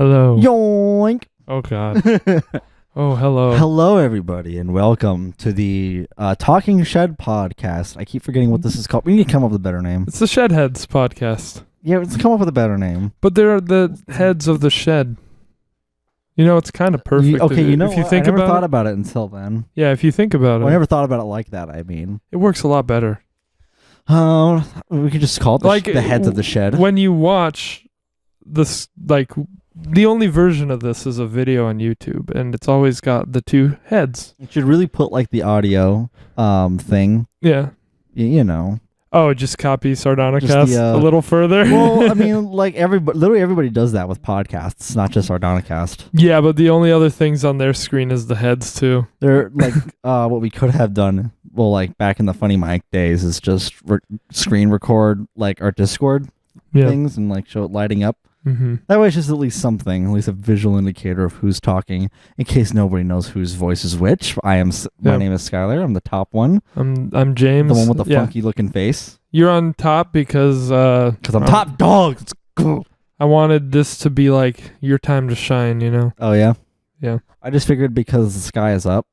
Hello. Yoink. Oh, God. Oh, hello. Hello, everybody, and welcome to the Talking Shed podcast. I keep forgetting what this is called. We need to come up with a better name. It's the Shedheads podcast. Yeah, let's come up with a better name. But they're the heads of the shed. You know, it's kind of perfect. If you think I never about thought it. about it until then. Yeah, if you think about Well, I it. never thought about it like that, I mean. It works a lot better. We could just call it the heads of the shed. When you watch this, the only version of this is a video on YouTube, and it's always got the two heads. You should really put, the audio thing. Yeah. You know. Oh, just copy Sardonicast Just a little further? Well, I mean, literally everybody does that with podcasts, not just Sardonicast. Yeah, but the only other things on their screen is the heads, too. They're what we could have done, back in the Funny Mic days, is just screen record, our Discord things and, show it lighting up. Mm-hmm. That way it's just at least something, at least a visual indicator of who's talking, in case nobody knows whose voice is which. My name is Skylar. I'm the top one. I'm James. The one with the funky looking face. You're on top because I'm top dog. Let's go. I wanted this to be your time to shine, you know? Oh, yeah? Yeah. I just figured because the sky is up.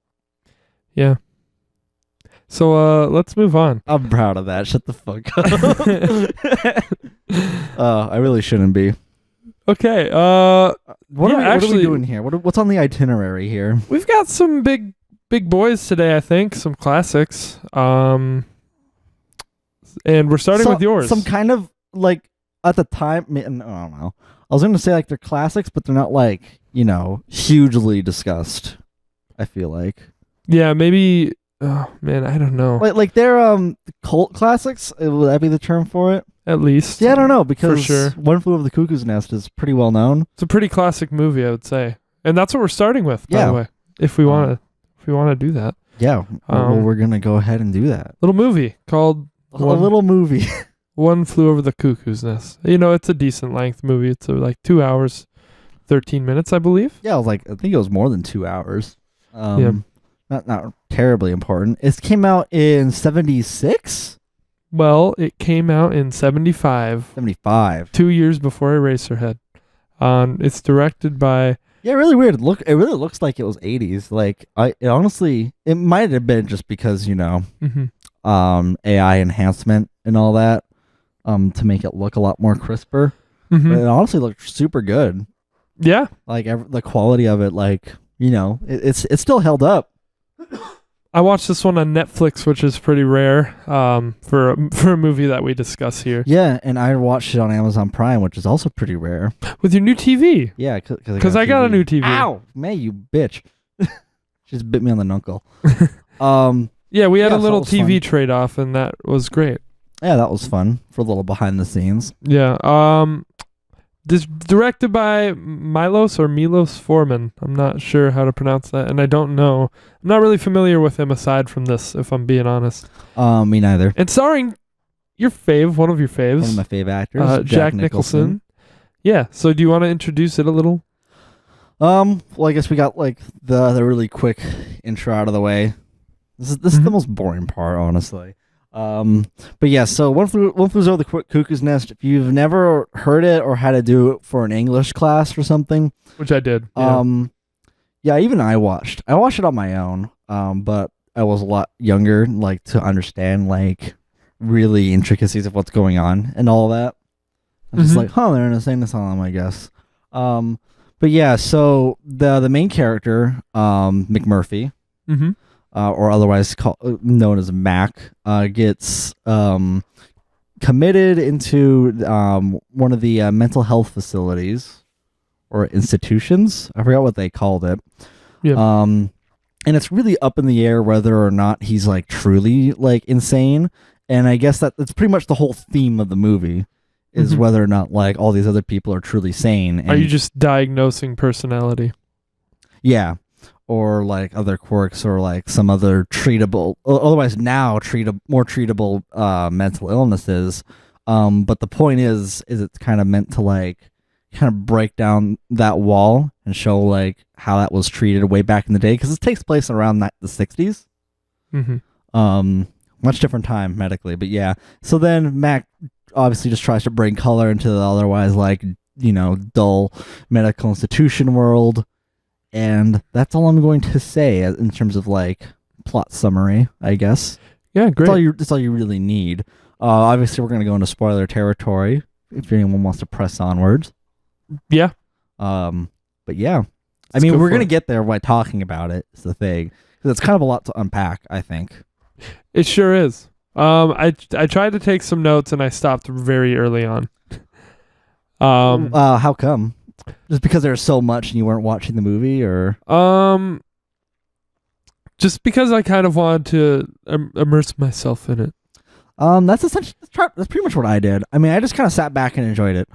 Yeah. So, let's move on. I'm proud of that. Shut the fuck up. I really shouldn't be. Okay. What are we doing here? What's on the itinerary here? We've got some big boys today, I think. Some classics. And we're starting with yours. Some kind of, at the time, I don't know. I was going to say, they're classics, but they're not, hugely discussed, I feel like. Yeah, maybe... Oh, man, I don't know. They're cult classics? Would that be the term for it? At least. Yeah, I don't know, because for sure. One Flew Over the Cuckoo's Nest is pretty well known. It's a pretty classic movie, I would say. And that's what we're starting with, by the way. If we want to do that. Yeah. We're going to go ahead and do that. Little movie called... little movie. One Flew Over the Cuckoo's Nest. You know, it's a decent length movie. It's 2 hours, 13 minutes, I believe. Yeah, I think it was more than 2 hours. Not terribly important. It came out in 76? Well, it came out in 75. 75. 2 years before Eraserhead. It's directed by... Yeah, really weird. It really looks like it was 80s. Honestly, it might have been just because, AI enhancement and all that, to make it look a lot more crisper. Mm-hmm. But it honestly looked super good. Yeah. The quality of it, it's still held up. I watched this one on Netflix, which is pretty rare for a movie that we discuss here. Yeah, and I watched it on Amazon Prime, which is also pretty rare. With your new TV. Yeah, because I got a new TV. Ow! Man, you bitch. She just bit me on the knuckle. Yeah, we had a little so TV trade-off, and that was great. Yeah, that was fun for a little behind the scenes. Yeah. This directed by Milos Forman. I'm not sure how to pronounce that, and I don't know. I'm not really familiar with him aside from this, if I'm being honest. Me neither. And starring your fave, one of your faves. One of my fave actors, Jack Nicholson. Yeah, so do you want to introduce it a little? Well, I guess we got, the really quick intro out of the way. This is the most boring part, honestly. But yeah, so One Flew Over the Cuckoo's Nest. If you've never heard it or had to do it for an English class or something, which I did. Yeah, even I watched it on my own. But I was a lot younger, to understand really intricacies of what's going on and all that. I'm just they're in a insane asylum, I guess. But yeah, so the main character, McMurphy. Mm-hmm. Or otherwise known as Mac, gets committed into one of the mental health facilities or institutions. I forgot what they called it. Yeah. And it's really up in the air whether or not he's truly insane. And I guess that's pretty much the whole theme of the movie is whether or not all these other people are truly sane. And are you just diagnosing personality? Yeah. Or other quirks or some other treatable, otherwise now more treatable mental illnesses. But the point is it's kind of meant to kind of break down that wall and show how that was treated way back in the day, because it takes place around the 60s. Much different time medically, but yeah. So then Mac obviously just tries to bring color into the otherwise dull medical institution world. And that's all I'm going to say in terms of like plot summary, I guess. Yeah, great. That's all you really need. Obviously, we're going to go into spoiler territory if anyone wants to press onwards. Yeah. But yeah, Let's go we're for going to it. get there by talking about it. Is the thing, because it's kind of a lot to unpack, I think. It sure is. I tried to take some notes and I stopped very early on. How come? Just because there's so much and you weren't watching the movie, or just because I kind of wanted to immerse myself in it. that's pretty much what I did. I mean, I just kind of sat back and enjoyed it.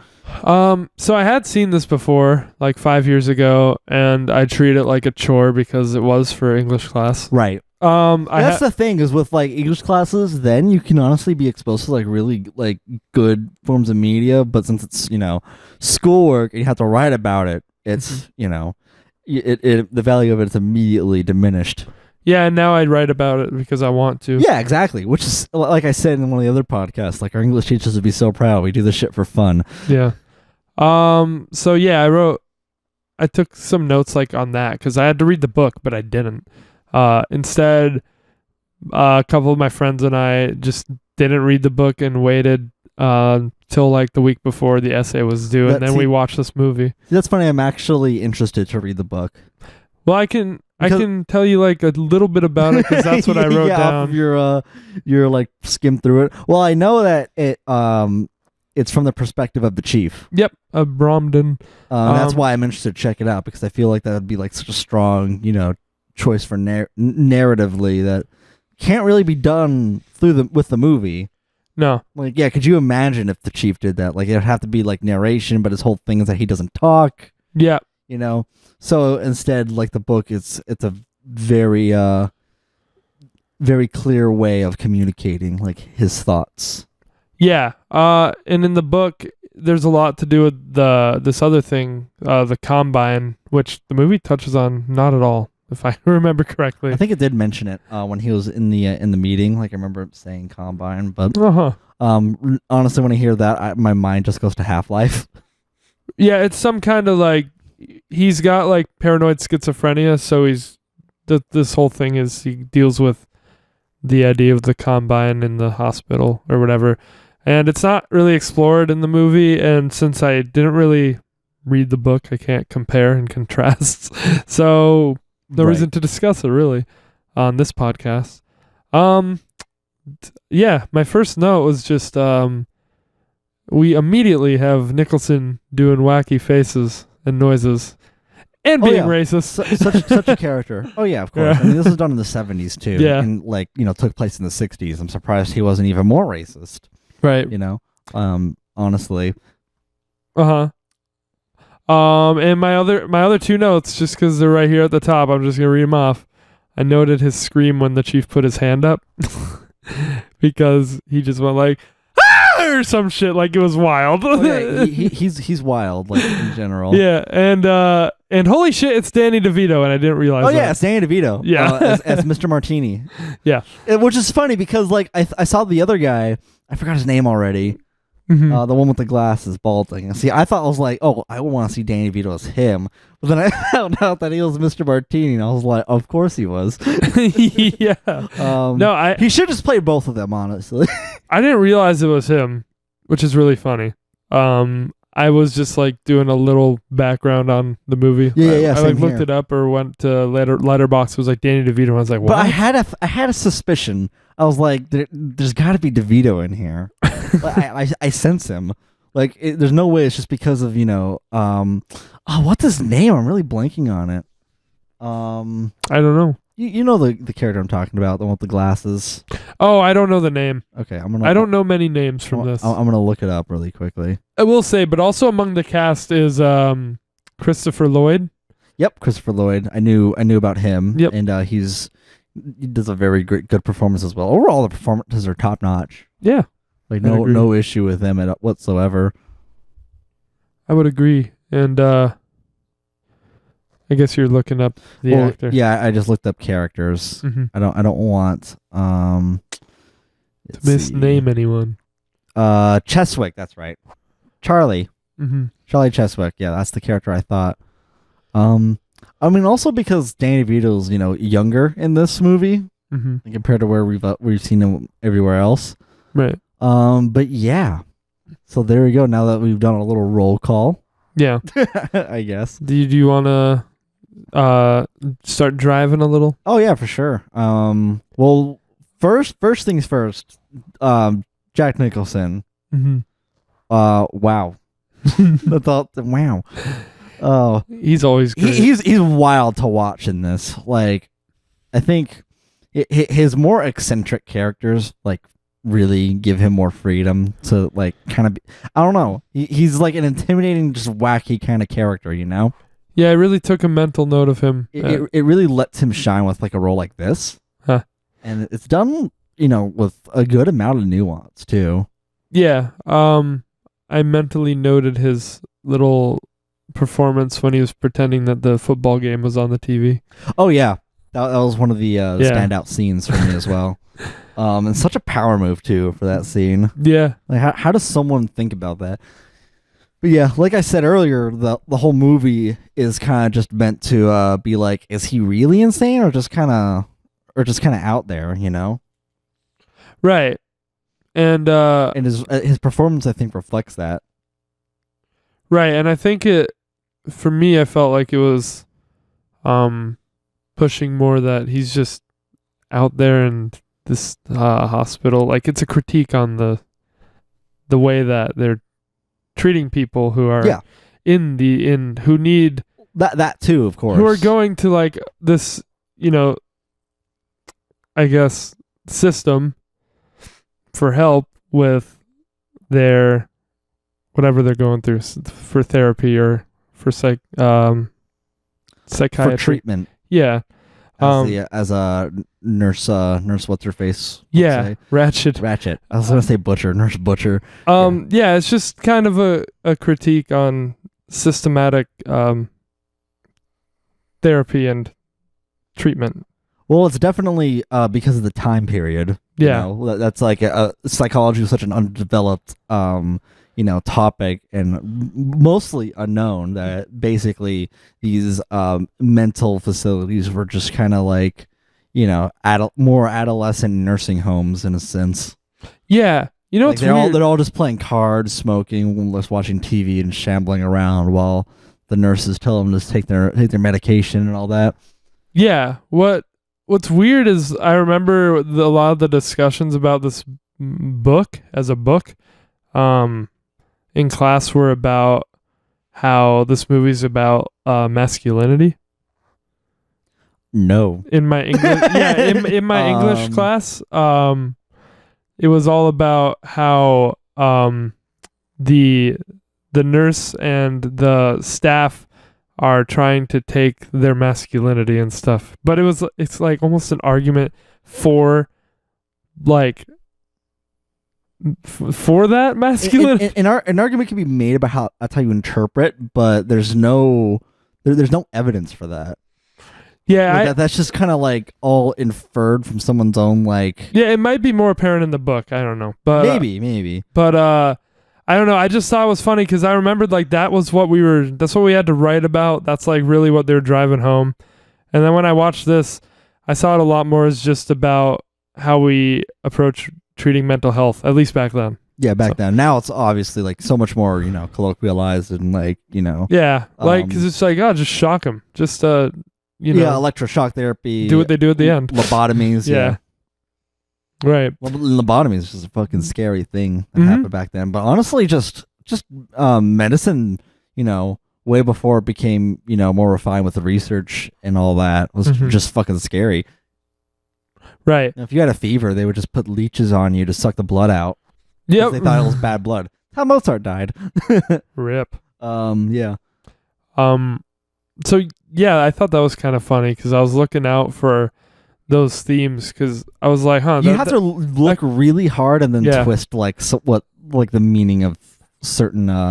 So I had seen this before, like 5 years ago, and I treat it like a chore because it was for English class. Right. That's the thing is with like English classes, then you can honestly be exposed to like really like good forms of media. But since it's schoolwork and you have to write about it, it's the value of it is immediately diminished. Yeah, and now I write about it because I want to. Yeah, exactly. Which is like I said in one of the other podcasts. Like our English teachers would be so proud. We do this shit for fun. Yeah. So yeah, I took some notes like on that because I had to read the book, but I didn't. Instead, a couple of my friends and I just didn't read the book and waited till like the week before the essay was due, and then we watched this movie. That's funny. I'm actually interested to read the book. Well, I can tell you like a little bit about it because that's what I wrote down. Off your like skim through it. Well, I know that it's from the perspective of the chief. Yep, Bromden. That's why I'm interested to check it out because I feel like that would be like such a strong, choice for narratively that can't really be done with the movie. No. Like, yeah, could you imagine if the chief did that? Like, it'd have to be like narration, but his whole thing is that he doesn't talk. Yeah. So instead, like the book, it's a very very clear way of communicating like his thoughts. Yeah. And in the book, there's a lot to do with this other thing, the Combine, which the movie touches on not at all, if I remember correctly. I think it did mention it when he was in the meeting. Like I remember saying Combine, but honestly, when I hear that, my mind just goes to Half-Life. Yeah, it's some kind of like he's got like paranoid schizophrenia, so this whole thing is he deals with the idea of the Combine in the hospital or whatever. And it's not really explored in the movie, and since I didn't really read the book, I can't compare and contrast. So no reason to discuss it really on this podcast. Yeah, my first note was just we immediately have Nicholson doing wacky faces and noises and being racist. Such a character. Oh yeah, of course. Yeah. I mean, this was done in the 70s too. Yeah. And like, took place in the 60s. I'm surprised he wasn't even more racist. Right. Honestly. And my other two notes, just because they're right here at the top, I'm just gonna read them off. I noted his scream when the chief put his hand up because he just went like ah! Or some shit, like it was wild. Oh, yeah, he's wild, like in general. Yeah, and holy shit, it's Danny DeVito, and I didn't realize. Oh yeah, it's Danny DeVito. Yeah, as Mr. Martini. Yeah, which is funny because like I saw the other guy. I forgot his name already. Mm-hmm. The one with the glasses, balding. See, I thought I was like, oh, I want to see Danny DeVito as him, but then I found out that he was Mr. Martini, and I was like, of course he was. Yeah. No, he should just play both of them, honestly. I didn't realize it was him, which is really funny. I was just like doing a little background on the movie. Yeah. I like looked it up or went to Letterboxd. It was like Danny DeVito. And I was like, what? But I had a suspicion. I was like, there's got to be DeVito in here. I sense him. Like, there's no way it's just because of what's his name? I'm really blanking on it. I don't know. You know the character I'm talking about, the one with the glasses. Oh, I don't know the name. Okay, I don't know many names from this. I'm gonna look it up really quickly. I will say, but also among the cast is Christopher Lloyd. Yep, Christopher Lloyd. I knew about him. Yep, and he does a very good performance as well. Overall, the performances are top notch. Yeah, like no issue with him whatsoever. I would agree, and I guess you're looking up the actor. Yeah, I just looked up characters. Mm-hmm. I don't want to misname anyone. Cheswick, that's right. Charlie. Mm-hmm. Charlie Cheswick. Yeah, that's the character I thought. I mean, also because Danny DeVito's younger in this movie Mm-hmm. compared to where we've seen him everywhere else. Right. But yeah. So there we go. Now that we've done a little roll call, Yeah. I guess. Do you want to start driving a little? Oh yeah, for sure. Well, first things first. Jack Nicholson. Mm-hmm. Wow. That's all. Wow. Oh, He's always great. he's wild to watch in this. Like, I think his more eccentric characters really give him more freedom to kind of. I don't know. He's like an intimidating, just wacky kind of character. Yeah, I really took a mental note of him. It really lets him shine with a role like this. Huh. And it's done, with a good amount of nuance too. Yeah. I mentally noted his little performance when he was pretending that the football game was on the TV. Oh yeah, that was one of the standout scenes for me as well. And such a power move too for that scene. Yeah. Like how does someone think about that? But yeah, like I said earlier, the whole movie is kind of just meant to be like, is he really insane or just kind of out there, Right. And his performance, I think, reflects that. right, and I think for me, I felt like it was pushing more that he's just out there in this hospital. Like, it's a critique on the way that they're treating people who are who need that too, of course, who are going to this, I guess, system for help with their whatever they're going through for therapy or for psychiatry for treatment. Yeah. As a nurse, what's her face? Yeah, Ratchet. I was gonna say Butcher, Nurse Butcher. Yeah, it's just kind of a critique on systematic therapy and treatment. Well, it's definitely because of the time period. Yeah, that's psychology was such an undeveloped topic and mostly unknown that basically these mental facilities were just kind of more adolescent nursing homes in a sense. Yeah, it's weird. They're all just playing cards, smoking, just watching TV and shambling around while the nurses tell them to take their medication and all that. Yeah, what's weird is I remember a lot of the discussions about this book as a book in class were about how this movie's about masculinity. No. In my English in my English class, it was all about how the nurse and the staff are trying to take their masculinity and stuff. But it's like almost an argument for for that masculinity. An argument can be made about how that's how you interpret, but there's no evidence for that. Yeah, that's just kind of all inferred from someone's own Yeah, it might be more apparent in the book. I don't know, but maybe. But I don't know. I just thought it was funny because I remembered that's what we had to write about. That's really what they were driving home. And then when I watched this, I saw it a lot more as just about how we approach treating mental health, at least back then. Yeah, back then. Now it's obviously so much more, colloquialized and Yeah, because it's just shock them. Just electroshock therapy. Do what they do at the end. Lobotomies. Yeah. Right. Well, lobotomy is just a fucking scary thing that happened back then. But honestly, just medicine, way before it became, more refined with the research and all that, was just fucking scary. Right. If you had a fever, they would just put leeches on you to suck the blood out. Yep. They thought it was bad blood. How Mozart died. Rip. Yeah. So yeah, I thought that was kind of funny because I was looking out for those themes because I was like, huh. You have to look really hard and then twist the meaning of certain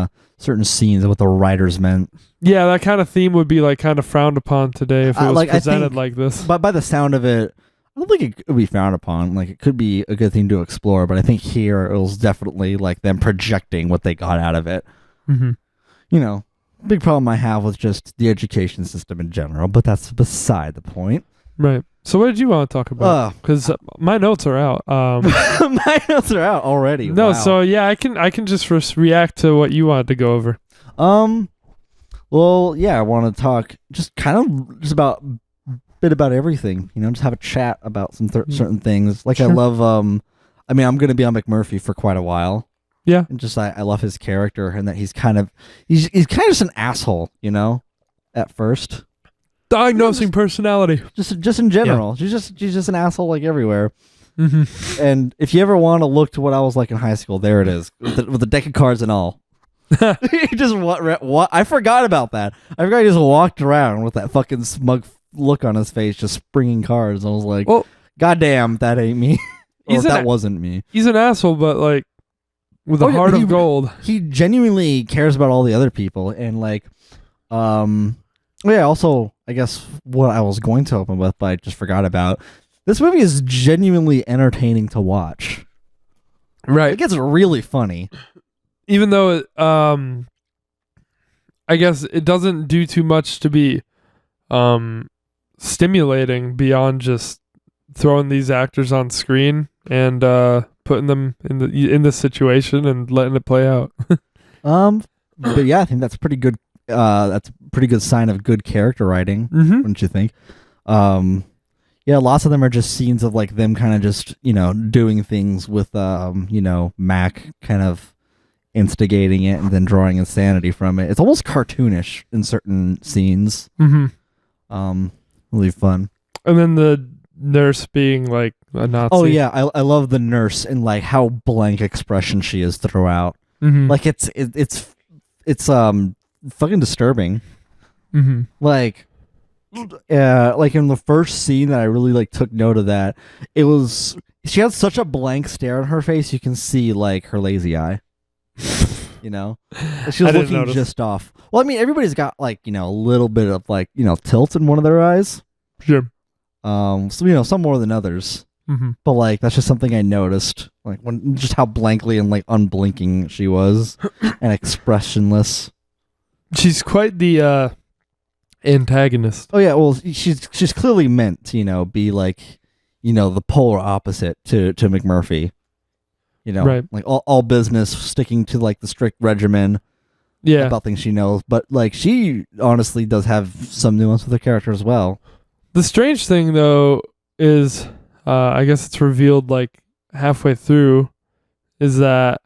scenes and what the writers meant. Yeah, that kind of theme would be kind of frowned upon today if it was presented like this. But by the sound of it, I don't think it could be frowned upon. It could be a good thing to explore, but I think here it was definitely them projecting what they got out of it. Mm-hmm. big problem I have with just the education system in general, but that's beside the point. Right. So what did you want to talk about? Because my notes are out. My notes are out already. No, Wow. so yeah, I can just react to what you wanted to go over. Well, yeah, I want to talk just about a bit about everything. Just have a chat about some certain things. Like, sure. I love. I'm going to be on McMurphy for quite a while. Yeah. And just I love his character, and that he's kind of just an asshole, at first. Diagnosing personality. Just in general. Yeah. She's just an asshole like everywhere. Mm-hmm. And if you ever want to look to what I was like in high school, there it is. With the deck of cards and all. He just what I forgot about that. I forgot he just walked around with that fucking smug look on his face, just springing cards. I was like, well, God damn, that ain't me. That wasn't me. He's an asshole, but like with a heart of gold. He genuinely cares about all the other people, and like, also, I guess what I was going to open with, but I just forgot about. This movie is genuinely entertaining to watch. Right. It gets really funny. Even though I guess it doesn't do too much to be stimulating beyond just throwing these actors on screen and putting them in the situation and letting it play out. But yeah, I think that's pretty good. That's a pretty good sign of good character writing, wouldn't you think? Yeah, lots of them are just scenes of like them kind of just doing things with Mac kind of instigating it and then drawing insanity from it. It's almost cartoonish in certain scenes. Really fun. And then the nurse being like a Nazi. Oh yeah, I love the nurse and like how blank expression she is throughout. Like it's fucking disturbing. Like in the first scene that I really like took note of that, she had such a blank stare on her face, you can see like her lazy eye. She was looking just off. Well, I mean, everybody's got like a little bit of like tilt in one of their eyes. Sure. So some more than others. But like that's just something I noticed, like when just how blankly and like unblinking she was and expressionless. She's quite the antagonist. Oh yeah, well she's clearly meant to be like the polar opposite to McMurphy. Right. Like all business, sticking to like the strict regimen. Yeah. About things she knows, but like she honestly does have some nuance with her character as well. The strange thing though is, I guess it's revealed like halfway through, is that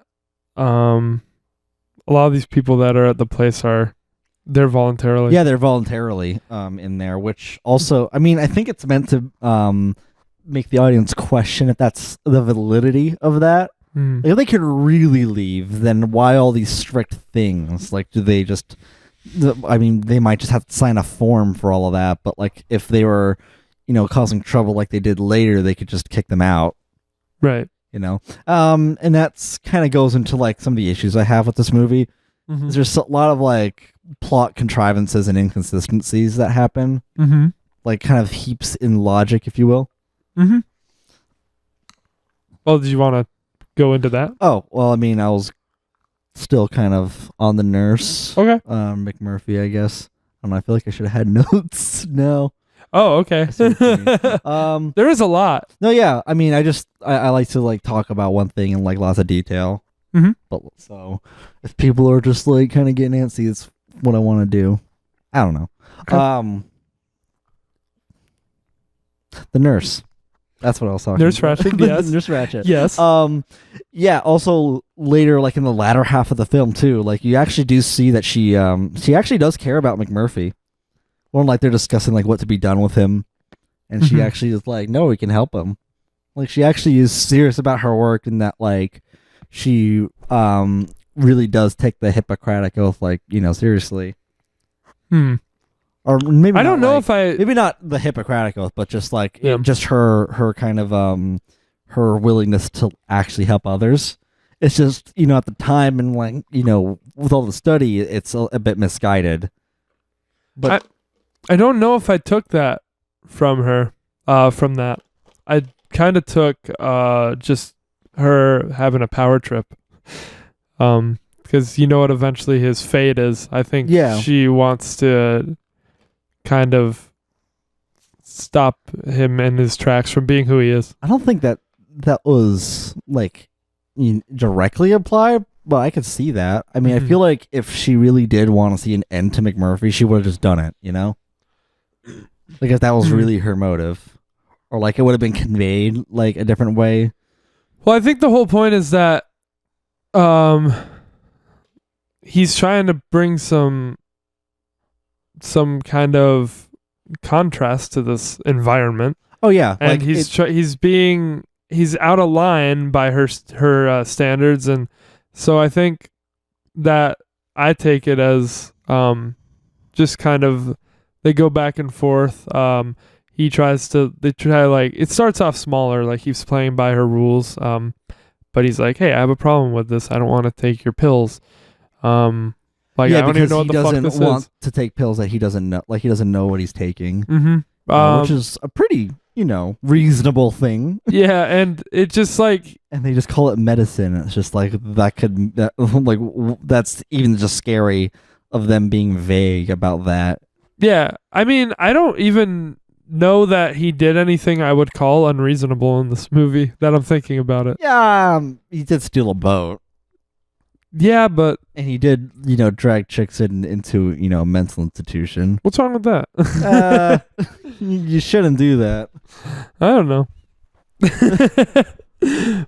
a lot of these people that are at the place they're voluntarily. Yeah, they're voluntarily in there, which also, I mean, I think it's meant to make the audience question if that's the validity of that. If they could really leave, then why all these strict things? Like, do they just... I mean, they might just have to sign a form for all of that, but like if they were, causing trouble like they did later, they could just kick them out. Right. And that's kind of goes into like some of the issues I have with this movie. There's a lot of like plot contrivances and inconsistencies that happen. Like kind of heaps in logic, if you will. Well, did you want to go into that? Oh, well, I mean, I was still kind of on the nurse. Okay. McMurphy, I guess. I don't know, I feel like I should have had notes. No. Oh, okay. There is a lot. No, yeah. I mean, I like to like talk about one thing in like lots of detail. But so if people are just like kind of getting antsy, it's what I want to do. I don't know. Okay. The nurse. That's what I was talking Nurse about. Ratched, yes. Nurse Ratched. Yes. Yeah, also later, like in the latter half of the film too, like you actually do see that she actually does care about McMurphy. Or like they're discussing like what to be done with him. And she actually is like, no, we can help him. Like she actually is serious about her work, and that like she really does take the Hippocratic Oath like, seriously. Or maybe I don't know if maybe not the Hippocratic Oath, but just like just her kind of her willingness to actually help others. It's just at the time and like with all the study, it's a bit misguided. But I don't know if I took that from her. From that, I kind of took just her having a power trip. because you know what eventually his fate is. I think Yeah. she wants to kind of stop him in his tracks from being who he is. I don't think that was like directly applied, but I could see that. I mean, I feel like if she really did want to see an end to McMurphy, she would have just done it, you know? Like if that was really her motive. Or like it would have been conveyed like a different way. Well, I think the whole point is that he's trying to bring some kind of contrast to this environment. Oh yeah, and like he's out of line by her standards, and so I think that I take it as just kind of they go back and forth. They try like it starts off smaller, like he's playing by her rules, but he's like, hey, I have a problem with this. I don't want to take your pills. Like I don't even know what the fuck this is. He doesn't want to take pills that he doesn't know. Like he doesn't know what he's taking, which is a pretty, reasonable thing. Yeah, and it just like, and they just call it medicine. It's just like that's even just scary of them being vague about that. Yeah, I mean, I don't even know that he did anything I would call unreasonable in this movie. That I'm thinking about it. Yeah, he did steal a boat. Yeah, but and he did, drag chicks into a mental institution. What's wrong with that? You shouldn't do that. I don't know.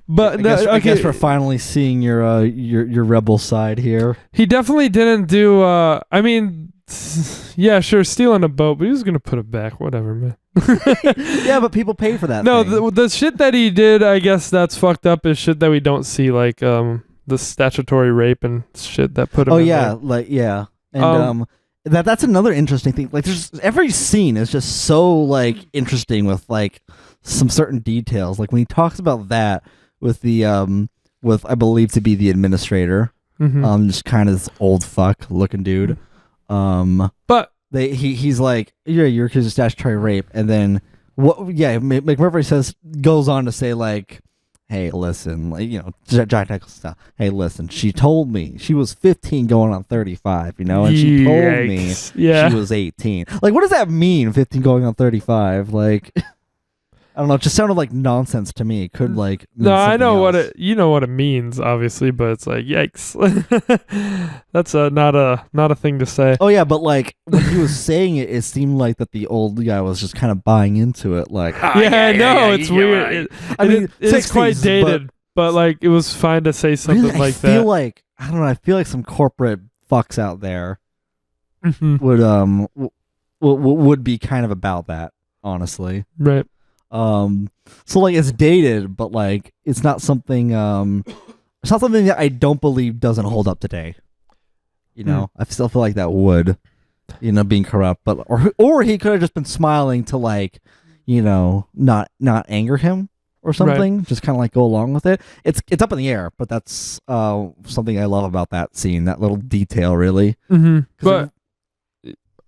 But I guess we're finally seeing your rebel side here. He definitely didn't do. I mean, yeah, sure, stealing a boat, but he was gonna put it back. Whatever, man. Yeah, but people pay for that. No, the shit that he did, I guess that's fucked up. Is shit that we don't see, like the statutory rape and shit that put him. Oh yeah, there. And that's another interesting thing. Like, there's every scene is just so like interesting with like some certain details. Like when he talks about that with the with I believe to be the administrator, just kind of this old fuck looking dude. But he's like, yeah, you're accused of statutory rape, and then McMurphy goes on to say like, hey, listen, like, Jack Nicholson style. Hey, listen, she told me she was 15 going on 35, and she told me she was 18. Like, what does that mean, 15 going on 35? Like, I don't know. It just sounded like nonsense to me. It could like no, I know else. what it means, obviously, but it's like yikes. That's not a thing to say. Oh yeah, but like when he was saying it, it seemed like that the old guy was just kind of buying into it. Like, it's weird. Right. It's quite dated, but like it was fine to say something really, like that. I don't know. I feel like some corporate fucks out there would be kind of about that, honestly. Right. So like it's dated, but like it's not something that I don't believe doesn't hold up today. I still feel like that would, being corrupt, but or he could have just been smiling to like, not anger him or something, just kind of like go along with it. It's up in the air, but that's something I love about that scene, that little detail, really. But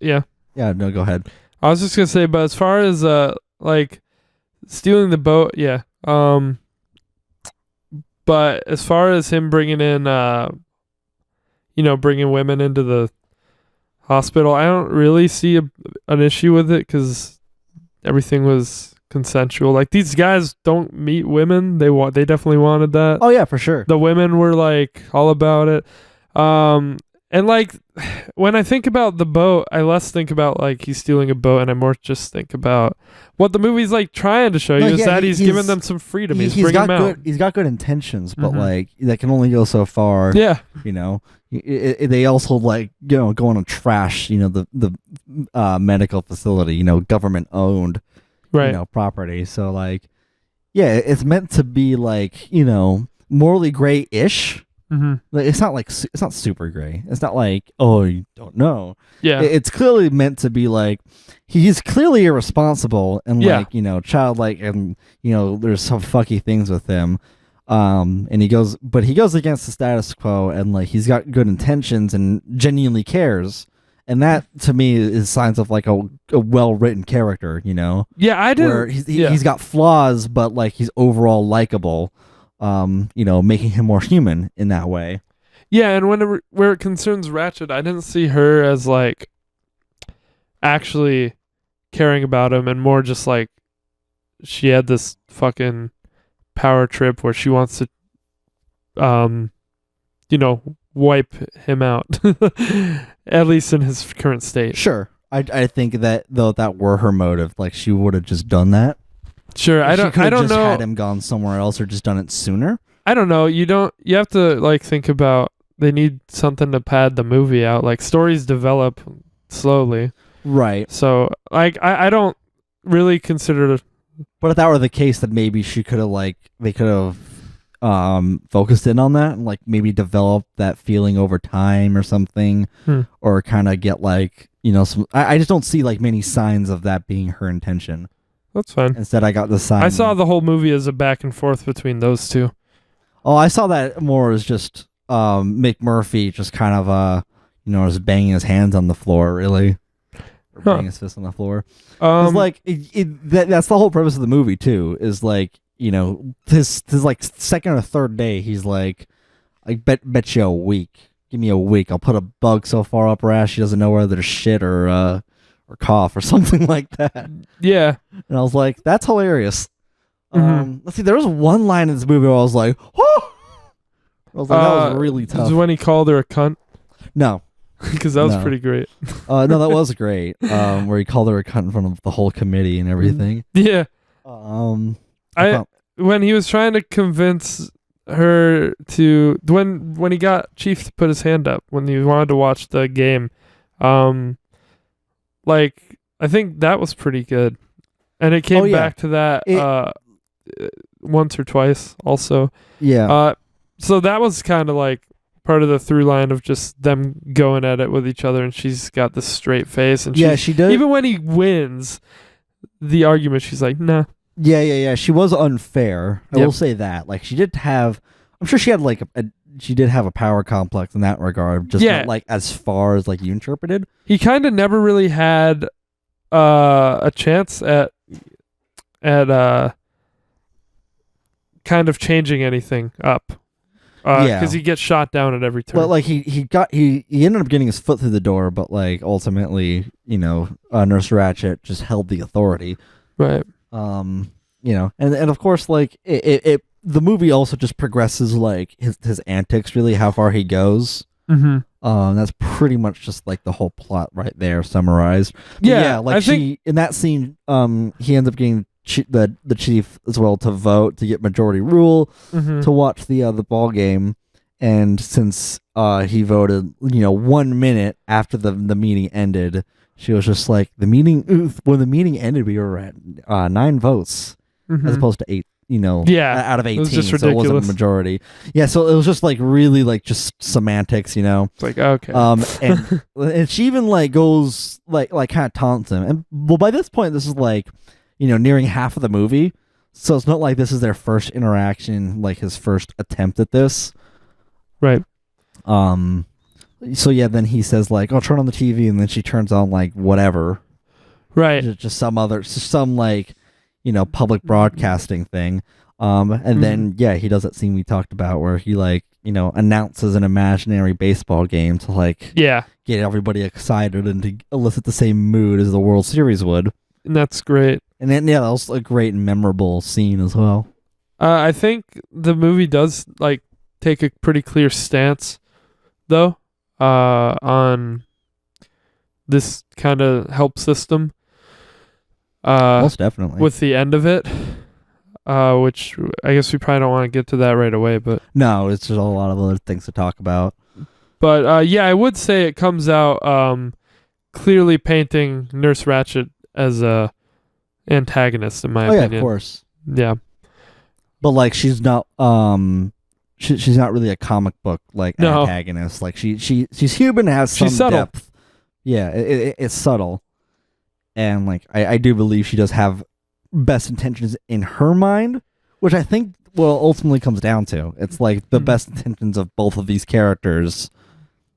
yeah, no, go ahead. I was just gonna say, but as far as like stealing the boat, yeah. But as far as him bringing in, bringing women into the hospital, I don't really see an issue with it because everything was consensual. Like these guys don't meet women. They definitely wanted that. Oh yeah, for sure. The women were like all about it. And like when I think about the boat, I less think about like he's stealing a boat, and I more just think about what the movie's like trying to show you is that he's giving them some freedom. He's bringing them out. He's got good intentions, but like that can only go so far. Yeah, they also like go on to trash the medical facility, government owned property. So like it's meant to be like morally gray-ish. Like, it's not super gray. It's not like, oh, you don't know. Yeah, it's clearly meant to be like he's clearly irresponsible and like childlike, and there's some fucky things with him. And he goes against the status quo, and like he's got good intentions and genuinely cares, and that to me is signs of like a well written character. Yeah, I do. Where he's got flaws, but like he's overall likable. Making him more human in that way. Yeah, and where it concerns Ratchet, I didn't see her as like actually caring about him, and more just like she had this fucking power trip where she wants to, wipe him out, at least in his current state. Sure. I think that though if that were her motive, like she would have just done that. Sure, I don't just know. Had him gone somewhere else or just done it sooner. I don't know. You have to like think about, they need something to pad the movie out. Like stories develop slowly. Right. So like I don't really consider it. But if that were the case, then maybe she could have they could have focused in on that and like maybe developed that feeling over time or something, or kind of get some. I just don't see like many signs of that being her intention. That's fine. Instead, I got the sign. I saw the whole movie as a back and forth between those two. Oh, I saw that more as just Mick Murphy just kind of just banging his hands on the floor, really. Or banging his fist on the floor. It's like that's the whole purpose of the movie too. Is like his like second or third day, he's like, I bet you a week. Give me a week. I'll put a bug so far up her ass she doesn't know whether to shit or cough or something like that. Yeah. And I was like, that's hilarious. Let's see. There was one line in this movie where I was like, oh! I was like, that was really tough. This is when he called her a cunt. No. Because that was pretty great. No, that was great. Where he called her a cunt in front of the whole committee and everything. Yeah. When he was trying to convince her to, when he got Chief to put his hand up when he wanted to watch the game, like I think that was pretty good, and it came back to that once or twice also. Yeah. So that was kind of like part of the through line of just them going at it with each other, and she's got this straight face, and she does. Even when he wins the argument, she's like, nah. Yeah. She was unfair. I will say that. Like she did have, I'm sure she had like she did have a power complex in that regard. Just not like as far as like you interpreted. He kind of never really had a chance at kind of changing anything up. Because he gets shot down at every turn. Well, like he ended up getting his foot through the door, but like ultimately, Nurse Ratchet just held the authority. Right. And of course, like it the movie also just progresses like his antics, really how far he goes. That's pretty much just like the whole plot right there summarized. But like in that scene, he ends up getting the chief as well to vote to get majority rule to watch the ball game, and since he voted 1 minute after the meeting ended, she was just like, when the meeting ended we were at 9 votes as opposed to 8 out of 18, it was just ridiculous. So it wasn't a majority. So it was just like really like just semantics, It's like, okay. And she even like goes like kind of taunts him, and well, by this point this is like nearing half of the movie, so it's not like this is their first interaction, like his first attempt at this, right? So then he says like, "Oh, turn on the TV," and then she turns on like whatever, right? Just some like public broadcasting thing, and then he does that scene we talked about where he like announces an imaginary baseball game to like get everybody excited and to elicit the same mood as the World Series would. And that's great. And then that was a great and memorable scene as well. I think the movie does like take a pretty clear stance, though, on this kind of help system. Most definitely. With the end of it, which I guess we probably don't want to get to that right away, but no, it's just a lot of other things to talk about. But I would say it comes out clearly painting Nurse Ratchet as a antagonist, in my opinion. Yeah, of course. Yeah, but like she's not she's not really a comic book like antagonist. Like she's human, has some depth. Yeah, it's subtle, and like I do believe she does have best intentions in her mind, which I think ultimately comes down to it's like the best intentions of both of these characters,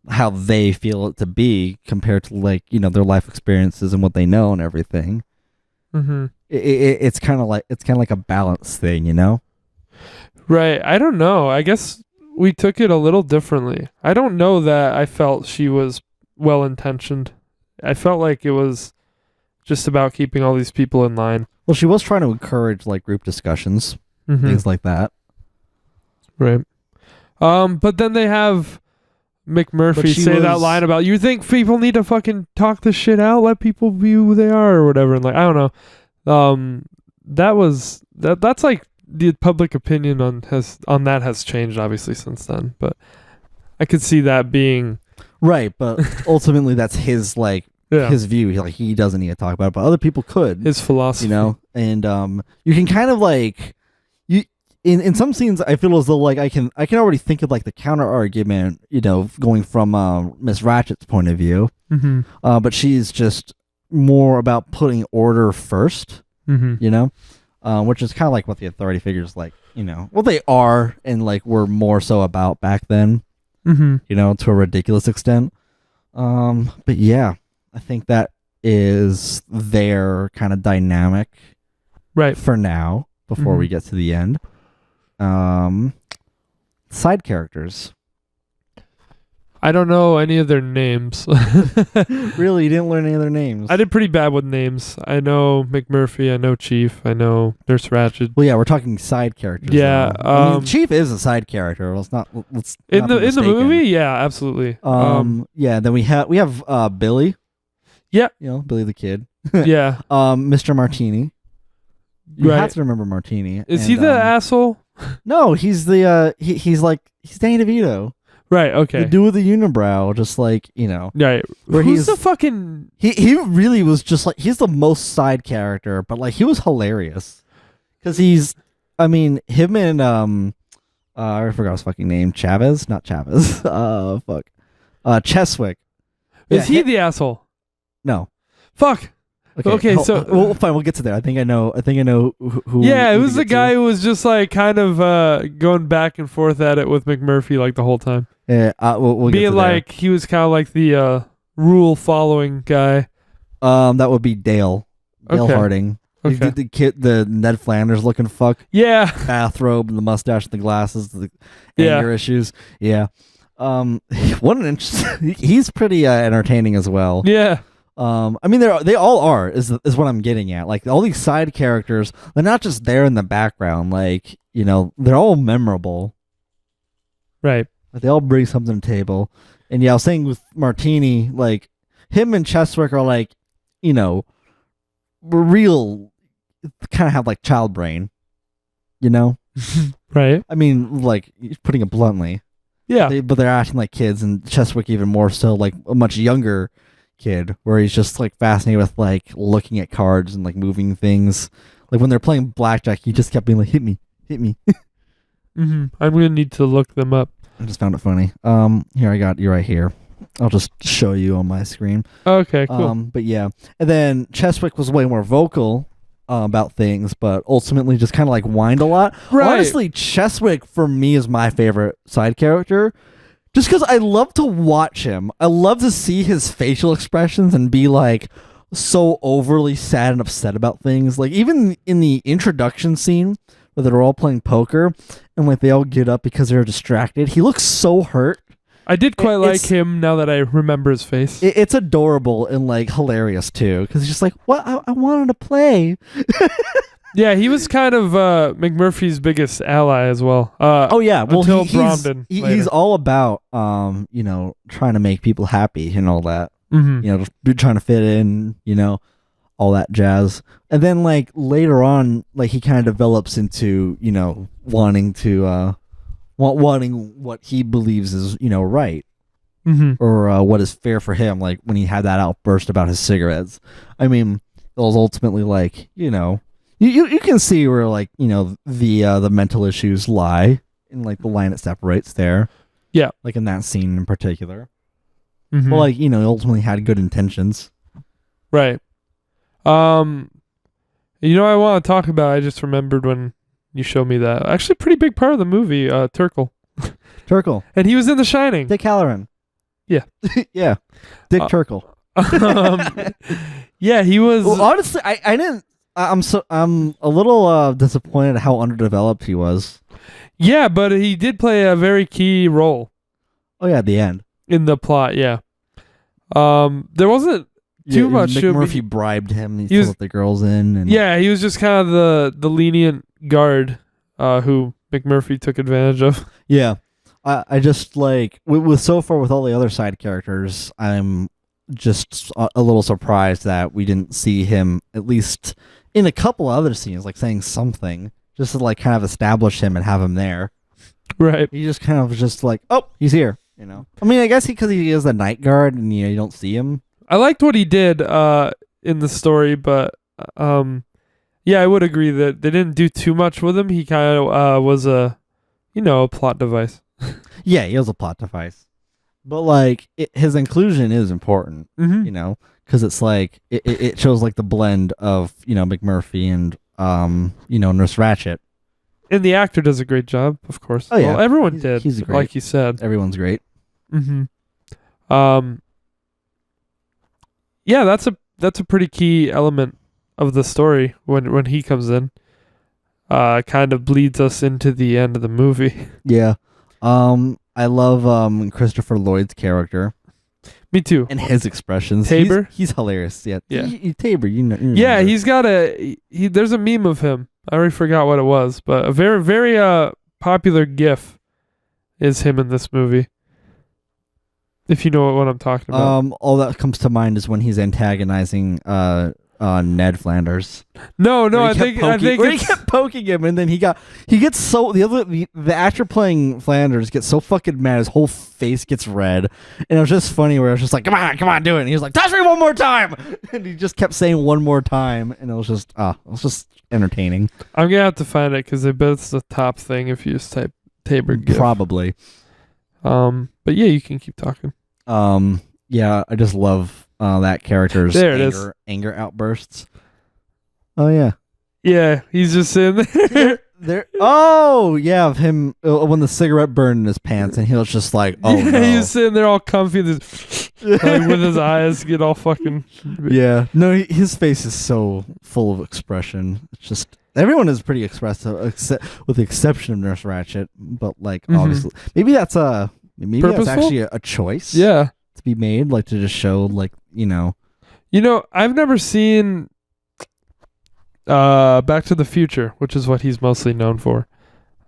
how they feel it to be compared to like their life experiences and what they know and everything. It's kind of like a balance thing, Right. I don't know. I guess we took it a little differently. I don't know that I felt she was well intentioned. I felt like it was just about keeping all these people in line. Well, she was trying to encourage like group discussions, things like that. Right. But then they have McMurphy say that line about, you think people need to fucking talk this shit out, let people be who they are or whatever. And like, I don't know. That's like the public opinion on that has changed obviously since then. But I could see that being right. But ultimately, that's his like his view. He doesn't need to talk about it, but other people could. His philosophy, and you can kind of like in some scenes, I feel as though like I can already think of like the counter argument, going from Miss Ratchet's point of view. But she's just more about putting order first, which is kind of like what the authority figures like, well, they are and like were more so about back then, to a ridiculous extent. But yeah, I think that is their kind of dynamic, right, for now before we get to the end. Side characters. I don't know any of their names. Really? You didn't learn any of their names? I did pretty bad with names. I know McMurphy, I know Chief, I know Nurse Ratched. Well, yeah, we're talking side characters. Yeah. I mean, Chief is a side character. Let's in the movie, yeah, absolutely. Yeah, then we have Billy. Yeah. Billy the Kid. Yeah. Mr. Martini. You have to remember Martini. Is he the asshole? No, he's the he's Danny DeVito. Right, okay. The dude with the unibrow, just like, Right. Where Who's the fucking... He really was just like, he's the most side character, but like, he was hilarious. Because him and, I forgot his fucking name, Chavez? Not Chavez. Fuck. Cheswick. Is he the asshole? No. Fuck. Okay, so well, fine. We'll get to that. I think I know who. Yeah, it was the guy who was just like kind of going back and forth at it with McMurphy like the whole time. Yeah, we'll get to like there. He was kind of like the rule following guy. That would be Dale Harding. Okay. The Ned Flanders looking fuck. Yeah. Bathrobe and the mustache and the glasses, the anger issues. Yeah. What an interesting. He's pretty entertaining as well. Yeah. They all are is what I'm getting at. Like all these side characters, they're not just there in the background. Like they're all memorable. Right. Like, they all bring something to the table. And yeah, I was saying with Martini, like him and Cheswick are like, we're real, kind of have like child brain. Right. I mean, like putting it bluntly. Yeah. But they're acting like kids, and Cheswick even more so, like a much younger kid, where he's just like fascinated with like looking at cards and like moving things. Like when they're playing blackjack, he just kept being like, hit me. I'm gonna need to look them up. I just found it funny. Here, I got you right here. I'll just show you on my screen. Okay, cool. But yeah, and then Cheswick was way more vocal about things, but ultimately just kind of like whined a lot. Right. Honestly, Cheswick for me is my favorite side character. Just because I love to watch him. I love to see his facial expressions and be like so overly sad and upset about things. Like even in the introduction scene where they're all playing poker and like they all get up because they're distracted. He looks so hurt. I did quite like him now that I remember his face. It's adorable and like hilarious too. Because he's just like, what? I wanted to play. Yeah, he was kind of McMurphy's biggest ally as well. Oh yeah, well until Bromden he's all about trying to make people happy and all that. Just trying to fit in, all that jazz. And then like later on, like he kind of develops into wanting what he believes is right, or what is fair for him. Like when he had that outburst about his cigarettes. I mean, it was ultimately like You can see where like the mental issues lie in like the line that separates there. Yeah, like in that scene in particular. Well, like he ultimately had good intentions. Right. I want to talk about. I just remembered when you showed me that. Actually, pretty big part of the movie. Turkle. And he was in The Shining. Dick Halloran. Yeah. Yeah. Dick Turkle. Yeah, he was. Well, honestly, I didn't. I'm a little disappointed how underdeveloped he was. Yeah, but he did play a very key role Oh yeah, at the end. in the plot. Yeah. There wasn't too much. McMurphy bribed him. He was- let the girls in. And Yeah, he was just kind of the lenient guard who McMurphy took advantage of. Yeah. I just like with so far with all the other side characters, I'm just a little surprised that we didn't see him at least in a couple other scenes, like saying something, just to like kind of establish him and have him there. Right. He just kind of just like, oh, he's here. I mean, I guess because he is the night guard, and you don't see him. I liked what he did in the story, but yeah, I would agree that they didn't do too much with him. He kind of was a plot device. Yeah, he was a plot device, but like his inclusion is important, Mm-hmm. because it's like it shows like the blend of McMurphy and Nurse Ratched. And the actor does a great job, of course. Oh, yeah. Well, everyone He's- did, he's great. like you said. Everyone's great. Mm-hmm. Yeah, that's a pretty key element of the story when he comes in. Kind of bleeds us into the end of the movie. Yeah. I love Christopher Lloyd's character Me too. and his expressions. Tabor? He's hilarious. Yeah. Yeah. Tabor, you know. Yeah, he's got there's a meme of him. I already forgot what it was, but a very, very popular GIF is him in this movie. If you know what I'm talking about. All that comes to mind is when he's antagonizing Ned Flanders. No, Where I he think kept poking- where he it's kept poking him, and then he gets so the actor playing Flanders gets so fucking mad, his whole face gets red, and it was just funny where it was just like, come on, do it, and he was like, touch me one more time, and he just kept saying one more time, and it was just entertaining. I'm gonna have to find it because I bet it's the top thing if you just type Tabor GIF. Probably. But yeah, you can keep talking. Yeah, I just love that character's There it is. anger outbursts. Oh yeah. Yeah, he's just sitting there. Oh yeah, of him when the cigarette burned in his pants, and he was just like, oh yeah, no. he was sitting there all comfy, like, with his eyes get all fucking. Yeah, no, his face is so full of expression. It's just everyone is pretty expressive, with the exception of Nurse Ratched. But like, obviously, maybe that's Purposeful? actually a choice. Yeah. To be made, like to just show, like I've never seen Back to the Future, which is what he's mostly known for.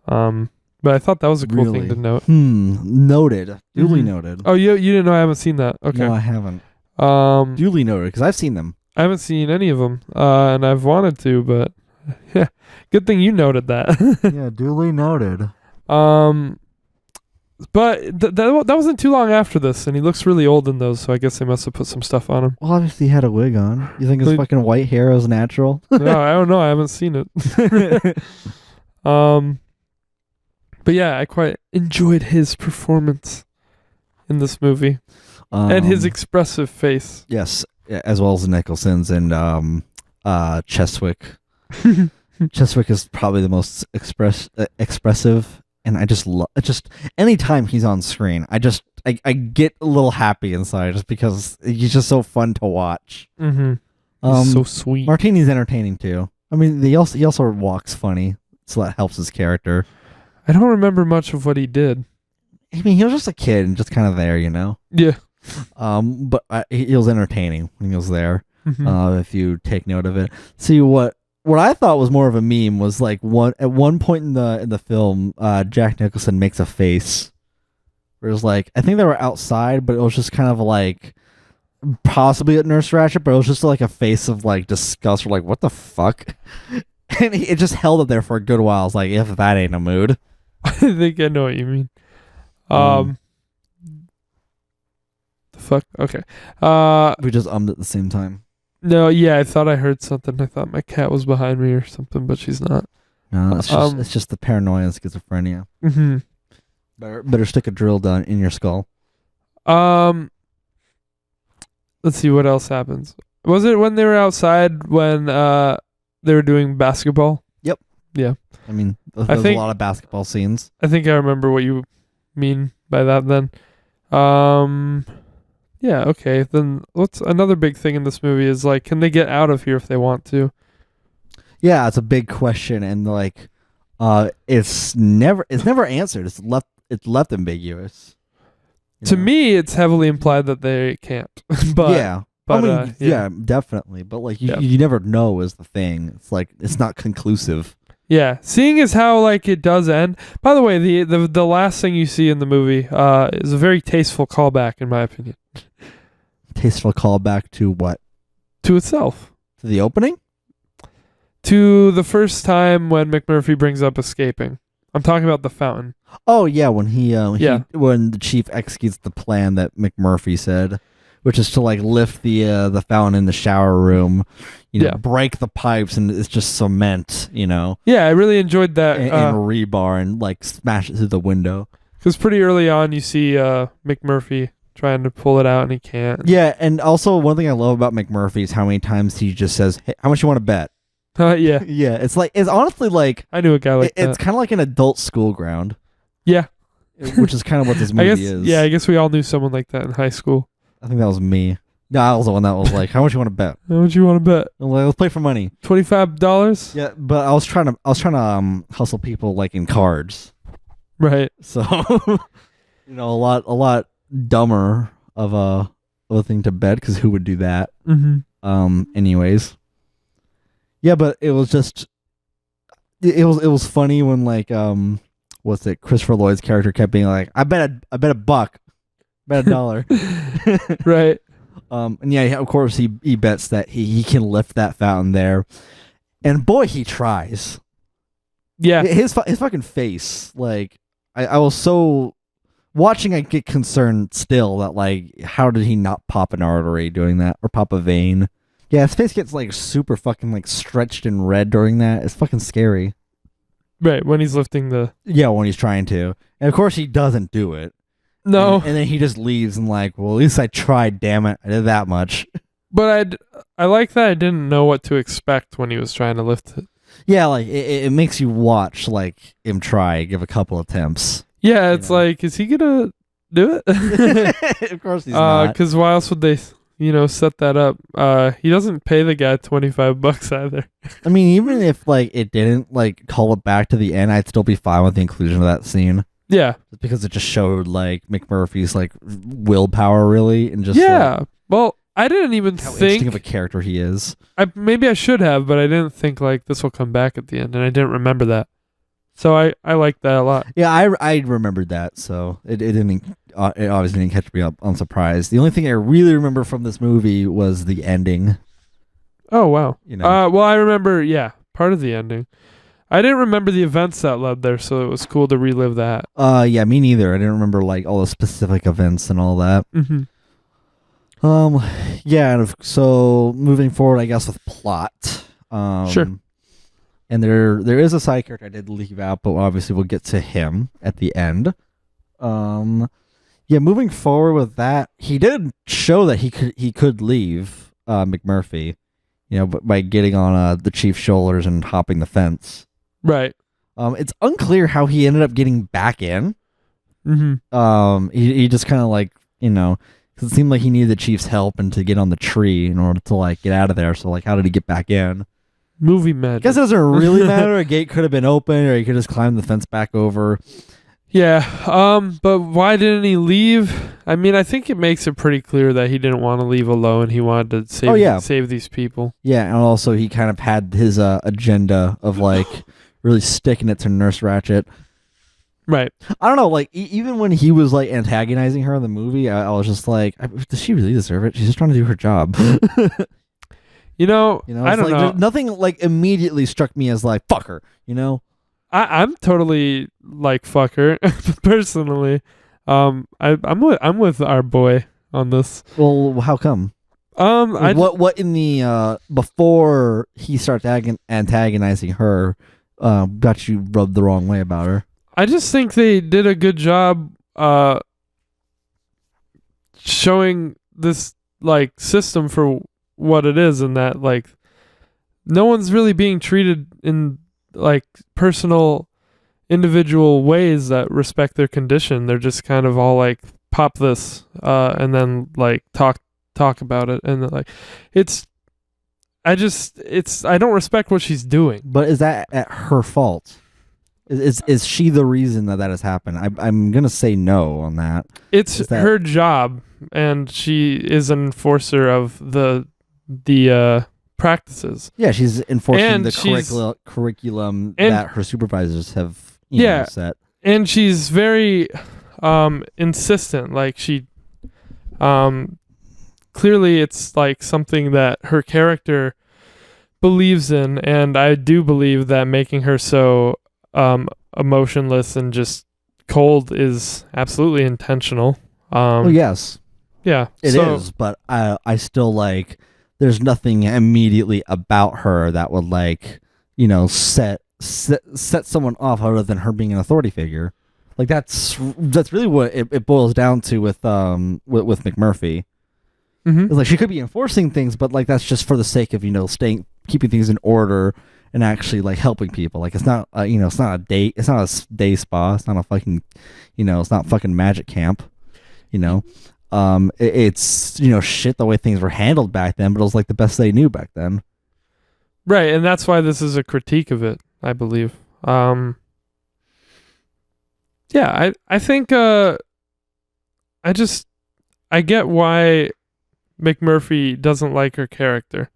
But I thought that was a cool thing to note. Noted, duly Mhm. noted. Oh, you didn't know I haven't seen that? Okay. No, I haven't. I Duly noted because I've seen them. haven't seen any of them, and I've wanted to, but yeah, good thing you noted that. Yeah, duly noted. But that wasn't too long after this, and he looks really old in those, so I guess they must have put some stuff on him. Well, obviously he had a wig on. You think his Like- fucking white hair is natural? No, I don't know. I haven't seen it. But yeah, I quite enjoyed his performance in this movie and his expressive face. Yes, as well as Nicholson's and Cheswick. Cheswick is probably the most expressive, and I just just anytime he's on screen, I get a little happy inside just because he's just so fun to watch. Mm-hmm. He's so sweet. Martini's entertaining too. I mean, he also walks funny, so that helps his character. I don't remember much of what he did. I mean, he was just a kid and just kind of there, Yeah. But he was entertaining when he was there. Mhm. If you take note of it. See what I thought was more of a meme was like at one point in the film, Jack Nicholson makes a face. Where it was like, I think they were outside, but it was just kind of like possibly at Nurse Ratched, but it was just like a face of like disgust or like, what the fuck? And it just held it there for a good while. I was like, if that ain't a mood. I think I know what you mean. The fuck? Okay. We just at the same time. No, yeah, I thought I heard something. I thought my cat was behind me or something, but she's not. No, it's just the paranoia and schizophrenia. Mm-hmm. Better stick a drill down in your skull. Let's see what else happens. Was it when they were outside when they were doing basketball? Yep. Yeah. I mean, there's think- a lot of basketball scenes. I think I remember what you mean by that then. Yeah, okay. Then what's another big thing in this movie is like, can they get out of here if they want to? Yeah, it's a big question, and like, It's never answered. It's left ambiguous. To me, it's heavily implied that they can't. but yeah. but I mean, yeah, definitely. But like you never know is the thing. It's like it's not conclusive. Yeah, seeing as how like it does end. By the way, the last thing you see in the movie is a very tasteful callback, in my opinion, Tasteful callback to what? to itself. To the opening? To the first time when McMurphy brings up escaping. I'm talking about the fountain. Oh yeah, when when the chief executes the plan that McMurphy said, which is to like lift the fountain in the shower room, break the pipes and it's just cement, Yeah, I really enjoyed that. and rebar and like smash it through the window. Because pretty early on you see McMurphy trying to pull it out and he can't. Yeah, and also one thing I love about McMurphy is how many times he just says, "Hey, how much you want to bet?" Yeah. Yeah, it's honestly like I knew a guy like that. It's kind of like an adult school ground. Yeah. Which is kind of what this movie is. Yeah, I guess we all knew someone like that in high school. I think that was me. No, I was the one that was like, "How much you want to bet?" How much you want to bet? I'm like, "Let's play for money." $25? Yeah, but I was trying to hustle people like in cards. Right. So, a lot dumber of a thing to bet because who would do that? Mm-hmm. Anyways. Yeah, but it was just it was funny when like what's it? Christopher Lloyd's character kept being like, I bet a buck, bet $1. Right. And yeah, of course he bets that he can lift that fountain there, and boy, he tries. Yeah, his fucking face, like I was so watching. I get concerned still that like how did he not pop an artery doing that or pop a vein? Yeah, his face gets like super fucking like stretched and red during that. It's fucking scary. Right, when he's lifting the... Yeah, when he's trying to. And of course he doesn't do it. No. And then he just leaves and like, well, at least I tried, damn it. I did that much. But I like that I didn't know what to expect when he was trying to lift it. Yeah, like it makes you watch like him try, give a couple attempts. Yeah, it's like, is he gonna do it? Of course he's not. Because why else would they, set that up? He doesn't pay the guy $25 either. I mean, even if like it didn't like call it back to the end, I'd still be fine with the inclusion of that scene. Yeah, because it just showed like McMurphy's like willpower really, and just well, I didn't even how think interesting of a character he is. Maybe I should have, but I didn't think like this will come back at the end, and I didn't remember that. So I like that a lot. Yeah, I remembered that, so it didn't. It obviously didn't catch me up on surprise. The only thing I really remember from this movie was the ending. Oh wow! Well, I remember. Yeah, part of the ending. I didn't remember the events that led there, so it was cool to relive that. Yeah, me neither. I didn't remember like all the specific events and all that. Mm-hmm. Yeah. So moving forward, I guess with plot. Sure. And there is a side character I did leave out, but obviously we'll get to him at the end. Yeah, moving forward with that, he did show that he could leave McMurphy, but by getting on the chief's shoulders and hopping the fence. Right. It's unclear how he ended up getting back in. Mm-hmm. He just kind of like, because it seemed like he needed the chief's help and to get on the tree in order to like get out of there. So like, how did he get back in? Movie magic. I guess it doesn't really matter. A gate could have been open, or he could just climb the fence back over. Yeah. But why didn't he leave? I mean, I think it makes it pretty clear that he didn't want to leave alone. He wanted to save these people. Yeah, and also he kind of had his agenda of like really sticking it to Nurse Ratched. Right. I don't know. Like even when he was like antagonizing her in the movie, I was just like, does she really deserve it? She's just trying to do her job. I don't know. Nothing like immediately struck me as like fuck her. I'm totally like fuck her personally. I'm with our boy on this. Well, how come? What in the before he starts antagonizing her got you rubbed the wrong way about her? I just think they did a good job showing this like system for what it is, and that like no one's really being treated in like personal individual ways that respect their condition. They're just kind of all like pop this and then like talk about it, and like I don't respect what she's doing. But is that at her fault? Is she the reason that has happened? I'm gonna say no on that. It's Is that- her job, and she is an enforcer of the practices. Yeah, she's enforcing And the she's- curriculum and- that her supervisors have you know, set. And she's very insistent. Like she clearly it's like something that her character believes in, and I do believe that making her so emotionless and just cold is absolutely intentional. Well, yes, Yeah. it is, but I still like. There's nothing immediately about her that would like set someone off other than her being an authority figure. Like that's really what it boils down to with McMurphy. Mhm. It's like she could be enforcing things, but like that's just for the sake of keeping things in order and actually like helping people. Like it's not it's not a day spa. It's not a fucking it's not fucking magic camp. It's shit the way things were handled back then, but it was like the best they knew back then. Right, and that's why this is a critique of it, I believe. Yeah, I think I get why McMurphy doesn't like her character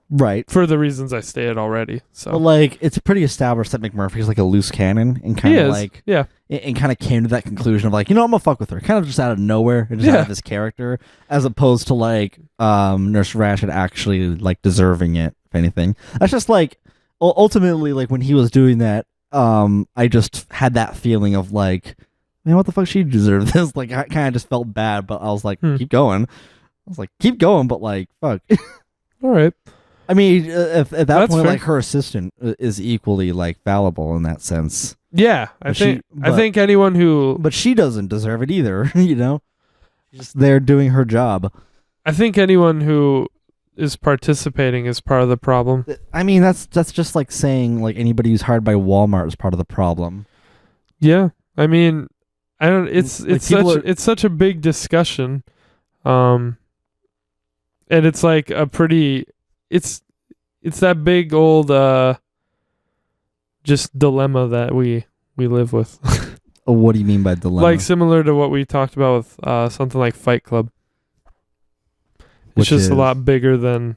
Right. for the reasons I stated already. So But like it's pretty established that McMurphy's like a loose cannon and he kind of is. like Yeah. and kind of came to that conclusion of like, I'm gonna fuck with her. Kind of just out of nowhere and just out Yeah. of his character, as opposed to like Nurse Ratched actually like deserving it, if anything. That's just like ultimately like when he was doing that, I just had that feeling of like, man, what the fuck, she deserved this. Like I kind of just felt bad, but I was like, keep going. I was like, keep going, but like, fuck. All right. I mean, if at that That's point, fair. like her assistant is equally like fallible in that sense, Yeah, I think anyone who but she doesn't deserve it either. She's just there doing her job. I think anyone who is participating is part of the problem. I mean, that's just like saying like anybody who's hired by Walmart is part of the problem. Yeah, I mean, I don't. It's Like, it's such a big discussion, and it's like a pretty. It's that big old just dilemma that we live with. What do you mean by dilemma? Like similar to what we talked about with something like Fight Club. It's Which just is? a lot bigger than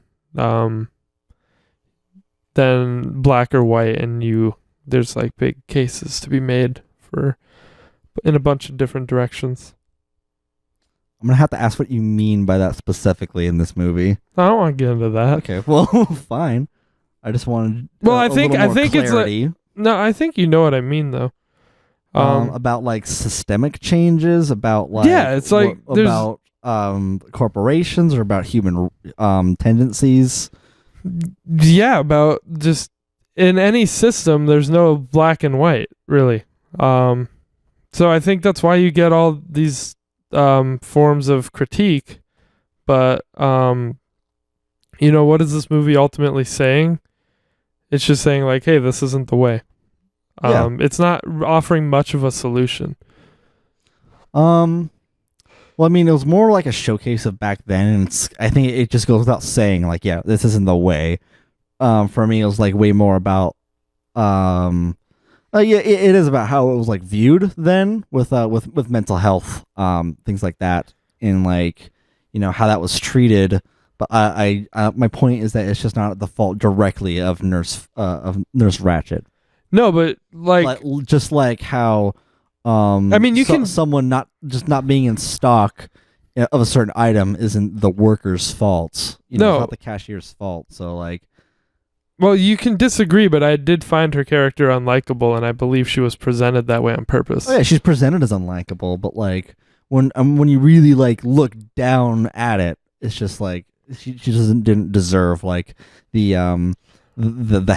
black or white, and there's like big cases to be made for in a bunch of different directions. I'm gonna have to ask what you mean by that specifically in this movie. I don't want to get into that. Okay, well, fine. I just wanted. Well, I a think little more it's like clarity. no, I think you know what I mean though. About like systemic changes, about like Yeah, it's like there's- about corporations or about human tendencies. Yeah, about just in any system, there's no black and white really. So I think that's why you get all these forms of critique, but what is this movie ultimately saying? It's just saying like, hey, this isn't the way. It's not offering much of a solution. Well, I mean, it was more like a showcase of back then, and I think it just goes without saying, like, yeah, this isn't the way. For me, it was like way more about, it is about how it was like viewed then with mental health, things like that, and like, how that was treated. But my point is that it's just not the fault directly of Nurse Ratched. No, but like just like how. I mean, someone not being in stock of a certain item isn't the worker's fault. It's not the cashier's fault. So like, well, you can disagree, but I did find her character unlikable, and I believe she was presented that way on purpose. oh yeah, she's presented as unlikable, but like when you really like look down at it, it's just like she didn't deserve like the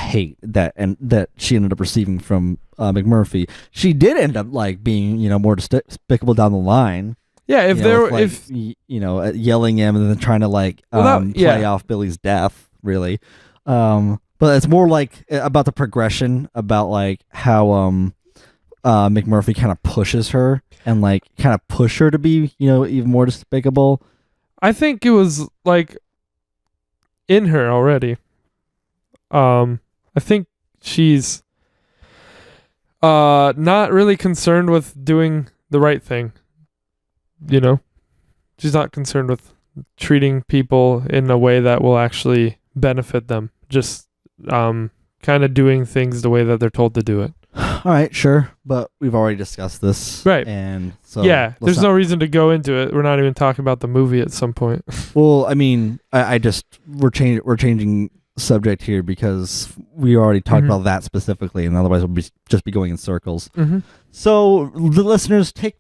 hate that she ended up receiving from McMurphy. She did end up like being more despicable down the line. Yeah, if yelling him and then trying to like play off Billy's death, really. But it's more like about the progression, about like how McMurphy kind of pushes her and like kind of push her to be even more despicable. I think it was like in her already. I think she's not really concerned with doing the right thing. You know, she's not concerned with treating people in a way that will actually benefit them. Just kind of doing things the way that they're told to do it. All right, sure, but we've already discussed this, right? And so there's no reason to go into it. We're not even talking about the movie at some point. Well, I mean, we're changing subject here because we already talked about that specifically, and otherwise we'll just be going in circles. So the listeners, take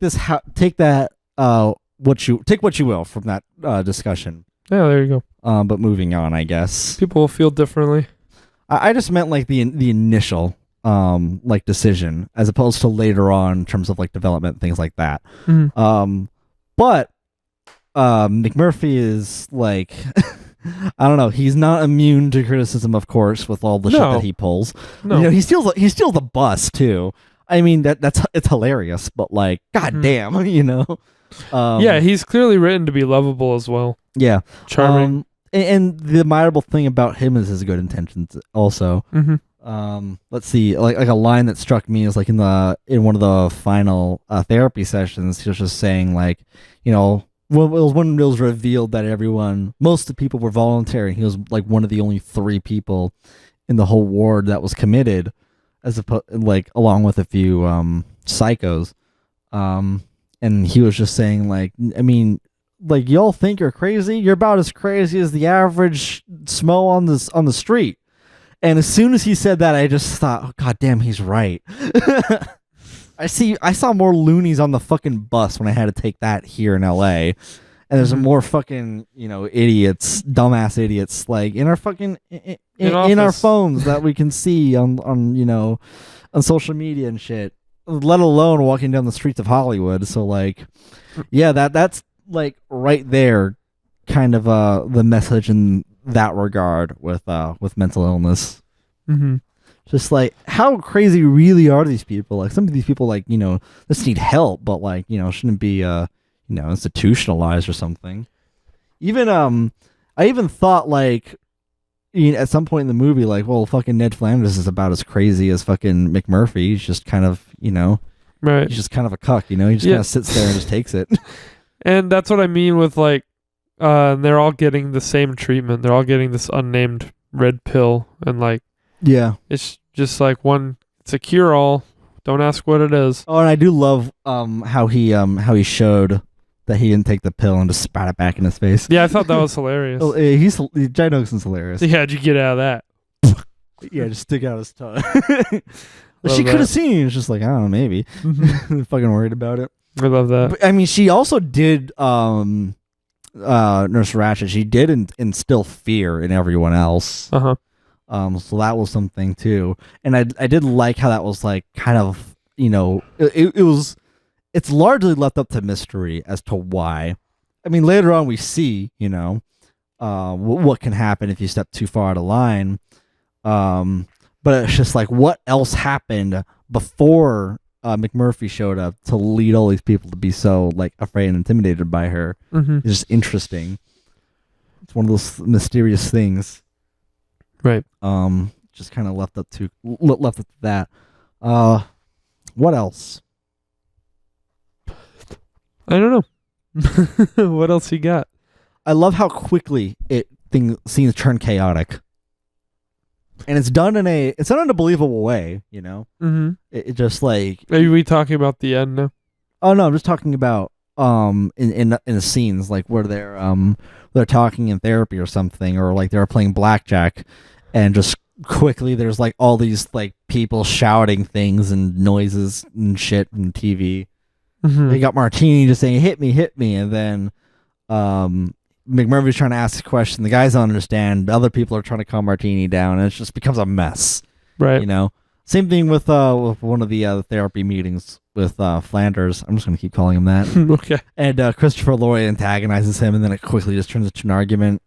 what you will from that discussion. Yeah, there you go. But moving on, I guess people will feel differently. I just meant like the initial like decision as opposed to later on in terms of like development, things like that. But McMurphy is like I don't know, he's not immune to criticism, of course, with all the shit that he pulls. You know, he steals the bus too. I mean, it's hilarious, but like goddamn, you know. Yeah, he's clearly written to be lovable as well. Yeah. Charming. And the admirable thing about him is his good intentions also. Let's see, like a line that struck me is like in one of the final therapy sessions, he was just saying like, you know, when it was revealed that most of the people were voluntary, he was like one of the only 3 people in the whole ward that was committed, like along with a few psychos. And he was just saying like, I mean, like y'all think you're crazy? You're about as crazy as the average smo on the street. And as soon as he said that, I just thought, oh, God damn, he's right. I saw more loonies on the fucking bus when I had to take that here in LA. And there's more fucking, you know, dumbass idiots, like in our fucking in our phones that we can see on you know, on social media and shit. Let alone walking down the streets of Hollywood. So like, yeah, that's like right there, kind of the message in that regard with mental illness. Just like, how crazy really are these people? Like some of these people, like, you know, just need help, but like, you know, shouldn't be you know, institutionalized or something. Even I even thought like, you know, at some point in the movie, like, well, fucking Ned Flanders is about as crazy as fucking McMurphy. He's just kind of, you know, right? He's just kind of a cuck, you know. He just kind of sits there and just takes it. And that's what I mean with like, they're all getting the same treatment. They're all getting this unnamed red pill, and like, yeah, it's just like it's a cure-all. Don't ask what it is. Oh, and I do love how he showed that he didn't take the pill and just spat it back in his face. Yeah, I thought that was hilarious. Jay Oakson's hilarious. Yeah, how'd you get out of that? Yeah, just stick out his tongue. She could have seen. It's just like, I don't know, maybe. Fucking worried about it. I love that. But, I mean, she also did Nurse Ratched. She did instill fear in everyone else. So that was something too. And I did like how that was like kind of, you know, it's largely left up to mystery as to why. I mean, later on we see, you know, what can happen if you step too far out of line. But it's just like, what else happened before McMurphy showed up to lead all these people to be so like afraid and intimidated by her? It's just interesting. It's one of those mysterious things, right? Just kind of left up to that. What else? I don't know. What else you got? I love how quickly scenes turn chaotic. And it's done in a believable way, you know. It just like. Are we talking about the end now? Oh no, I'm just talking about in the scenes like where they're talking in therapy or something, or like they're playing blackjack, and just quickly there's like all these like people shouting things and noises and shit and TV. They got Martini just saying hit me, and then McMurphy's trying to ask a question. The guys don't understand. The other people are trying to calm Martini down, and it just becomes a mess. Right. You know? Same thing with one of the therapy meetings with Flanders. I'm just going to keep calling him that. Okay. And Christopher Lloyd antagonizes him, and then it quickly just turns into an argument.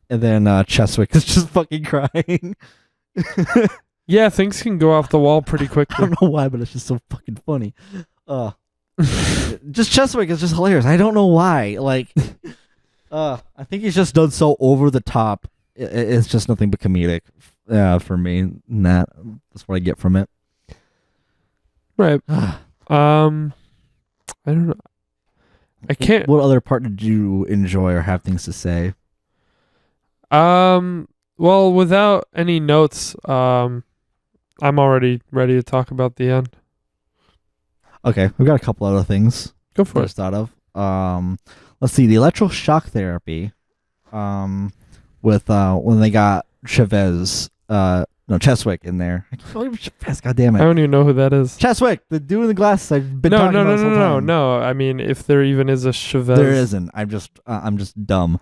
And then Cheswick is just fucking crying. Yeah, things can go off the wall pretty quickly. I don't know why, but it's just so fucking funny. Just Cheswick is just hilarious. I don't know why. Like... I think he's just done so over the top. It's just nothing but comedic. for me. And that's what I get from it. Right. I don't know. I can't. What other part did you enjoy or have things to say? Well, without any notes, I'm already ready to talk about the end. Okay, we've got a couple other things. Go for it. First out of let's see, the electroshock therapy. With when they got Cheswick in there. I can't believe Chavez, God damn I it. don't even know who that is. Cheswick, the dude in the glasses I've been talking about this whole time. No. I mean, if there even is a Chavez. There isn't. I'm just dumb.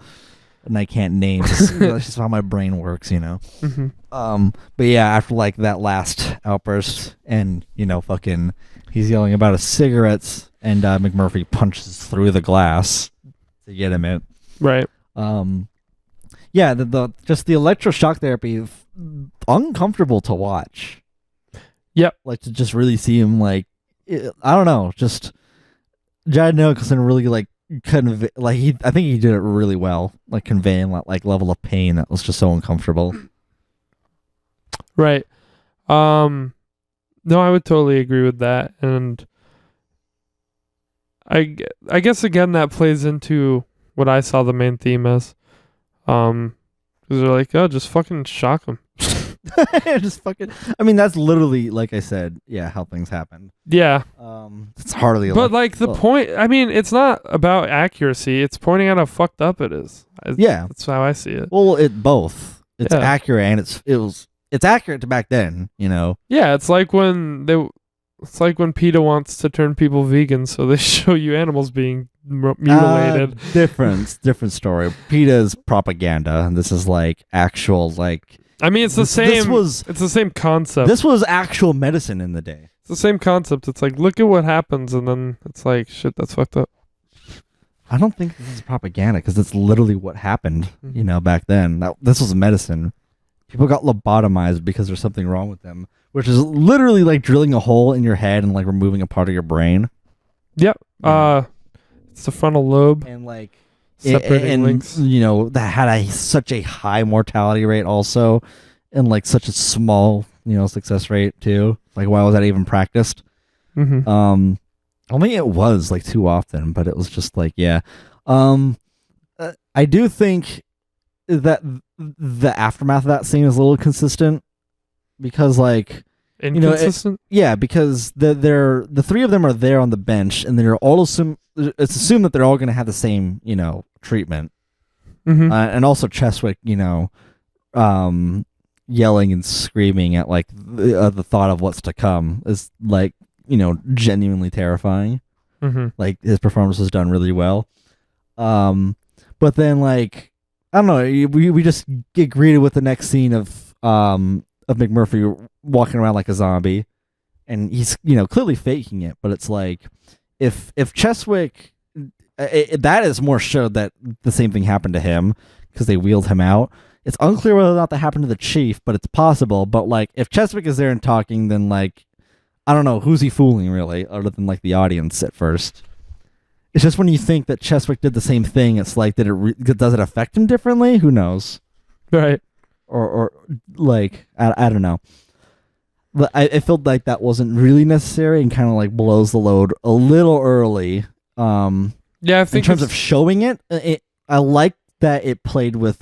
And I can't name. That's just how my brain works, you know. Mm-hmm. But yeah, after like that last outburst, and fucking, he's yelling about his cigarettes, and McMurphy punches through the glass to get him in. Right. Yeah, just the electroshock therapy, uncomfortable to watch. Yep. Like to just really see him I don't know, just Jared Nicholson really like kind of like I think he did it really well, like conveying like level of pain that was just so uncomfortable. Right. No, I would totally agree with that, and I guess again that plays into what I saw the main theme as. Because they're like, oh, just fucking shock him. Just fucking. I mean, that's literally, like I said, yeah, how things happen. Yeah. It's hardly. But like the point, I mean, it's not about accuracy. It's pointing out how fucked up it is. Yeah, that's how I see it. Well, both. It's Yeah. accurate and it's accurate to back then. Yeah, it's like when PETA wants to turn people vegan, so they show you animals being mutilated. Different story. PETA's propaganda, and this is like actual like. I mean, it's the same. It's the same concept. This was actual medicine in the day. It's the same concept. It's like, look at what happens, and then it's like, shit, that's fucked up. I don't think this is propaganda because it's literally what happened. Back then. This was medicine. People got lobotomized because there's something wrong with them, which is literally like drilling a hole in your head and like removing a part of your brain. Yep. It's the frontal lobe. And like separating links. That had such a high mortality rate also, and like such a small success rate too. Like, why was that even practiced? Mm-hmm. I don't think it was like too often, but it was just like, yeah. I do think that the aftermath of that scene is a little consistent because like inconsistent. Because the three of them are there on the bench, and they're all it's assumed that they're all going to have the same treatment. Mm-hmm. And also Cheswick, yelling and screaming at like the thought of what's to come is like genuinely terrifying. Mm-hmm. Like his performance was done really well. But then like I don't know, we just get greeted with the next scene of McMurphy walking around like a zombie, and he's clearly faking it, but it's like if Cheswick that is more showed that the same thing happened to him because they wheeled him out. It's unclear whether or not that happened to the chief, but it's possible. But like if Cheswick is there and talking, then like I don't know, who's he fooling really, other than like the audience at first. It's just when you think that Cheswick did the same thing, it's like does it affect him differently? Who knows? Right. Or like I don't know. But I felt like that wasn't really necessary and kind of like blows the load a little early. Yeah, I think in terms of showing it, I like that it played with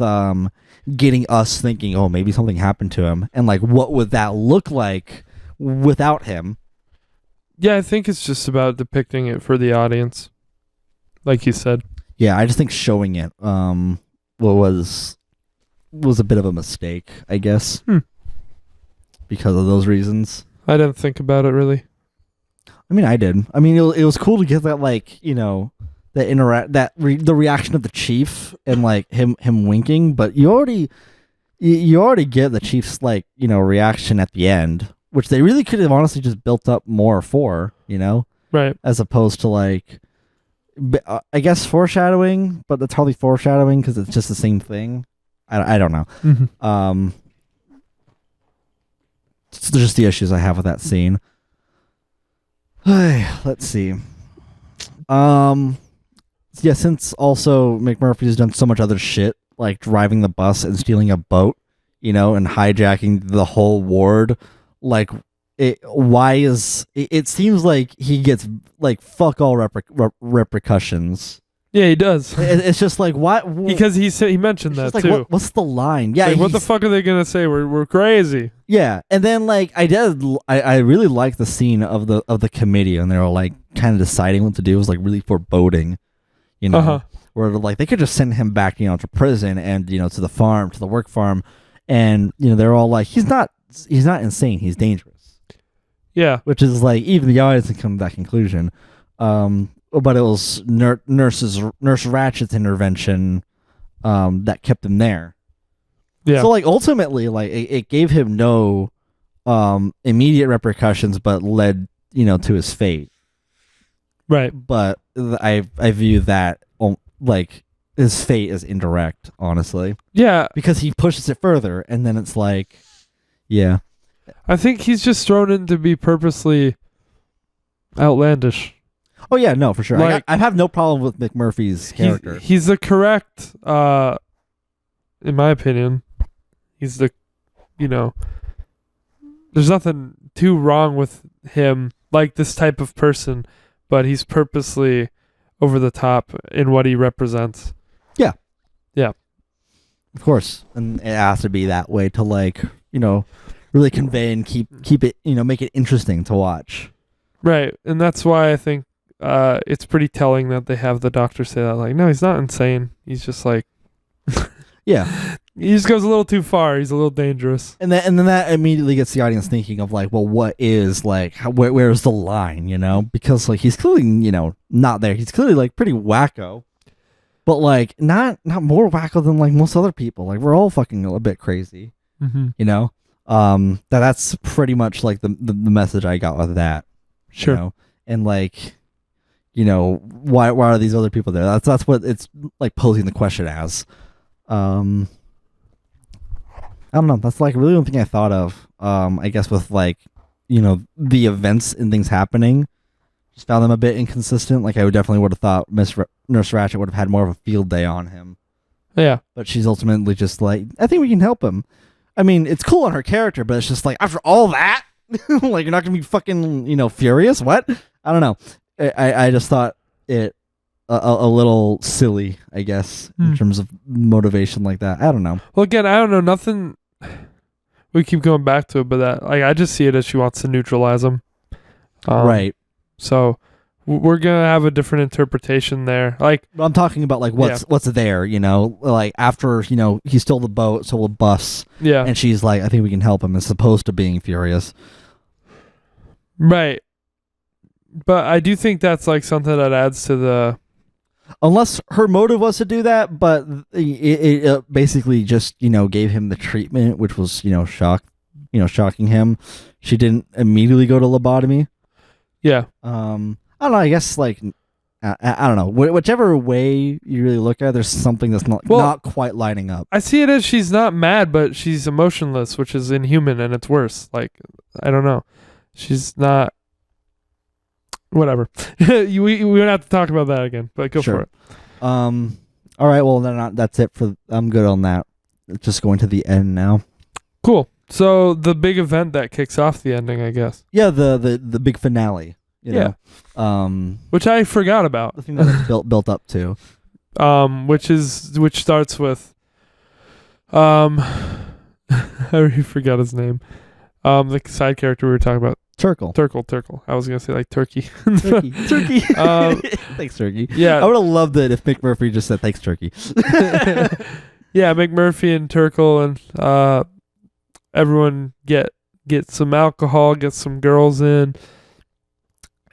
getting us thinking, oh, maybe something happened to him, and like what would that look like without him? Yeah, I think it's just about depicting it for the audience, like you said. Yeah, I just think showing it was a bit of a mistake, I guess, because of those reasons. I didn't think about it really. I mean, I did. I mean, it was cool to get that, like, the reaction of the chief and like him winking, but you already get the chief's like reaction at the end, which they really could have honestly just built up more for, right, as opposed to like I guess foreshadowing, but that's hardly foreshadowing because it's just the same thing. I don't know. Mm-hmm. It's just the issues I have with that scene. Let's see. Yeah, since also McMurphy's done so much other shit, like driving the bus and stealing a boat, and hijacking the whole ward. Like, it seems like he gets like fuck all repercussions. Yeah, he does. It's just like, why? Because he mentioned that like, too. What's the line? Yeah, like, what the fuck are they gonna say? We're crazy. Yeah, and then like I really like the scene of the committee, and they're all like kind of deciding what to do. It was like really foreboding, where like they could just send him back, to prison and to the farm, to the work farm, and they're all like, he's not insane, he's dangerous. Yeah, which is like even the audience can come to that conclusion. But it was Nurse Ratchet's intervention that kept him there. Yeah. So like ultimately, like it gave him no immediate repercussions, but led to his fate. Right. But I view that like his fate as indirect, honestly. Yeah. Because he pushes it further, and then it's like, yeah. I think he's just thrown in to be purposely outlandish. Oh yeah, no, for sure. Like, I have no problem with McMurphy's character. He's the correct, in my opinion. He's the, there's nothing too wrong with him, like this type of person, but he's purposely over the top in what he represents. Yeah. Yeah. Of course. And it has to be that way to like, really convey and keep it, make it interesting to watch. Right. And that's why I think it's pretty telling that they have the doctor say that, like, no, he's not insane. He's just like, yeah, he just goes a little too far. He's a little dangerous. And then that immediately gets the audience thinking of like, well, what is like, where's the line, Because like he's clearly, not there. He's clearly like pretty wacko, but like not more wacko than like most other people. Like we're all fucking a bit crazy, That's pretty much like the message I got with that. Sure. And like, why are these other people there? That's what it's like posing the question as. I don't know. That's like really the only thing I thought of. I guess with like, the events and things happening, just found them a bit inconsistent. Like I definitely would have thought Nurse Ratchet would have had more of a field day on him. Yeah. But she's ultimately just like, I think we can help him. I mean, it's cool on her character, but it's just like, after all that, like you're not gonna be fucking, furious? What? I don't know. I just thought it a little silly, I guess, in terms of motivation like that. I don't know. Well, again, I don't know. Nothing. We keep going back to it, but that, like, I just see it as she wants to neutralize him. Right. So we're gonna have a different interpretation there. Like, I'm talking about like what's there, like after he stole the boat, stole a bus, and she's like, I think we can help him, as opposed to being furious. Right. But I do think that's like something that adds to the. Unless her motive was to do that, but it basically just gave him the treatment, which was shocking him. She didn't immediately go to lobotomy. Yeah. I don't know. I guess like I don't know. Whichever way you really look at it, there's something that's not quite lining up. I see it as she's not mad, but she's emotionless, which is inhuman, and it's worse. Like, I don't know. She's not. Whatever. we don't have to talk about that again, but go for it. All right. Well, then that's it for. I'm good on that. Just going to the end now. Cool. So the big event that kicks off the ending, I guess. Yeah, the big finale. You know? Which I forgot about. The thing that it's built up to. Which starts with I already forgot his name. The side character we were talking about. Turkle. I was gonna say like Turkey. Turkey. Thanks, Turkey. Yeah. I would have loved it if McMurphy just said thanks, Turkey. Yeah, McMurphy and Turkle and everyone get some alcohol, get some girls in.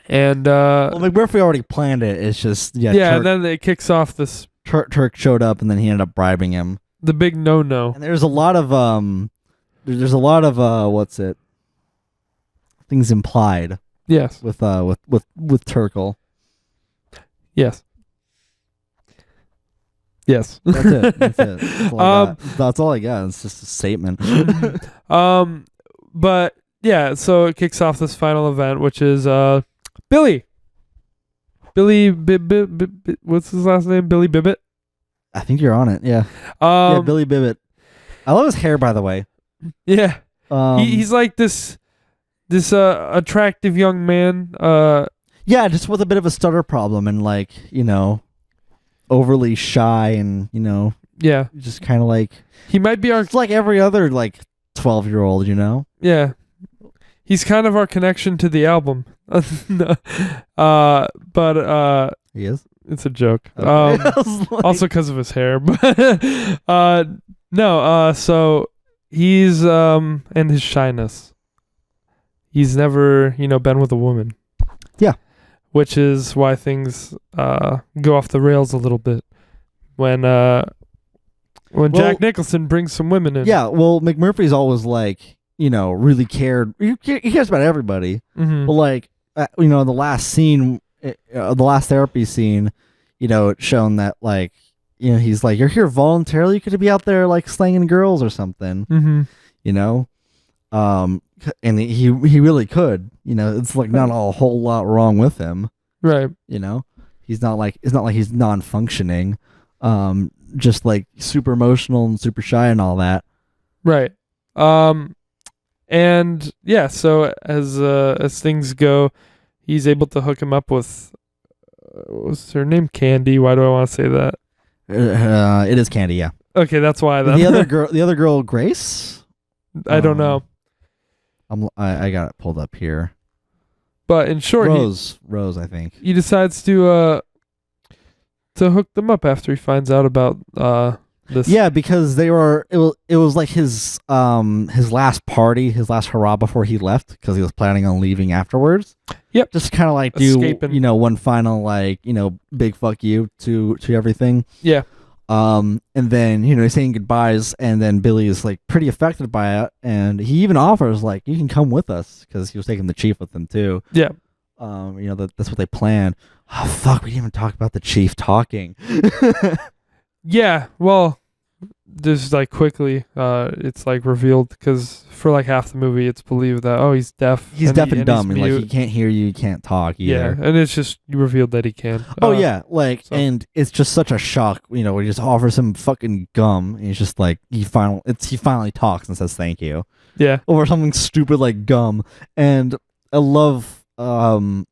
And well, McMurphy already planned it. It's just and then it kicks off this. Turk showed up, and then he ended up bribing him. The big no. And there's a lot of what's it? Things implied. Yes. With Turkle. Yes. That's it. That's all I got. It's just a statement. But yeah, so it kicks off this final event, which is Billy. What's his last name? Billy Bibbit? I think you're on it. Yeah. Yeah, Billy Bibbit. I love his hair, by the way. Yeah. Um, He's like this attractive young man. Yeah, just with a bit of a stutter problem and like, overly shy and, Yeah. just kind of like He might be our it's like every other like 12-year-old, yeah. He's kind of our connection to the album. No. But He is. it's a joke. Okay. I was like- Also because of his hair. But no, so he's and his shyness. He's never, been with a woman. Yeah. Which is why things go off the rails a little bit when Jack Nicholson brings some women in. Yeah, well, McMurphy's always like, really cared. He cares about everybody. Mm-hmm. But like, the last scene, the last therapy scene, it's shown that like, he's like, you're here voluntarily. You could be out there like slanging girls or something. Mm-hmm. And he really could. It's like not a whole lot wrong with him. Right. He's not like it's not like he's non-functioning. Just like super emotional and super shy and all that. Right. And yeah, so as things go, he's able to hook him up with what was her name? Candy. Why do I want to say that? It is Candy, yeah. Okay, that's why then. The other girl, Grace? I don't know. I got it pulled up here. But in short, Rose, I think. he decides to hook them up after he finds out about this. Yeah, because it was like his last party, his last hurrah before he left, because he was planning on leaving afterwards. Yep. Just kind of like Escaping. do one final like big fuck you to everything. Yeah. And then he's saying goodbyes, and then Billy is like pretty affected by it, and he even offers like, you can come with us, because he was taking the chief with him too. Yeah. That's what they planned. Oh fuck, we didn't even talk about the chief talking. Yeah. Well, just like quickly, it's like revealed, because for like half the movie, it's believed that he's deaf. He's deaf and dumb, he's and like mute. he can't hear you, he can't talk either. Yeah, and it's just revealed that he can. Yeah, like, so. And it's just such a shock, he just offers him fucking gum, and he's just like, he finally talks and says thank you. Yeah. Over something stupid like gum, and I love the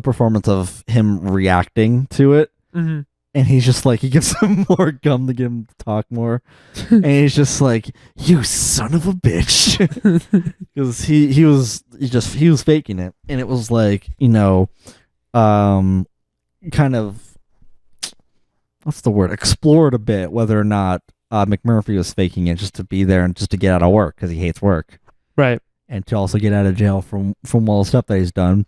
performance of him reacting to it. Mm-hmm. And he's just like, he gives him more gum to get him to talk more. And he's just like, you son of a bitch. Because he was faking it. And it was like, kind of, what's the word? Explored a bit whether or not McMurphy was faking it just to be there and just to get out of work, because he hates work. Right. And to also get out of jail from all the stuff that he's done.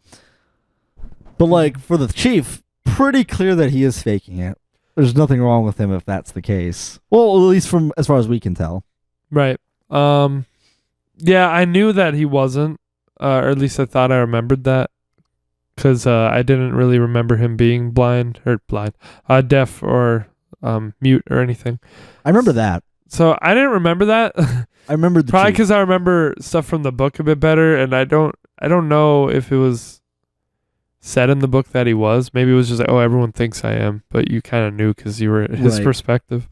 But like, for the chief, pretty clear that he is faking it. There's nothing wrong with him if that's the case. Well, at least from as far as we can tell. Right. Yeah, I knew that he wasn't, or at least I thought I remembered that, because I didn't really remember him being deaf or mute or anything. I remember that. So I didn't remember that. I remember probably because I remember stuff from the book a bit better, and I don't know if it was said in the book that he was. Maybe it was just like, everyone thinks I am, but you kind of knew because you were his perspective.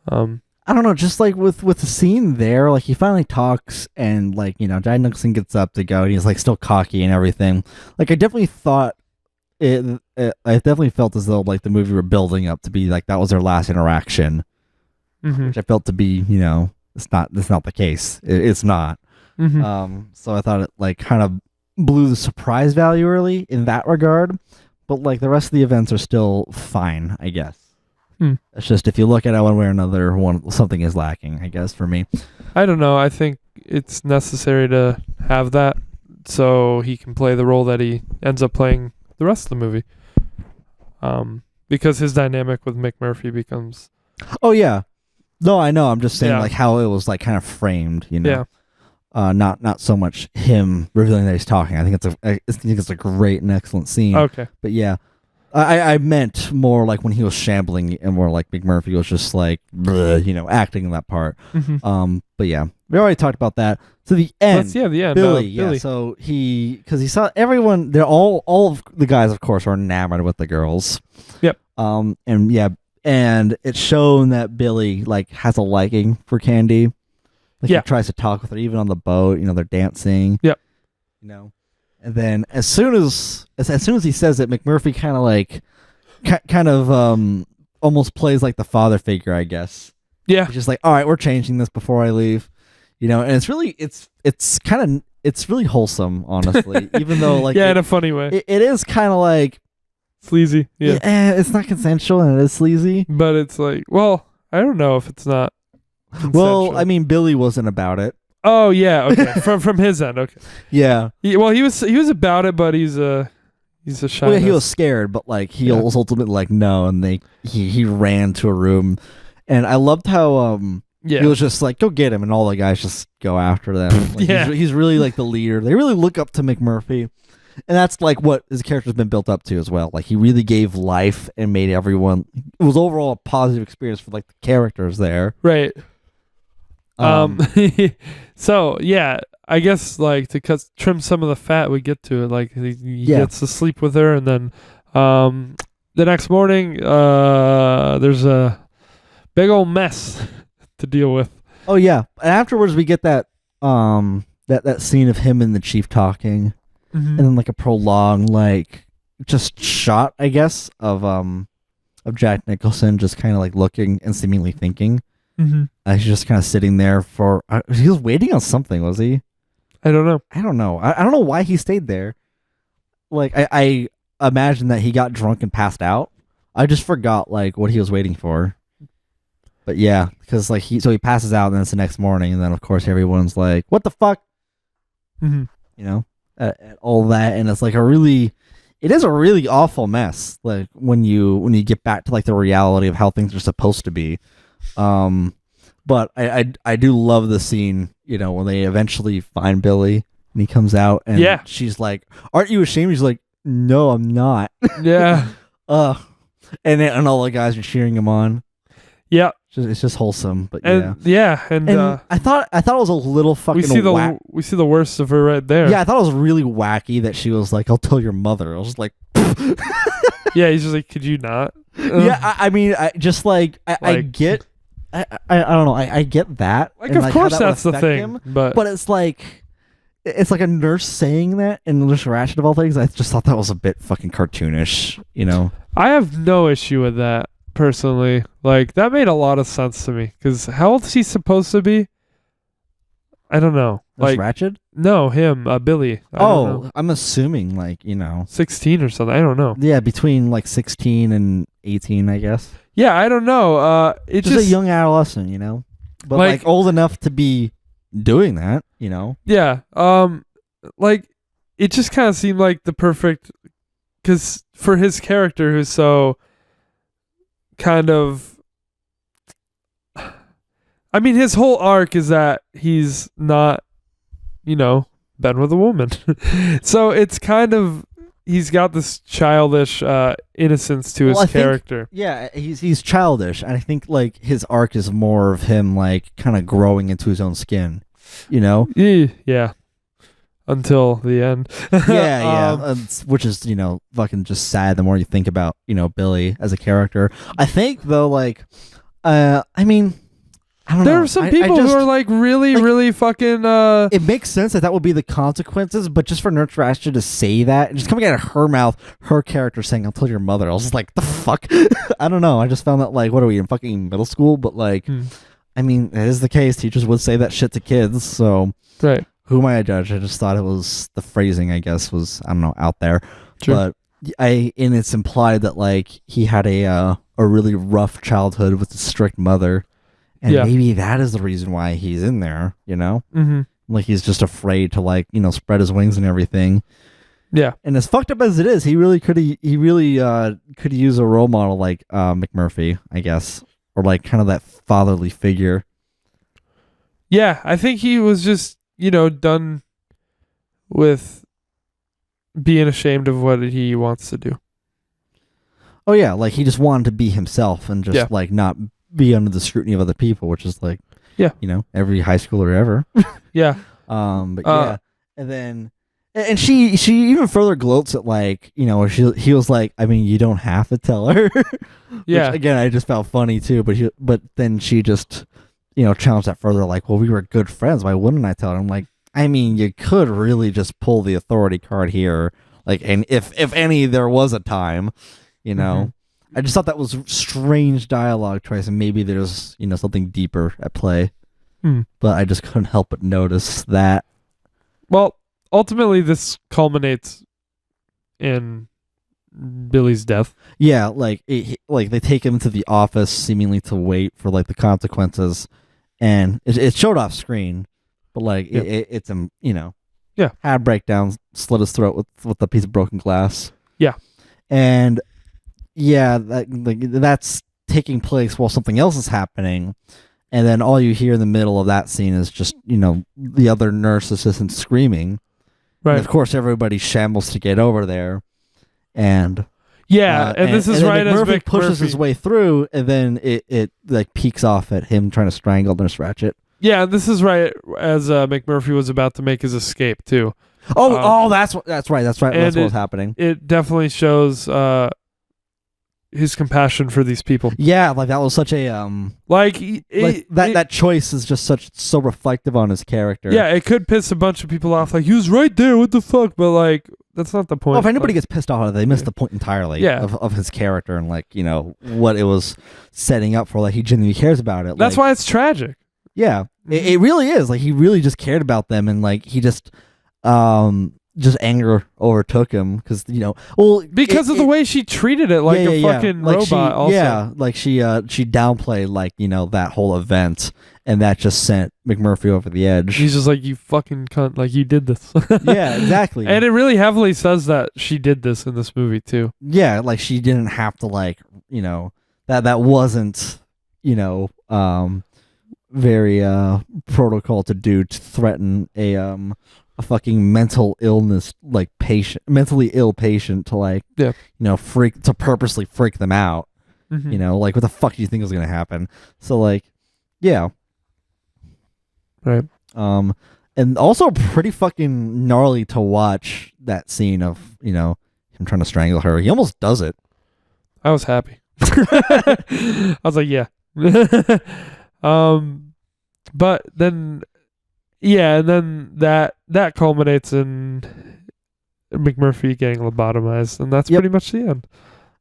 I don't know, just like with the scene there, like he finally talks, and like Jack Nicholson gets up to go, and he's like still cocky and everything. Like I definitely thought I definitely felt as though like the movie were building up to be like that was their last interaction, which I felt to be it's not the case. It's not. Mm-hmm. So I thought it like kind of blew the surprise value early in that regard, but like the rest of the events are still fine, I guess. It's just if you look at it one way or another, something is lacking, I guess, for me. I don't know. I think it's necessary to have that so he can play the role that he ends up playing the rest of the movie. Because his dynamic with McMurphy becomes... Oh, yeah. No, I know. I'm just saying like how it was like kind of framed, Yeah. Not so much him revealing that he's talking. I think it's a great and excellent scene. Okay. But yeah, I meant more like when he was shambling, and more like McMurphy was just like, bleh, acting in that part. Mm-hmm. But yeah, we already talked about that. To the end. The end. Billy. Billy. Yeah. So because he saw everyone. They're all of the guys, of course, are enamored with the girls. Yep. And yeah, and it's shown that Billy like has a liking for Candy. Like Yeah. he tries to talk with her even on the boat. You know, they're dancing. Yep. You know, and then as soon as he says it, McMurphy kind of like almost plays like the father figure, I guess. Yeah. He's just like, all right, we're changing this before I leave. You know, and it's really wholesome, honestly. Even though like in a funny way. it is kind of like Sleazy. Yeah. it's not consensual and it is sleazy. But it's like, well, I don't know if it's not consensual. Well, I mean, Billy wasn't about it. Oh yeah, okay. from his end, okay. Yeah. He was about it, but he's a shy. Well, he was scared, but like he was ultimately like no, and he ran to a room, and I loved how he was just like go get him, and all the guys just go after them. Like, he's really like the leader. They really look up to McMurphy, and that's like what his character's been built up to as well. Like he really gave life and made everyone. It was overall a positive experience for like the characters there. Right. So yeah, I guess like to trim some of the fat, we get to it. Like he gets to sleep with her, and then the next morning, there's a big old mess to deal with. Oh yeah, and afterwards we get that that scene of him and the chief talking, and then like a prolonged like just shot, I guess, of Jack Nicholson just kind of like looking and seemingly thinking. He's just kind of sitting there for. He was waiting on something, was he? I don't know. I don't know. I don't know why he stayed there. Like I imagine that he got drunk and passed out. I just forgot like what he was waiting for. But yeah, because like he passes out, and then it's the next morning, and then of course everyone's like, "What the fuck?" You know, at all that, and it's like it is a really awful mess. Like when you get back to like the reality of how things are supposed to be. But I do love the scene, you know, when they eventually find Billy and he comes out and she's like, "Aren't you ashamed?" He's like, "No, I'm not." Yeah. And all the guys are cheering him on. Yeah. It's just wholesome, but and I thought it was a little fucking. We see the worst of her right there. Yeah, I thought it was really wacky that she was like, "I'll tell your mother." I was just like, yeah, he's just like, "Could you not?" Yeah, I mean, I just like I get. I don't know. I get that. Like, of course, that's the thing. Him, but it's like a nurse saying that, and Nurse Ratched of all things. I just thought that was a bit fucking cartoonish. You know. I have no issue with that personally. Like that made a lot of sense to me because how old is he supposed to be? I don't know. Nurse Like Ratched? No, him, Billy. I'm assuming like 16 or something. I don't know. Yeah, between like 16 and 18, I guess. Yeah, I don't know. It's just a young adolescent, you know, but like old enough to be doing that, you know. Yeah. Like it just kind of seemed like the perfect, because for his character who's so kind of, I mean, his whole arc is that he's not, been with a woman. So it's kind of, he's got this childish innocence to his character. He's childish. And I think like his arc is more of him like kind of growing into his own skin, you know? Yeah. Until the end. Which is, fucking just sad the more you think about, Billy as a character. I think though, like, I mean, I don't know. There are some people who are like really fucking. It makes sense that would be the consequences, but just for Nurse Ratched to say that, and just coming out of her mouth, her character saying, "I'll tell your mother," I was just like, "The fuck." I don't know. I just found that like, what are we in fucking middle school? But like, I mean, it is the case. Teachers would say that shit to kids, so right. Who am I to judge? I just thought it was the phrasing. I guess was I don't know out there, but it's implied that like he had a really rough childhood with a strict mother. And maybe that is the reason why he's in there, Like he's just afraid to like, spread his wings and everything. Yeah. And as fucked up as it is, he really could use a role model like McMurphy, I guess, or like kind of that fatherly figure. Yeah, I think he was just, done with being ashamed of what he wants to do. Oh yeah, like he just wanted to be himself and just like not be under the scrutiny of other people, which is like, every high schooler ever. Yeah. And then And she even further gloats at like, he was like, I mean, you don't have to tell her. Yeah. Which, again, I just felt funny too. But then she just challenged that further, like, well, we were good friends. Why wouldn't I tell her? I'm like, I mean, you could really just pull the authority card here, like, and if any there was a time, I just thought that was strange dialogue choice, and maybe there's something deeper at play. But I just couldn't help but notice that. Well, ultimately, this culminates in Billy's death. Yeah, like like they take him to the office, seemingly to wait for like the consequences, and it showed off screen, but like it's had a breakdown, slit his throat with a piece of broken glass. Yeah, and that's taking place while something else is happening. And then all you hear in the middle of that scene is just, the other nurse assistant screaming. Right. And of course, everybody shambles to get over there. And this is right as McMurphy pushes his way through, and then it like peaks off at him trying to strangle Nurse Ratched. Yeah, this is right as McMurphy was about to make his escape too. That's right. That's what was happening. It definitely shows his compassion for these people. Yeah, like that was such a that choice is just so reflective on his character. Yeah, it could piss a bunch of people off. Like, he was right there. What the fuck? But like, that's not the point. Well, if anybody gets pissed off, they miss the point entirely. Yeah. Of his character and like what it was setting up for. Like he genuinely cares about it. That's why it's tragic. Yeah, it really is. Like he really just cared about them, and like he just anger overtook him because because of the way she treated it like a fucking like robot. Also, like she downplayed like that whole event, and that just sent McMurphy over the edge. He's just like, you fucking cunt, like you did this. Yeah, exactly. And it really heavily says that she did this in this movie too. Yeah, like she didn't have to that wasn't very protocol to do to threaten a fucking mentally ill patient to like purposely freak them out. Like what the fuck do you think was gonna happen? So like, yeah, right. And also pretty fucking gnarly to watch that scene of him trying to strangle her. He almost does it. I was happy. I was like, yeah. But then, and then that culminates in McMurphy getting lobotomized, and that's pretty much the end.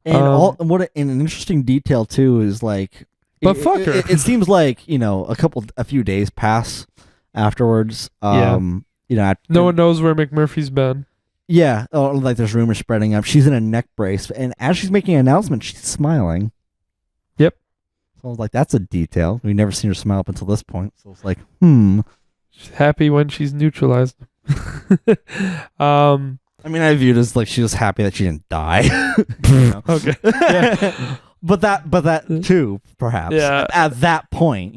And an interesting detail too is like, but fuck her. It seems like a few days pass afterwards. No one knows where McMurphy's been. Yeah, like there's rumors spreading up. She's in a neck brace, and as she's making an announcement, she's smiling. Yep. So I was like, that's a detail. We've never seen her smile up until this point. So it's like, She's happy when she's neutralized. I mean, I viewed it as like she was happy that she didn't die. Okay. Yeah. But that too, perhaps. Yeah. At that point,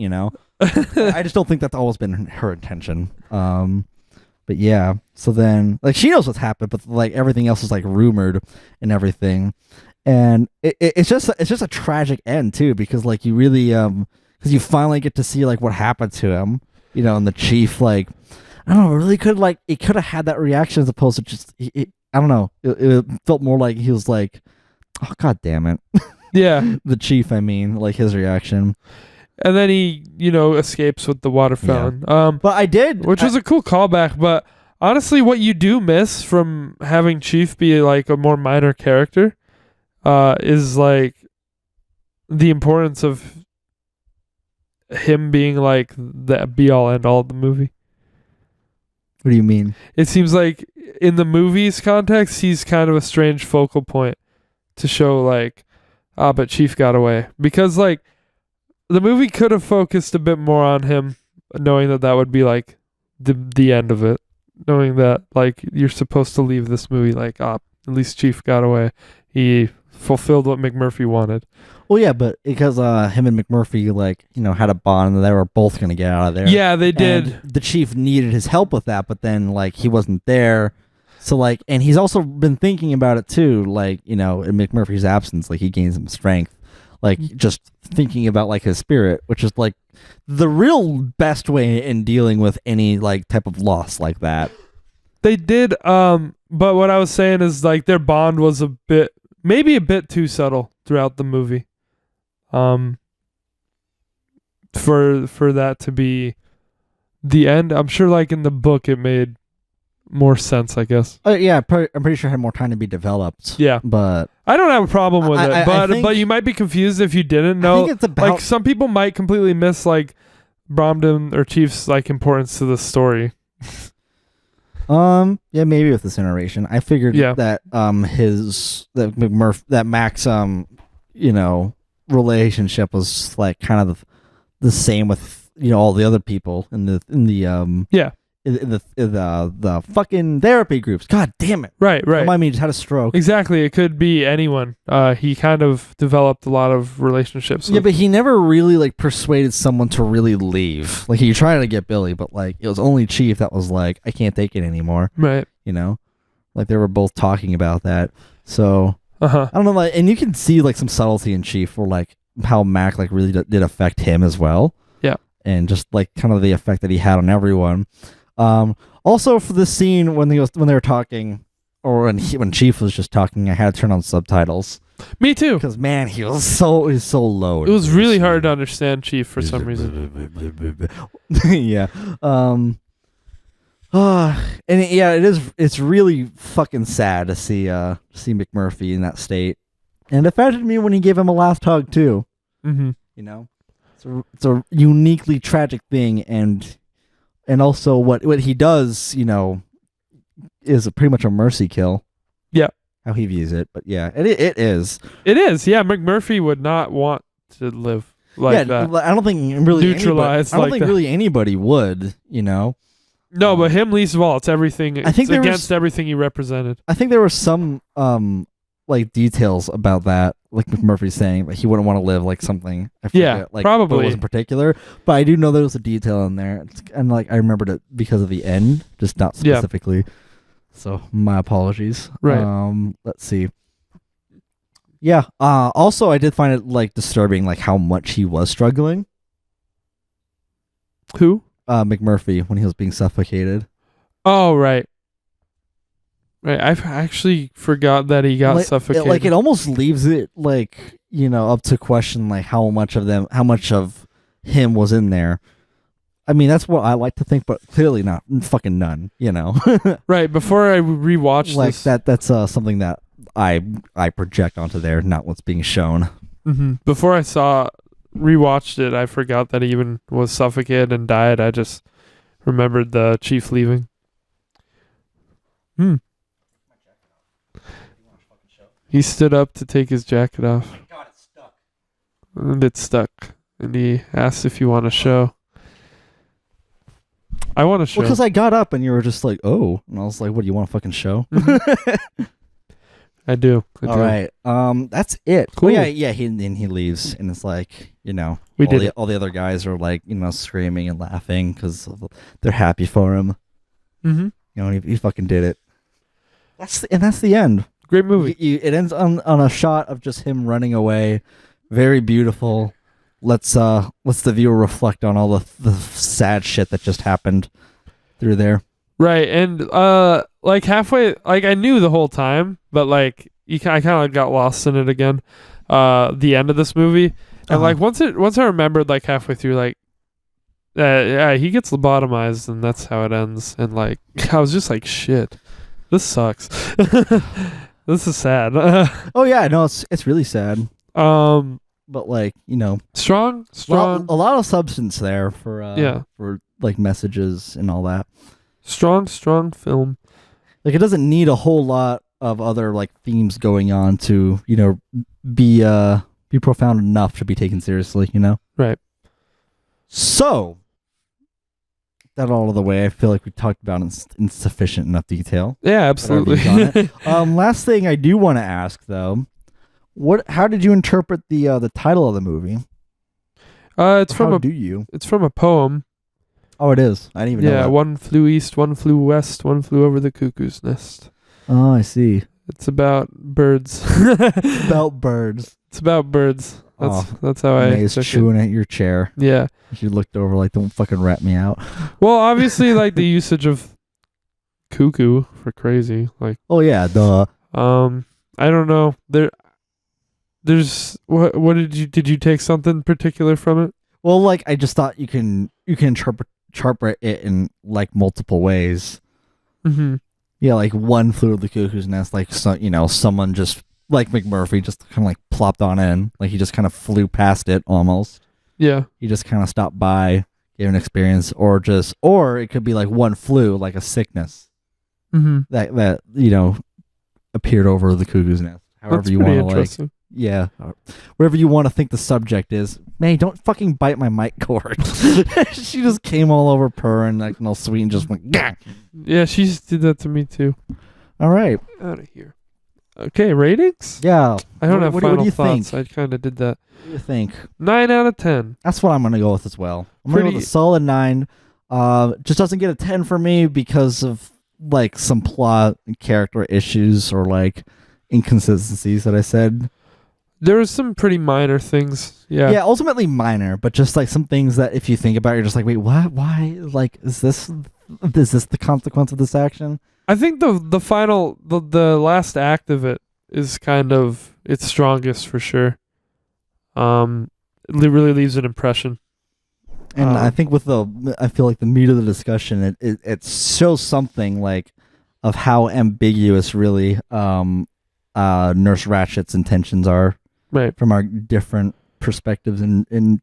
I just don't think that's always been her intention. But yeah. So then, like, she knows what's happened, but like everything else is like rumored and everything. And it's just a tragic end too, because like you really because you finally get to see like what happened to him, and the chief, like, I don't know, really could like it could have had that reaction as opposed to just I don't know, it felt more like he was like, oh god damn it. Yeah. The chief, I mean, like his reaction. And then he escapes with the water fountain. But I did, which was a cool callback. But honestly, what you do miss from having Chief be like a more minor character is like the importance of him being like the be all end all of the movie. What do you mean? It seems like in the movie's context, he's kind of a strange focal point to show like, but Chief got away, because like the movie could have focused a bit more on him, knowing that would be like the end of it, knowing that like you're supposed to leave this movie like, at least Chief got away. He fulfilled what McMurphy wanted. Well, yeah, but because him and McMurphy like had a bond, and they were both gonna get out of there. Yeah, they did. And the chief needed his help with that, but then like he wasn't there, so like, and he's also been thinking about it too. Like in McMurphy's absence, like he gains some strength, like just thinking about like his spirit, which is like the real best way in dealing with any like type of loss like that. They did, but what I was saying is like their bond was maybe a bit too subtle throughout the movie. For that to be the end. I'm sure like in the book it made more sense, I guess. Yeah, I'm pretty sure it had more time to be developed. Yeah. But I don't have a problem with it, I think, but you might be confused if you didn't know. I think it's about like some people might completely miss like Bromden or Chief's like importance to the story. yeah, maybe with this iteration. I figured that that Max relationship was like kind of the same with all the other people in the the fucking therapy groups. God damn it. Right. Remind me, just had a stroke. Exactly. It could be anyone. He kind of developed a lot of relationships. Yeah, but he never really like persuaded someone to really leave. Like he tried to get Billy, but like it was only Chief that was like, I can't take it anymore. Right. Like they were both talking about that. So I don't know, like, and you can see like some subtlety in Chief, or like how Mac like really did affect him as well. Yeah. And just like kind of the effect that he had on everyone. Also for the scene when they were talking, or when Chief was just talking, I had to turn on subtitles. Me too. Because man, he was so low. It was really hard to understand Chief for some reason. Yeah. And yeah, it's really fucking sad to see McMurphy in that state. And it affected me when he gave him a last hug too. Mm-hmm. It's a uniquely tragic thing, and also what he does, is pretty much a mercy kill. Yeah. How he views it, but yeah, it is. It is. Yeah, McMurphy would not want to live like that. I don't think really neutralized. I don't think really anybody would. No, but him least of all. It's everything. I think it's against everything he represented. I think there were some like details about that, like McMurphy saying that he wouldn't want to live like something. I forget, probably. What was in particular, but I do know there was a detail in there, and like I remembered it because of the end, just not specifically. Yeah. So my apologies. Right. Let's see. Yeah. Also, I did find it like disturbing, like how much he was struggling. Who? McMurphy, when he was being suffocated. Oh, right. Right, I actually forgot that he got suffocated. It almost leaves it like up to question like how much of him was in there. I mean, that's what I like to think, but clearly not. Fucking none. Right. Before I rewatched like this, that's something that I project onto there, not what's being shown. Mm-hmm. Before I rewatched it, I forgot that he even was suffocated and died. I just remembered the Chief leaving. He stood up to take his jacket off. Oh my God, it's stuck. And it's stuck. And he asked if you want to show. I want to show. Well, because I got up and you were just like, oh. And I was like, what, do you want to fucking show? Mm-hmm. I do. All right. That's it. Cool. Well, yeah, he leaves. And it's like, all the other guys are like, screaming and laughing because they're happy for him. Mm-hmm. And he fucking did it. That's the end. Great movie. It ends on a shot of just him running away. Very beautiful. Let's the viewer reflect on all the sad shit that just happened through there. Right, and like halfway, like I knew the whole time, but like I kind of got lost in it again. The end of this movie, and like once I remembered, like halfway through, like yeah, he gets lobotomized, and that's how it ends. And like I was just like, shit, this sucks. This is sad. Oh yeah, no, it's really sad. But like strong. Well, a lot of substance there for like messages and all that. Strong film. Like it doesn't need a whole lot of other like themes going on to be profound enough to be taken seriously. Right. So that all of the way, I feel like we talked about in sufficient enough detail. Yeah, absolutely. Last thing I do want to ask though, how did you interpret the title of the movie? It's from a poem. Oh, it is. I didn't even know that. One flew east, one flew west, one flew over the cuckoo's nest. Oh, I see. It's about birds. About birds. It's about birds. That's how I. May's chewing at your chair. Yeah. She looked over like, "Don't fucking rat me out." Well, obviously, like the usage of Cuckoo for Crazy. Like, Oh yeah, duh. I don't know. There's what did you take something particular from it? Well, like I just thought you can interpret it in like multiple ways. Mm-hmm. Yeah, like one flew of the cuckoo's nest, like someone just like McMurphy just kind of like plopped on in, like he just kind of flew past it almost. Yeah. He just kind of stopped by, gave an experience, or it could be like one flu, like a sickness Mm-hmm. that appeared over the cuckoo's nest. However That's you pretty want to interesting. yeah, whatever you want to think the subject is. May, don't fucking bite my mic cord. She just came all over purring like all sweet and just went. Gah! Yeah, she just did that to me too. All right. Out of here. Okay, ratings? Yeah. I don't have what final do you thoughts. think? I kind of did that. What do you think? 9 out of 10. That's what I'm gonna go with as well. I'm gonna go with a solid 9. Just doesn't get a 10 for me because of like some plot and character issues or like inconsistencies that I said. There were some pretty minor things. Yeah. Yeah, ultimately minor, but just like some things that if you think about it, you're just like, wait, what? Why? Like, is this the consequence of this action? I think the final the last act of it is kind of its strongest for sure. It really leaves an impression. And I think I feel like the meat of the discussion, it shows something like of how ambiguous really Nurse Ratchet's intentions are. Right. From our different perspectives in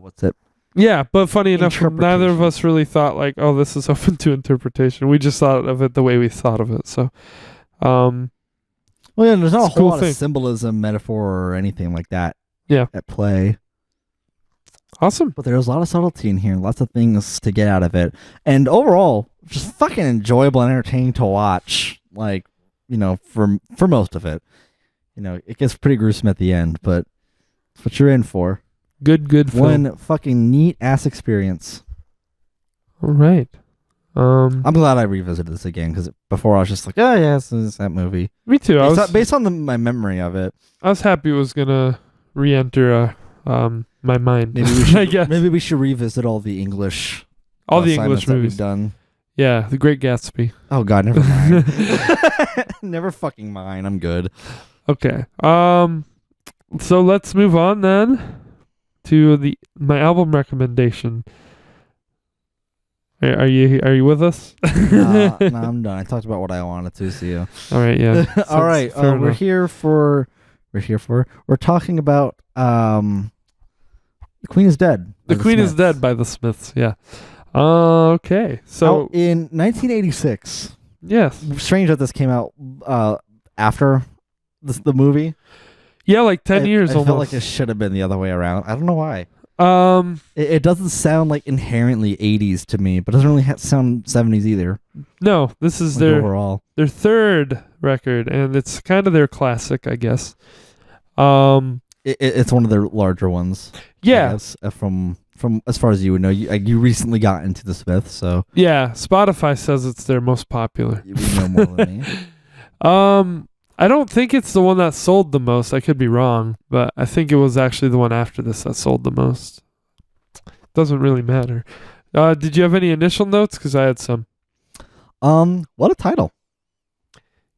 what's it? Yeah, but funny enough, neither of us really thought like, oh, this is open to interpretation. We just thought of it the way we thought of it. So, well, yeah, there's not a whole lot thing. of symbolism, metaphor, or anything like that. Yeah. At play. Awesome. But there's a lot of subtlety in here, lots of things to get out of it, and overall, just fucking enjoyable and entertaining to watch. Like, for most of it. It gets pretty gruesome at the end, but it's what you're in for. Good film. One fucking neat ass experience. All right. I'm glad I revisited this again because before I was just like, oh yeah, it's that movie. Me too. Based on my memory of it. I was happy it was gonna re-enter my mind. Maybe we should, I guess. Maybe we should revisit all the English. All the English movies we've done. Yeah, The Great Gatsby. Oh God, never mind. Never fucking mind. I'm good. Okay. So let's move on then to my album recommendation. Are you with us? No, I'm done. I talked about what I wanted to see you. All right, yeah. All right. We're talking about The Queen is Dead. The Queen is Dead by the Smiths, yeah. Okay. So out in 1986. Yes. Strange that this came out after the movie. Yeah, like 10 years I almost. felt like it should have been the other way around. I don't know why. It doesn't sound like inherently 80s to me, but it doesn't really sound 70s either. No, this is overall their third record, and it's kind of their classic, I guess. It's one of their larger ones. Yeah. I guess, from as far as you would know, you recently got into the Smiths, so yeah. Spotify says it's their most popular. You would know more than me. I don't think it's the one that sold the most. I could be wrong, but I think it was actually the one after this that sold the most. Doesn't really matter. Did you have any initial notes? Because I had some. What a title.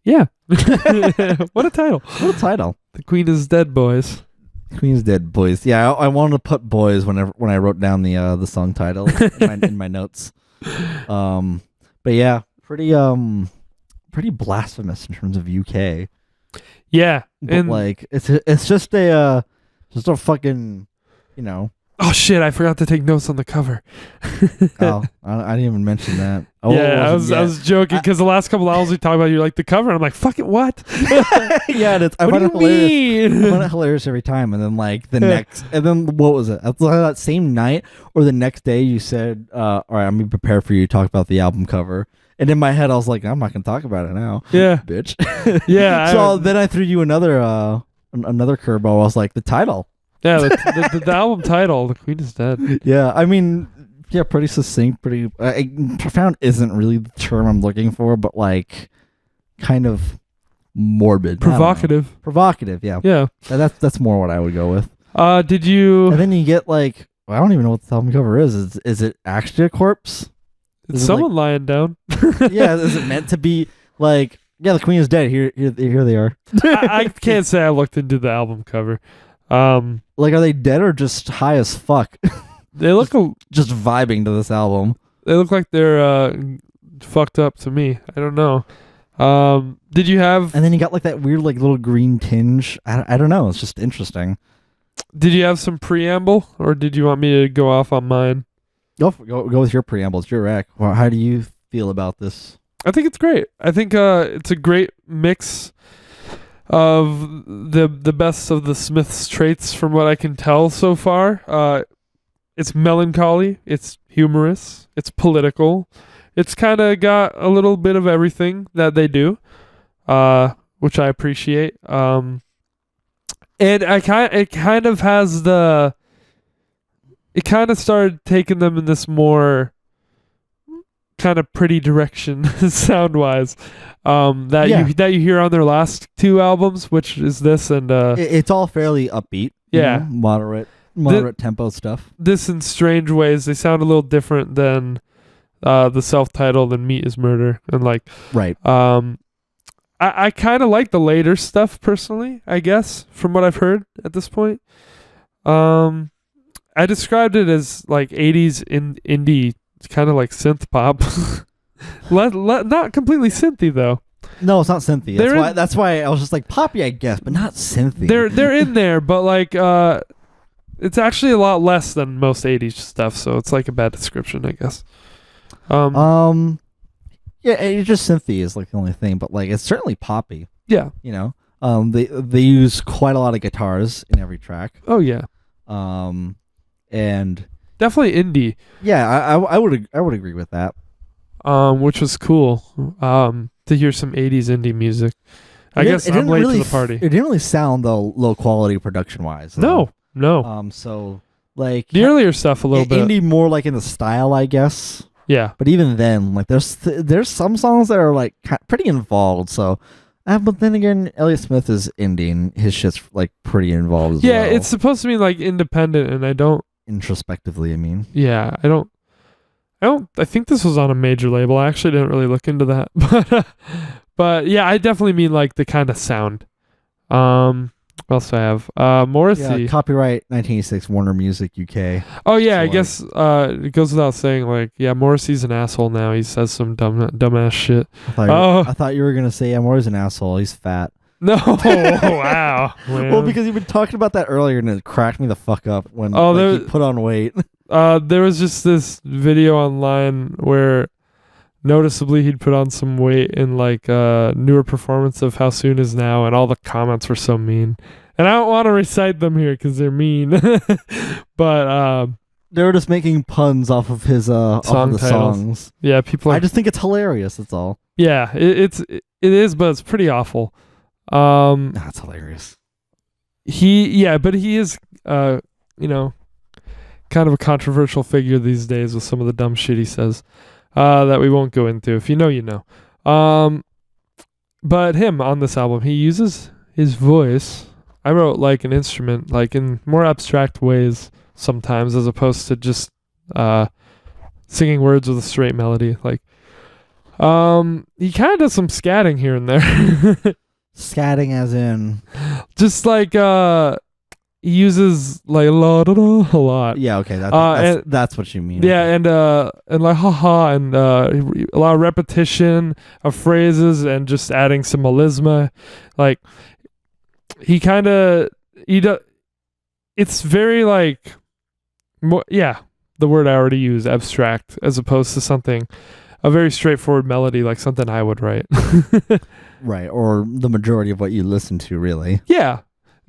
Yeah. What a title. What a title. The Queen is Dead, boys. Queen's Dead, boys. Yeah, I wanted to put boys when I wrote down the song title in my notes. But yeah, pretty blasphemous in terms of UK. Yeah, but like it's just a fucking, Oh shit! I forgot to take notes on the cover. Oh, I didn't even mention that. Yeah, I was joking because the last couple hours we talked about, you're like the cover, and I'm like, fuck it, what? Yeah, I find it hilarious. I find it hilarious every time, and then like the next, and then what was it? That same night or the next day, you said, "All right, I'm gonna be prepared for you to talk about the album cover." And in my head, I was like, "I'm not gonna talk about it now." Yeah, bitch. Yeah. So then I threw you another curveball. I was like, the title. Yeah, the album title, The Queen is Dead. Yeah, I mean, yeah, pretty succinct, pretty profound isn't really the term I'm looking for, but like kind of morbid. Provocative. Provocative, yeah. Yeah. That's more what I would go with. Did you... And then you get like, I don't even know what the album cover is. Is it actually a corpse? It's Is it someone lying down. Yeah, is it meant to be like, yeah, the queen is dead. Here they are. I can't say I looked into the album cover. Like, are they dead or just high as fuck? They look just vibing to this album. They look like they're fucked up to me. I don't know. Did you have? And then you got like that weird like little green tinge. I don't know. It's just interesting. Did you have some preamble, or did you want me to go off on mine? Go with your preamble. It's your rec. Well, how do you feel about this? I think it's great. I think it's a great mix of the best of the Smiths traits from what I can tell so far. It's melancholy, it's humorous, it's political. It's kind of got a little bit of everything that they do, which I appreciate. And it kind of has it kind of started taking them in this more kind of pretty direction sound wise that you hear on their last two albums, which is this and it's all fairly upbeat. Yeah. Moderate tempo stuff. This in strange ways they sound a little different than the self-titled and Meat is Murder, and like right. I kind of like the later stuff personally, I guess, from what I've heard at this point. I described it as like 80s indie. It's kind of like synth pop. Not completely synthy though. No, it's not synthy. That's why I was just like poppy, I guess, but not synthy. They're in there, but like it's actually a lot less than most 80s stuff, so it's like a bad description, I guess. Yeah, it's just synthy is like the only thing, but like it's certainly poppy. Yeah. You know. They use quite a lot of guitars in every track. Oh yeah. And definitely indie. Yeah, I would agree with that. Which was cool. To hear some 80s indie music. I guess I'm late to the party. It didn't really sound though low quality production wise. No. So like the earlier stuff a little bit. Indie more like in the style, I guess. Yeah. But even then, like there's some songs that are like pretty involved. So, but then again, Elliott Smith is indie and his shit's like pretty involved as well. Yeah, it's supposed to be like independent, and I don't introspectively. I mean. Yeah, I think this was on a major label. I actually didn't really look into that, but yeah, I definitely mean like the kind of sound. What else do I have? Morrissey. Yeah, copyright 1986 Warner Music UK. Oh yeah, so I guess it goes without saying. Like, yeah, Morrissey's an asshole now. He says some dumbass shit. I thought you were gonna say, yeah, Morrissey's an asshole. He's fat. No, wow. Well, because you've been talking about that earlier, and it cracked me the fuck up when he put on weight. There was just this video online where noticeably he'd put on some weight in like a newer performance of How Soon Is Now, and all the comments were so mean. And I don't want to recite them here because they're mean. But they were just making puns off of his off of the songs. Yeah, people. I just think it's hilarious. That's all. Yeah, it is, but it's pretty awful. That's hilarious. But he is kind of a controversial figure these days with some of the dumb shit he says. That we won't go into. If you know, you know. But him on this album, he uses his voice. I wrote like an instrument, like in more abstract ways sometimes, as opposed to just singing words with a straight melody. Like, he kind of does some scatting here and there. Scatting, as in, just like he uses like la da da a lot. Yeah, okay, that's what you mean. Yeah, okay. and like haha, and a lot of repetition of phrases, and just adding some melisma. Like it's very like more, yeah, the word I already used, abstract, as opposed to a very straightforward melody, like something I would write. Right, or the majority of what you listen to, really. Yeah.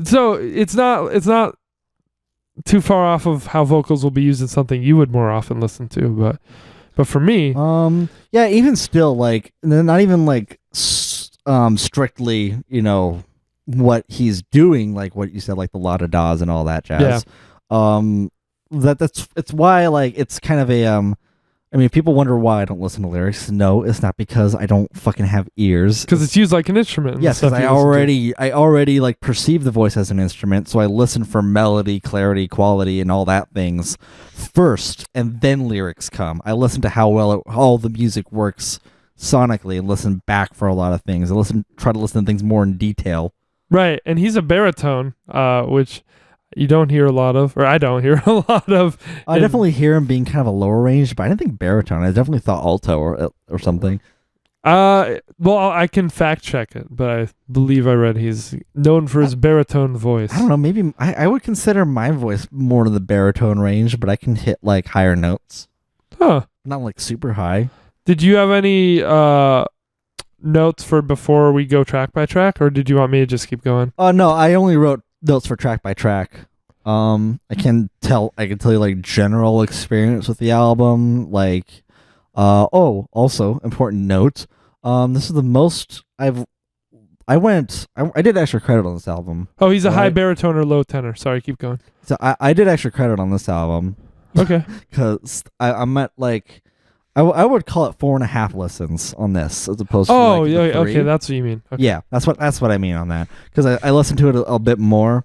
So it's not too far off of how vocals will be used in something you would more often listen to, but for me, yeah, even still, like, not even like strictly, what he's doing, like what you said, like the la da das and all that jazz. Yeah. It's why, like, it's kind of I mean, if people wonder why I don't listen to lyrics, no, it's not because I don't fucking have ears. Because it's used like an instrument. Yes, because I already like perceive the voice as an instrument, so I listen for melody, clarity, quality, and all that things first, and then lyrics come. I listen to how well all the music works sonically, and listen back for a lot of things. I try to listen to things more in detail. Right, and he's a baritone, which you don't hear a lot of, or I don't hear a lot of. I definitely hear him being kind of a lower range, but I didn't think baritone. I definitely thought alto or something. Well, I can fact check it, but I believe I read he's known for his baritone voice. I don't know. Maybe I would consider my voice more to the baritone range, but I can hit like higher notes. Huh. Not like super high. Did you have any notes for before we go track by track, or did you want me to just keep going? No, I only wrote notes for track by track. I can tell you like general experience with the album. Like, also important note. This is the most I did extra credit on this album. Oh, he's a high baritone or low tenor. Sorry, keep going. So I did extra credit on this album. Okay. Because I'm at like, I would call it 4.5 listens on this as opposed to like yeah, okay, that's what you mean. Okay. Yeah, that's what I mean on that, because I listened to it a bit more,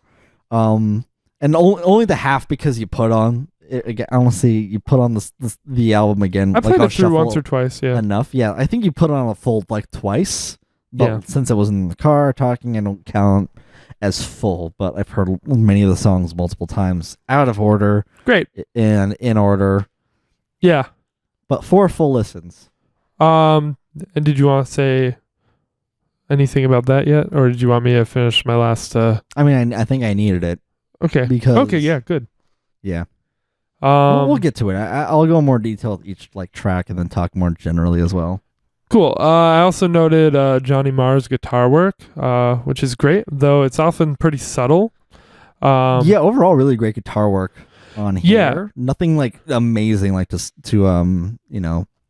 and only the half because you put on it again. Honestly, you put on the album again. I played it through once or twice. Yeah, enough. Yeah, I think you put it on a full like twice. But yeah. Since I was in the car talking, I don't count as full. But I've heard many of the songs multiple times, out of order. Great. And in order. Yeah. But 4 full listens. And did you want to say anything about that yet, or did you want me to finish my last? I mean, I think I needed it. Okay. Because yeah, good. Yeah. We'll get to it. I'll go in more detail with each like track and then talk more generally as well. Cool. I also noted Johnny Marr's guitar work, which is great, though it's often pretty subtle. Yeah, overall, really great guitar work on here. Yeah. Nothing like amazing, like to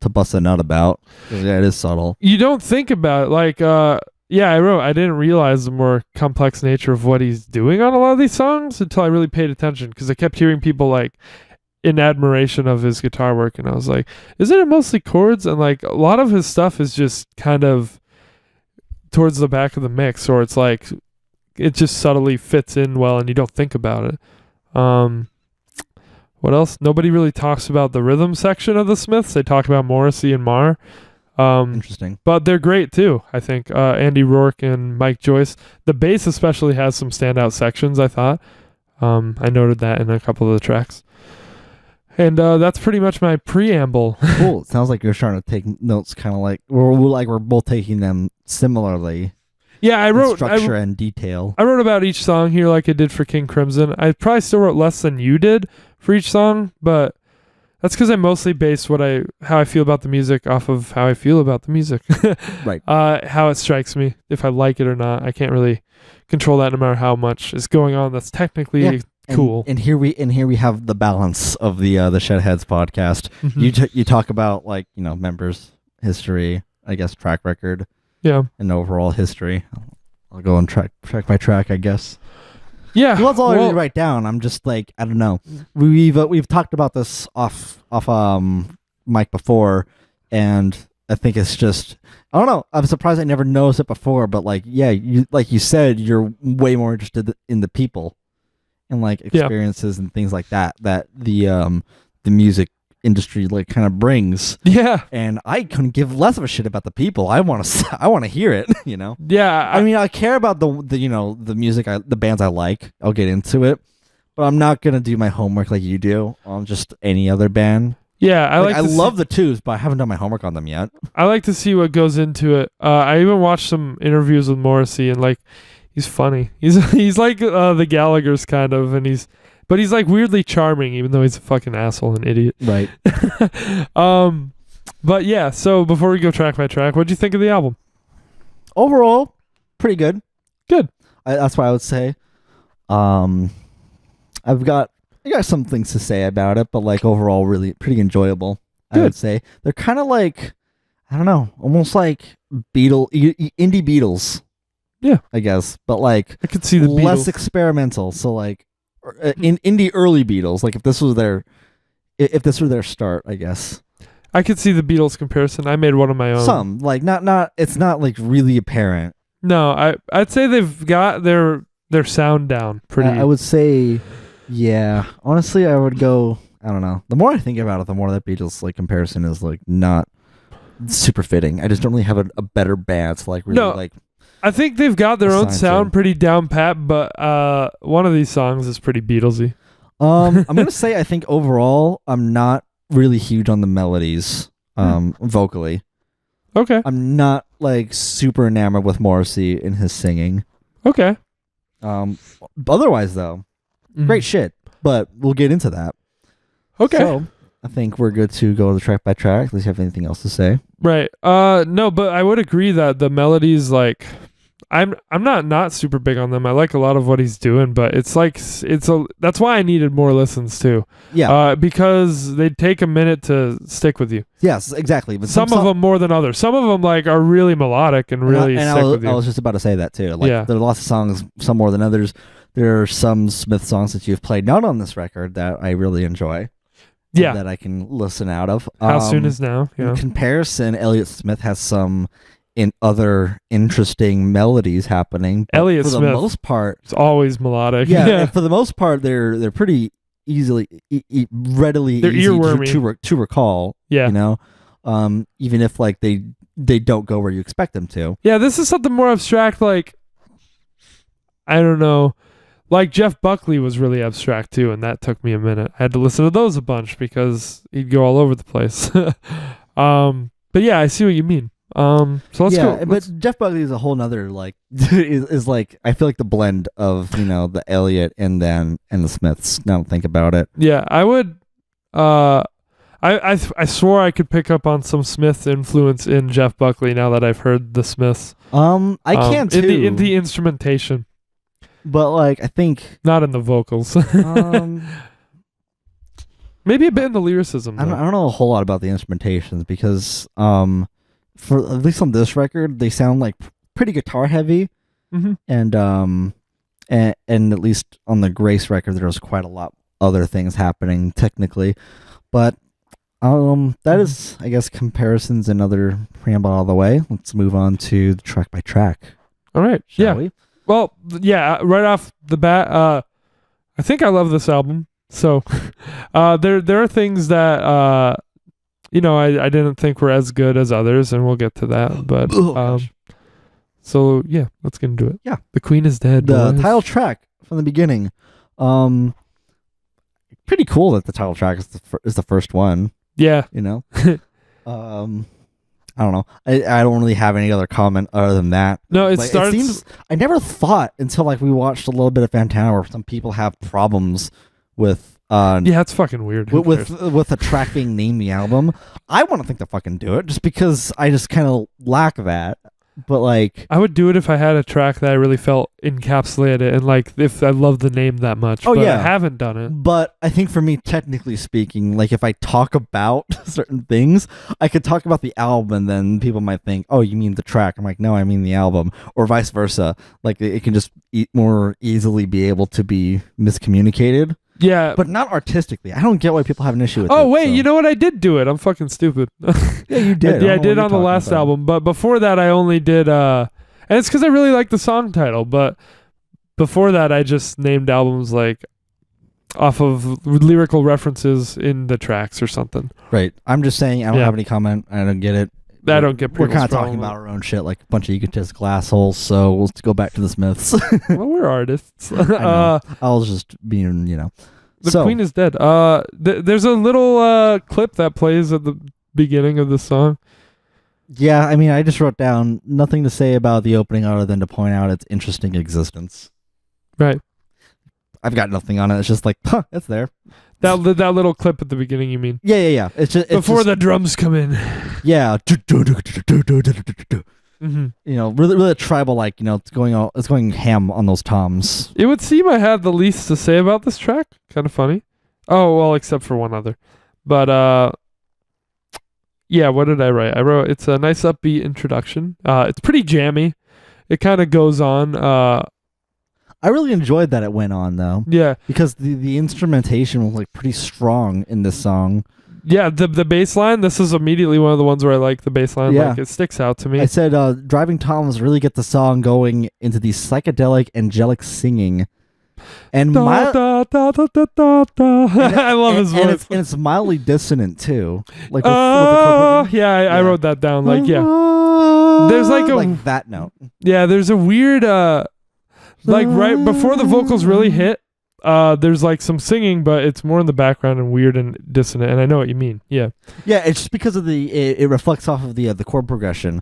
bust a nut about. Yeah, it is subtle. You don't think about it, like, yeah, I didn't realize the more complex nature of what he's doing on a lot of these songs until I really paid attention, because I kept hearing people like in admiration of his guitar work, and I was like, isn't it mostly chords? And like a lot of his stuff is just kind of towards the back of the mix, or it's like it just subtly fits in well and you don't think about it. What else? Nobody really talks about the rhythm section of the Smiths. They talk about Morrissey and Marr. Interesting. But they're great too, I think. Andy Rourke and Mike Joyce. The bass especially has some standout sections, I thought. I noted that in a couple of the tracks. And that's pretty much my preamble. Cool. It sounds like you're starting to take notes, kind of like we're both taking them similarly. Yeah, I wrote structure and detail. I wrote about each song here like I did for King Crimson. I probably still wrote less than you did for each song, but that's because I mostly based how I feel about the music off of how I feel about the music. Right. How it strikes me, if I like it or not. I can't really control that no matter how much is going on. That's technically cool. And here we have the balance of the Shedheads podcast. Mm-hmm. You talk about like members, history, I guess track record, yeah, and overall history. I'll go on track by track, I guess. Yeah, well, that's all I really write down. I'm just like, I don't know. We've talked about this off mic before, and I think it's just, I don't know. I'm surprised I never noticed it before, but like, yeah, you said, you're way more interested in the people and like experiences and things like that the music industry like kind of brings. Yeah. And I couldn't give less of a shit about the people. I want to hear it, Yeah. I mean, I care about the music, the bands I like. I'll get into it, but I'm not going to do my homework like you do on just any other band. Yeah, I love the Twos, but I haven't done my homework on them yet. I like to see what goes into it. I even watched some interviews with Morrissey, and like, he's funny. He's like the Gallaghers kind of, but he's like weirdly charming, even though he's a fucking asshole and idiot. Right. But yeah, so before we go track by track, what'd you think of the album? Overall, pretty good. Good. That's what I would say. I got some things to say about it, but like overall, really pretty enjoyable. Good. I would say they're kind of like, I don't know, almost like indie Beatles. Yeah, I guess, but like I could see the less Beatles. Experimental. So like in indie early Beatles, like if this were their start, I guess. I could see the Beatles comparison. I made one of my own. Some like not it's not like really apparent. No, I'd say they've got their sound down pretty. I would say, yeah. Honestly, I would go. I don't know. The more I think about it, the more that Beatles like comparison is like not super fitting. I just don't really have a better band to like really like. I think they've got their own sound to. pretty down pat, but one of these songs is pretty Beatlesy. I'm gonna say I think overall I'm not really huge on the melodies, vocally. Okay. I'm not like super enamored with Morrissey in his singing. Okay. Otherwise though, great shit. But we'll get into that. Okay. So I think we're good to go to the track by track. Unless you have anything else to say. Right. No, but I would agree that the melodies, like, I'm not super big on them. I like a lot of what he's doing, but it's like that's why I needed more listens too. Yeah. Because they take a minute to stick with you. Yes, exactly. But some of them more than others. Some of them like are really melodic and really stick with you. I was just about to say that too. Like there are lots of songs, some more than others. There are some Smith songs that you've played not on this record that I really enjoy. Yeah. That I can listen out of. How Soon Is Now. Yeah. In comparison, Elliott Smith has some other interesting melodies happening. Elliott Smith, for the most part, it's always melodic. Yeah. For the most part, they're pretty easily, readily they're easy earwormy. to recall. Yeah. You know, even if like they don't go where you expect them to. Yeah. This is something more abstract. Like, I don't know. Like Jeff Buckley was really abstract too, and that took me a minute. I had to listen to those a bunch because he'd go all over the place. But yeah, I see what you mean. So let's go. But Jeff Buckley is a whole nother like is like I feel like the blend of the Elliott and the Smiths. Now think about it. Yeah, I would. I swore I could pick up on some Smith influence in Jeff Buckley now that I've heard the Smiths. I can too. In the instrumentation. But like I think not in the vocals. Maybe a bit in the lyricism. I don't know a whole lot about the instrumentations because for at least on this record they sound like pretty guitar heavy, and at least on the Grace record there was quite a lot other things happening technically, but that is I guess comparisons and other preamble out of the way. Let's move on to the track by track. All right, shall we? Well, yeah, right off the bat, I think I love this album. So there are things that I didn't think were as good as others, and we'll get to that. But so yeah, let's get into it. Yeah, The Queen is Dead. The title track from the beginning. Pretty cool that the title track is the first one. Yeah, I don't know. I don't really have any other comment other than that. No, it seems I never thought until like we watched a little bit of Fantana where some people have problems with it's fucking weird with the track being named the album. I want to think they'll fucking do it just because I just kind of lack that. But like I would do it if I had a track that I really felt encapsulated and like if I loved the name that much. Oh, but yeah. I haven't done it. But I think for me, technically speaking, like if I talk about certain things, I could talk about the album and then people might think, oh, you mean the track. I'm like, no, I mean the album, or vice versa. Like it can just more easily be able to be miscommunicated. Yeah. But not artistically. I don't get why people have an issue with it. Oh, wait, you know what? I did do it. I'm fucking stupid. Yeah, you did. I did on the last album. But before that, I only did... and it's because I really like the song title. But before that, I just named albums like off of lyrical references in the tracks or something. Right. I'm just saying I don't have any comment. I don't get it. I don't get We're kind of talking about our own shit like a bunch of egotistical assholes, so we'll go back to the Smiths. Well, we're artists. I was just being, The Queen is Dead. There's a little clip that plays at the beginning of the song. Yeah, I mean, I just wrote down nothing to say about the opening other than to point out its interesting existence. Right. I've got nothing on it. It's just like, it's there. That little clip at the beginning, you mean? Yeah. It's just before the drums come in. Yeah. Mm-hmm. Really tribal, like, it's going ham on those toms. It would seem I had the least to say about this track. Kind of funny. Oh, well, except for one other. But yeah, what did I write? I wrote it's a nice upbeat introduction. It's pretty jammy. It kind of goes on. I really enjoyed that it went on though. Yeah, because the instrumentation was like pretty strong in this song. Yeah, the bass line, this is immediately one of the ones where I like the bass line. Yeah. Like, it sticks out to me. I said driving toms really get the song going into the psychedelic angelic singing. And Da, da, da, da, da, da, da. I love his voice. And it's mildly dissonant too. Like with the chord yeah, I wrote that down. Like, yeah. There's like that note. Yeah, there's a weird like right before the vocals really hit, there's like some singing, but it's more in the background and weird and dissonant, and I know what you mean. Yeah. Yeah, it's just because of it reflects off of the chord progression.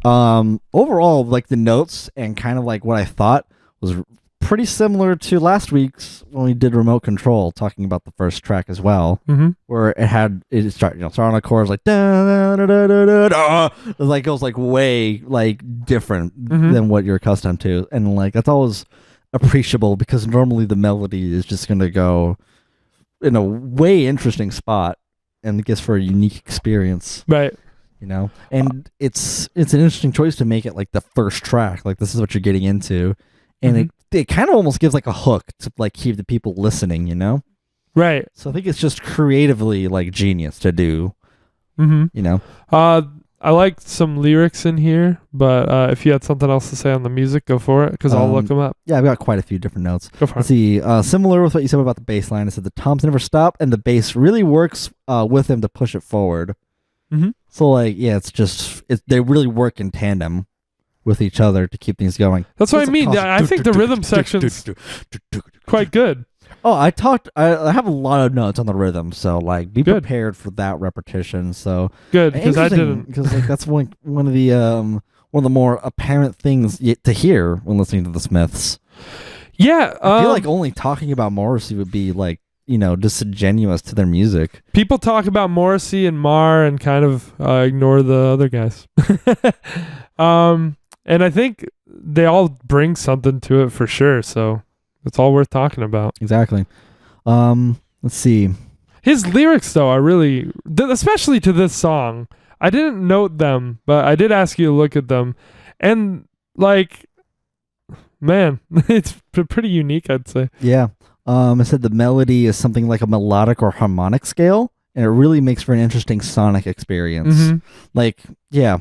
Overall, like the notes and kind of like what I thought was pretty similar to last week's when we did remote control, talking about the first track as well, where it start on a chorus like da da da da da da, like it was like way like different than what you're accustomed to, and like that's always appreciable because normally the melody is just gonna go in a way interesting spot and it gets for a unique experience, right? You know, and it's an interesting choice to make it like the first track, like this is what you're getting into, and it kind of almost gives like a hook to like keep the people listening, you know? Right. So I think it's just creatively like genius to do. You know? I like some lyrics in here, but if you had something else to say on the music, go for it, because I'll look them up. Yeah, I've got quite a few different notes. Go for Let's it. see. Similar with what you said about the bass line, I said the toms never stop, and the bass really works with them to push it forward. So like, yeah, it's just they really work in tandem with each other to keep things going. That's what I mean. I think the rhythm section's quite good. Oh, I have a lot of notes on the rhythm, so like be prepared for that repetition. So good, because I didn't. Because like that's one of the more apparent things to hear when listening to the Smiths. Yeah, I feel like only talking about Morrissey would be like, you know, disingenuous to their music. People talk about Morrissey and Marr and kind of ignore the other guys. And I think they all bring something to it for sure. So it's all worth talking about. Exactly. Let's see. His lyrics, though, are really, especially to this song. I didn't note them, but I did ask you to look at them. And, like, man, it's pretty unique, I'd say. Yeah. I said the melody is something like a melodic or harmonic scale, and it really makes for an interesting sonic experience. Like, yeah.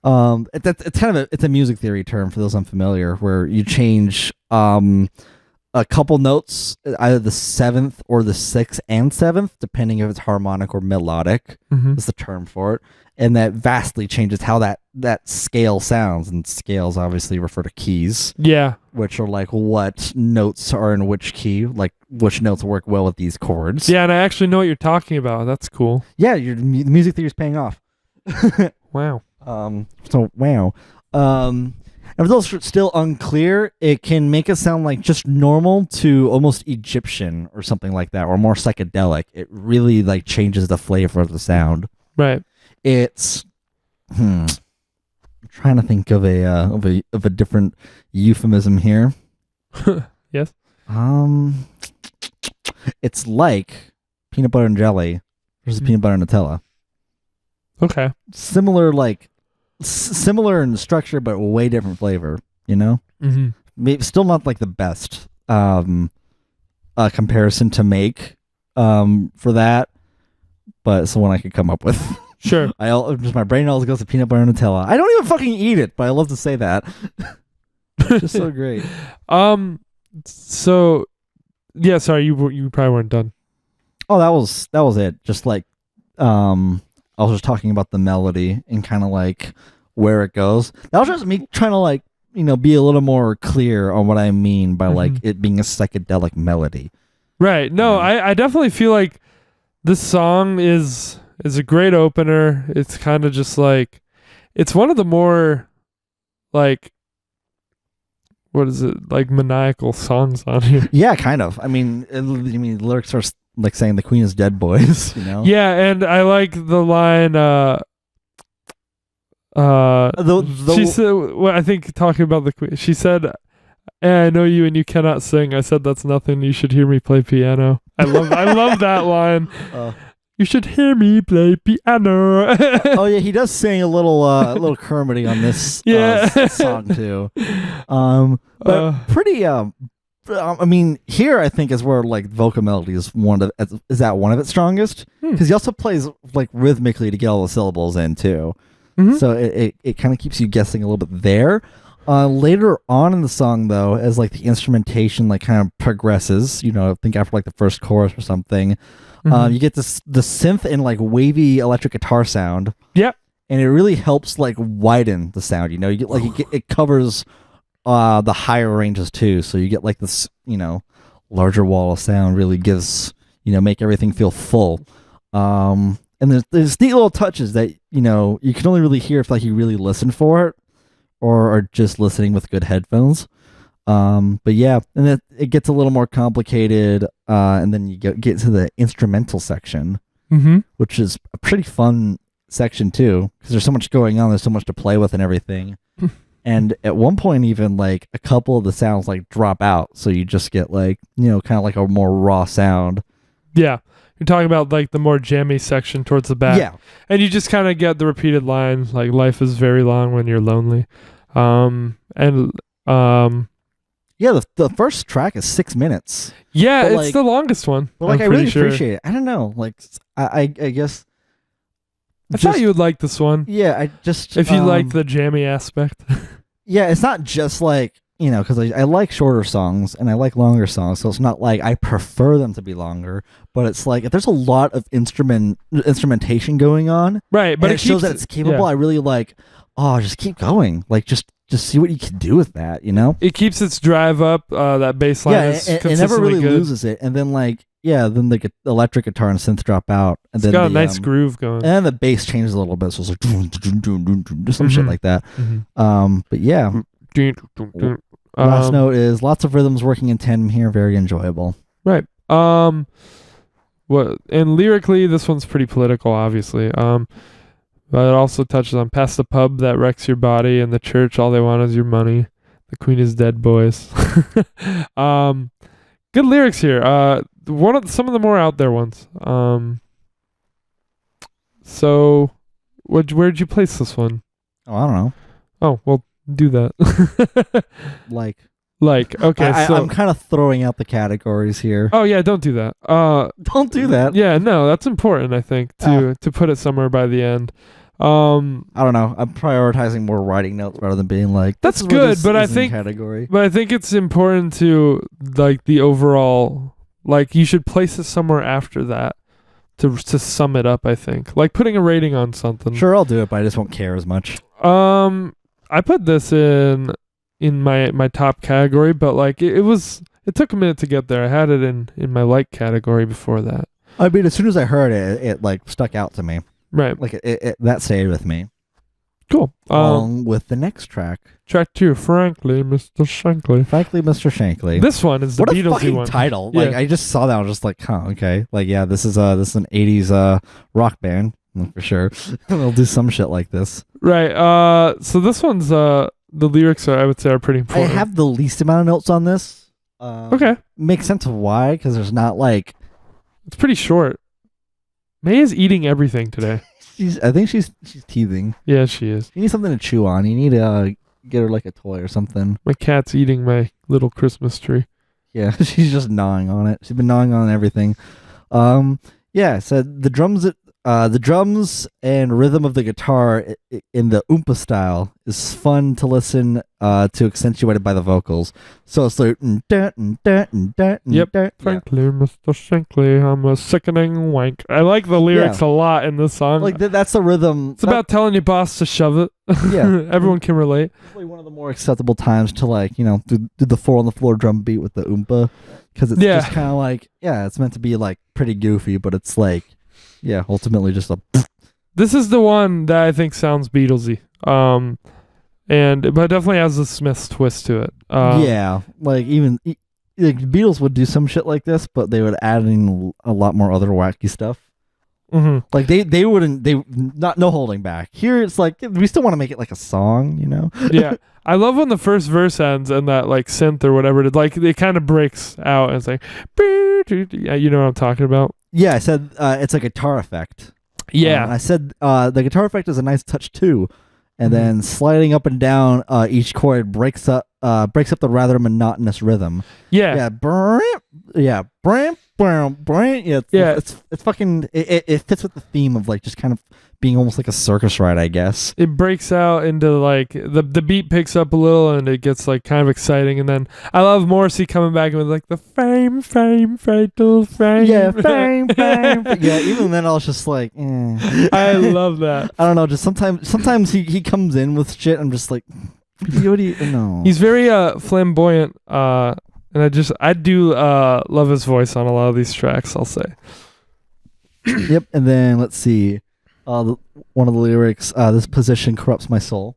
It's kind of it's a music theory term for those unfamiliar, where you change a couple notes, either the 7th or the 6th and 7th, depending if it's harmonic or melodic. Is the term for it, and that vastly changes how that scale sounds. And scales obviously refer to keys. Yeah, which are like what notes are in which key, like which notes work well with these chords. Yeah, and I actually know what you're talking about. That's cool. Yeah, the music theory is paying off. Wow. So wow. If those are still unclear, it can make it sound like just normal to almost Egyptian or something like that, or more psychedelic. It really like changes the flavor of the sound. Right. It's I'm trying to think of a different euphemism here. Yes. It's like peanut butter and jelly versus peanut butter and Nutella. Okay. Similar in structure, but way different flavor, you know? Maybe still not like the best comparison to make for that, but it's the one I could come up with. Sure. My brain always goes to peanut butter and Nutella. I don't even fucking eat it, but I love to say that. It's just so great. So, yeah, sorry, you probably weren't done. Oh, that was it. Just like, I was just talking about the melody and kind of like where it goes. That was just me trying to like, you know, be a little more clear on what I mean by like it being a psychedelic melody. Right. No, I definitely feel like this song is a great opener. It's kind of just like, it's one of the more like, what is it, like maniacal songs on here. Yeah, kind of. I mean, the lyrics are like saying the queen is dead, boys, you know? Yeah, and I like the line, she said, well, I think talking about the queen, she said, I know you and you cannot sing. I said, that's nothing. You should hear me play piano. I love that line. You should hear me play piano. Oh yeah, he does sing a little Kermity on this song too. But pretty I mean, here I think is where like vocal melody is one of its strongest, because he also plays like rhythmically to get all the syllables in too. So it kind of keeps you guessing a little bit there. Later on in the song, though, as like the instrumentation like kind of progresses, I think after like the first chorus or something, you get the synth and like wavy electric guitar sound. Yep. And it really helps like widen the sound. You get like it covers the higher ranges too, so you get like this larger wall of sound. Really gives make everything feel full. And there's neat little touches that you can only really hear if like you really listen for it or are just listening with good headphones. But yeah, and it gets a little more complicated, and then you get to the instrumental section, which is a pretty fun section too, because there's so much going on, there's so much to play with and everything. And at one point even like a couple of the sounds like drop out, so you just get like kind of like a more raw sound. Yeah, you're talking about like the more jammy section towards the back. Yeah, and you just kind of get the repeated line like life is very long when you're lonely. Yeah, the first track is 6 minutes. Yeah, but it's like, the longest one. But like I really appreciate it. I don't know, like I guess I thought you would like this one. Yeah, I just if you like the jammy aspect. Yeah, it's not just like because I like shorter songs and I like longer songs, so it's not like I prefer them to be longer. But it's like if there's a lot of instrumentation going on, right? But it shows that it's capable. I really like. Oh, just keep going. Like just see what you can do with that. It keeps its drive up. That bass line is it never really good. loses it. And then then the electric guitar and synth drop out, and it's then got a nice groove going. And then the bass changes a little bit, so it's like just some shit like that. But yeah. Last note is lots of rhythms working in tandem here, very enjoyable. Right. What and lyrically, this one's pretty political, obviously. But it also touches on past the pub that wrecks your body and the church, all they want is your money. The queen is dead, boys. Good lyrics here. Some of the more out there ones. So, where'd you place this one? Oh, I don't know. Oh, well, do that. Okay, I'm kind of throwing out the categories here. Oh yeah, don't do that. Don't do that. Yeah, no, that's important. I think to put it somewhere by the end. I don't know. I'm prioritizing more writing notes rather than being like that's good. But I think it's important to like the overall. Like you should place it somewhere after that to sum it up. I think like putting a rating on something. Sure, I'll do it, but I just won't care as much. I put this in my top category, but like it took a minute to get there. I had it in my like category before that. I mean, as soon as I heard it, it like stuck out to me. Right. Like it that stayed with me. Cool. Along with the next track. Track 2, Frankly, Mr. Shankly. Frankly, Mr. Shankly. This one is the Beatlesy one. What a fucking title. Like I just saw that, I was just like, huh, okay. Like yeah, this is an 80s rock band, for sure. They'll do some shit like this. Right. So this one's the lyrics I would say are pretty important. I have the least amount of notes on this. Okay. Makes sense of why, because there's not like it's pretty short. May is eating everything today. I think she's teething. Yeah, she is. You need something to chew on. You need to get her like a toy or something. My cat's eating my little Christmas tree. Yeah, she's just gnawing on it. She's been gnawing on everything. Yeah, so the drums and rhythm of the guitar in the oompa style is fun to listen to, accentuated by the vocals. So it's like yep. Frankly, Mr. Shankly, I'm a sickening wank. I like the lyrics a lot in this song. Like that's the rhythm. It's about telling your boss to shove it. Yeah, everyone can relate. Probably one of the more acceptable times to do the 4 on the floor drum beat with the oompa, because it's just kind of like it's meant to be like pretty goofy, but it's like. Yeah, ultimately just a. This is the one that I think sounds Beatlesy, but it definitely has a Smiths twist to it. Yeah, like even like Beatles would do some shit like this, but they would add in a lot more other wacky stuff. Mm-hmm. Like they no holding back. Here it's like we still want to make it like a song, Yeah, I love when the first verse ends and that like synth or whatever it kind of breaks out and it's like, you know what I'm talking about. Yeah, I said it's a guitar effect. Yeah. I said the guitar effect is a nice touch too. And then sliding up and down each chord breaks up breaks up the rather monotonous rhythm. Yeah. It's fucking. It fits with the theme of like just kind of being almost like a circus ride, I guess. It breaks out into like the beat picks up a little and it gets like kind of exciting, and then I love Morrissey coming back with like the fame, fatal fame. Yeah, fame. Yeah, even then I was just like, eh. I love that. I don't know. Just sometimes he comes in with shit. I'm just like, what do you know? He's very flamboyant, and I do love his voice on a lot of these tracks, I'll say. Yep. And then let's see. One of the lyrics, this position corrupts my soul.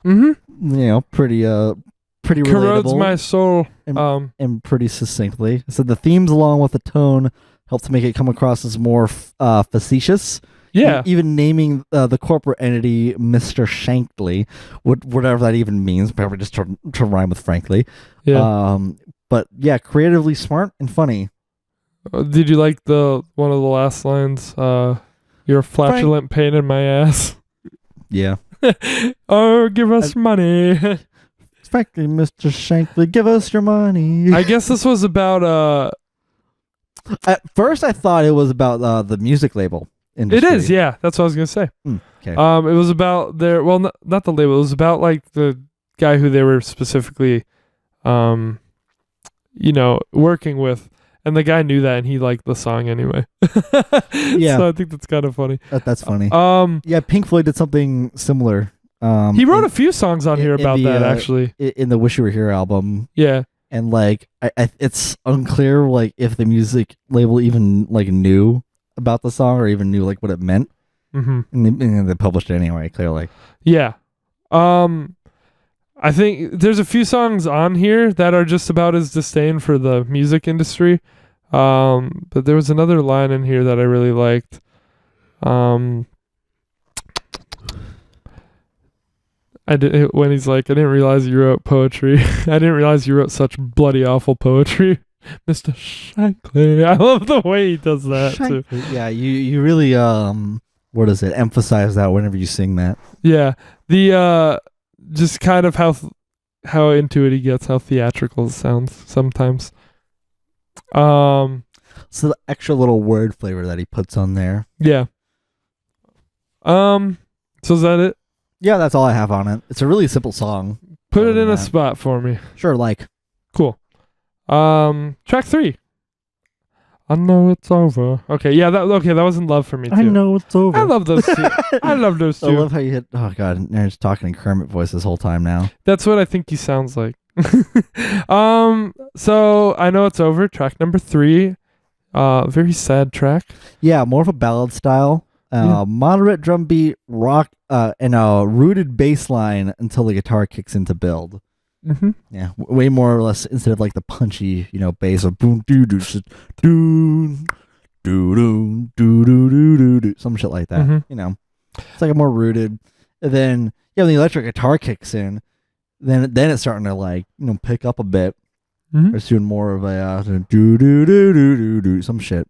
Mm-hmm. You know, pretty corrodes relatable my soul. And pretty succinctly. So the themes along with the tone help to make it come across as more facetious. Yeah. Even naming the corporate entity Mr. Shankly, whatever that even means, probably just to rhyme with frankly. Yeah. But yeah, creatively smart and funny. Did you like one of the last lines? You're a flatulent pain in my ass. Yeah. Oh, give us money. Frankly, Mr. Shankly, give us your money. I guess this was about At first, I thought it was about the music label industry. It is, yeah. That's what I was gonna say. Okay. It was about their not the label. It was about like the guy who they were specifically, working with. And the guy knew that, and he liked the song anyway. Yeah. So I think that's kind of funny. That's funny. Yeah, Pink Floyd did something similar. He wrote a few songs on here about that, actually. In the Wish You Were Here album. Yeah. And like, it's unclear like if the music label even like knew about the song or even knew like what it meant. Mm-hmm. And they published it anyway. Clearly. Yeah. I think there's a few songs on here that are just about his disdain for the music industry. But there was another line in here that I really liked. When he's like, I didn't realize you wrote poetry. I didn't realize you wrote such bloody awful poetry. Mr. Shankly. I love the way he does that too. Yeah, you really emphasize that whenever you sing that. Yeah. The just kind of how into it he gets, how theatrical it sounds sometimes. So the extra little word flavor that he puts on there. Yeah. So is that it? Yeah, that's all I have on it. It's a really simple song. Put it in a spot for me. Sure, like. Cool. Track 3. I know it's over. Okay, yeah, that was In Love for me too. I know it's over. I love those two. I love those two. I love how you hit. Oh god, you're just talking in Kermit voice this whole time now. That's what I think he sounds like. So I know it's over. Track number 3. Very sad track. Yeah, more of a ballad style. Moderate drum beat, rock, and a rooted bass line until the guitar kicks into build. Mm-hmm. Yeah, way more or less instead of like the punchy, bass or boom doo doo doo doo doo doo doo some shit like that. Mm-hmm. It's like a more rooted. And then when the electric guitar kicks in, then it's starting to like pick up a bit. Mm-hmm. It's doing more of a doo doo doo doo doo doo some shit.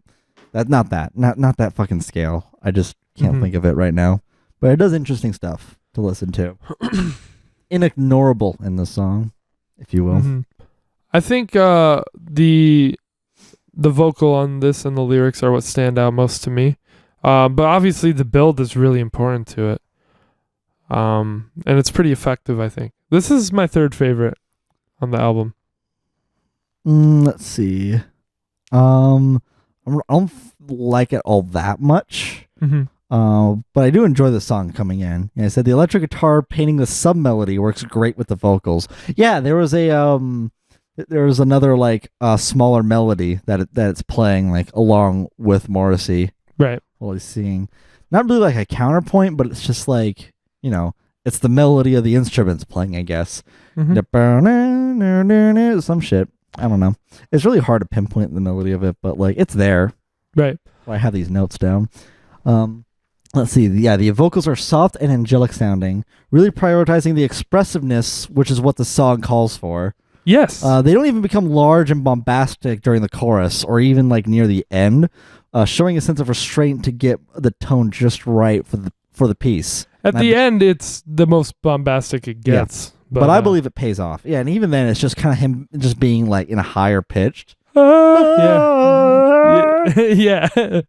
Not that fucking scale. I just can't think of it right now. But it does interesting stuff to listen to. Inignorable in the song, if you will. Mm-hmm. I think the vocal on this and the lyrics are what stand out most to me. But obviously the build is really important to it. And it's pretty effective, I think. This is my 3rd favorite on the album. Let's see. I don't like it all that much. Mm-hmm. But I do enjoy the song coming in. I said the electric guitar painting the sub melody works great with the vocals. Yeah, there was another like smaller melody that it's playing like along with Morrissey. Right. While he's singing. Not really like a counterpoint, but it's just like, it's the melody of the instruments playing, I guess. Mm-hmm. Some shit. I don't know. It's really hard to pinpoint the melody of it, but like it's there. Right. So I have these notes down. Let's see. Yeah, the vocals are soft and angelic sounding, really prioritizing the expressiveness, which is what the song calls for. Yes. They don't even become large and bombastic during the chorus or even like near the end, showing a sense of restraint to get the tone just right for the piece. At the end, it's the most bombastic it gets. But I believe it pays off. Yeah, and even then, it's just kind of him just being like in a higher pitched. Yeah. Yeah. I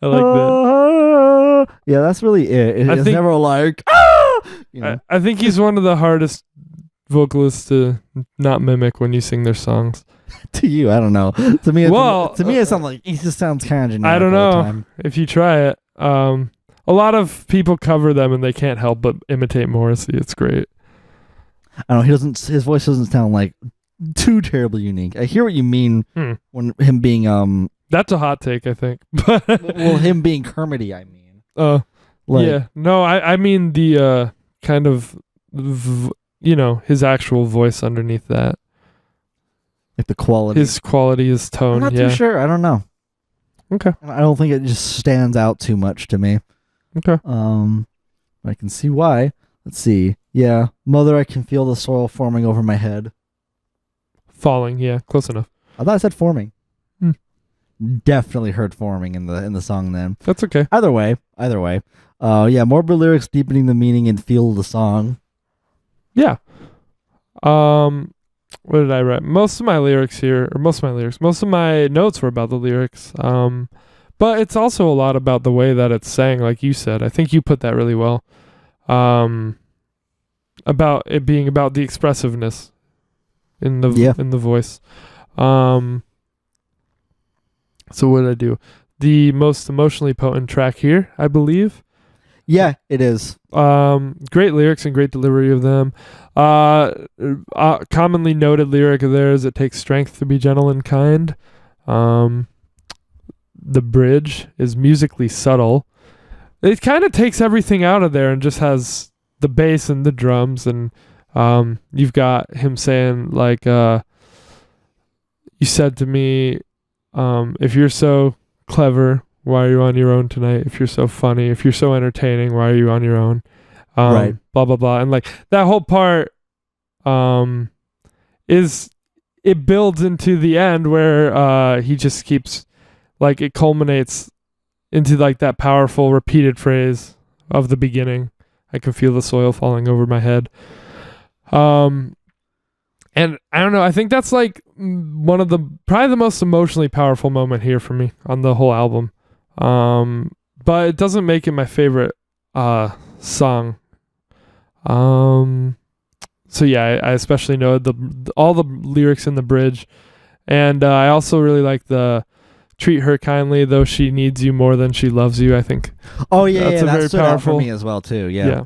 like that. Yeah, that's really it. It's never like, you know. I think he's one of the hardest vocalists to not mimic when you sing their songs. To you, I don't know. To me, it sounds like he just sounds kind of generic. I don't all the know time. if you try it. A lot of people cover them and they can't help but imitate Morrissey. It's great. I don't know. His voice doesn't sound like too terribly unique. I hear what you mean when him being That's a hot take, I think. well, him being Kermity, I mean. Yeah. No, I mean the kind of his actual voice underneath that. Like the quality. His quality, his tone. I'm not too sure. I don't know. Okay. I don't think it just stands out too much to me. Okay. I can see why. Let's see. Yeah. Mother, I can feel the soil forming over my head. Falling, yeah, close enough. I thought I said forming. Definitely heard forming in the song then. That's okay. Either way. Yeah, morbid lyrics deepening the meaning and feel of the song. Yeah. What did I write? Most of my notes were about the lyrics. But it's also a lot about the way that it's sang, like you said. I think you put that really well. About it being about the expressiveness in the voice. So what did I do? The most emotionally potent track here, I believe. Yeah, it is. Great lyrics and great delivery of them. Commonly noted lyric of theirs: "It takes strength to be gentle and kind." The bridge is musically subtle. It kind of takes everything out of there and just has the bass and the drums, and you've got him saying like, "You said to me, if you're so clever, why are you on your own tonight? If you're so funny, if you're so entertaining, why are you on your own?" Right. Blah blah blah, and like that whole part, it builds into the end where he just keeps, like, it culminates into like that powerful repeated phrase of the beginning. I can feel the soil falling over my head. And I don't know, I think that's like probably the most emotionally powerful moment here for me on the whole album. But it doesn't make it my favorite song. So yeah, I especially know all the lyrics in the bridge, and I also really like the "treat her kindly, though she needs you more than she loves you." I think. Oh yeah, that's that very stood out powerful for me as well too. Yeah.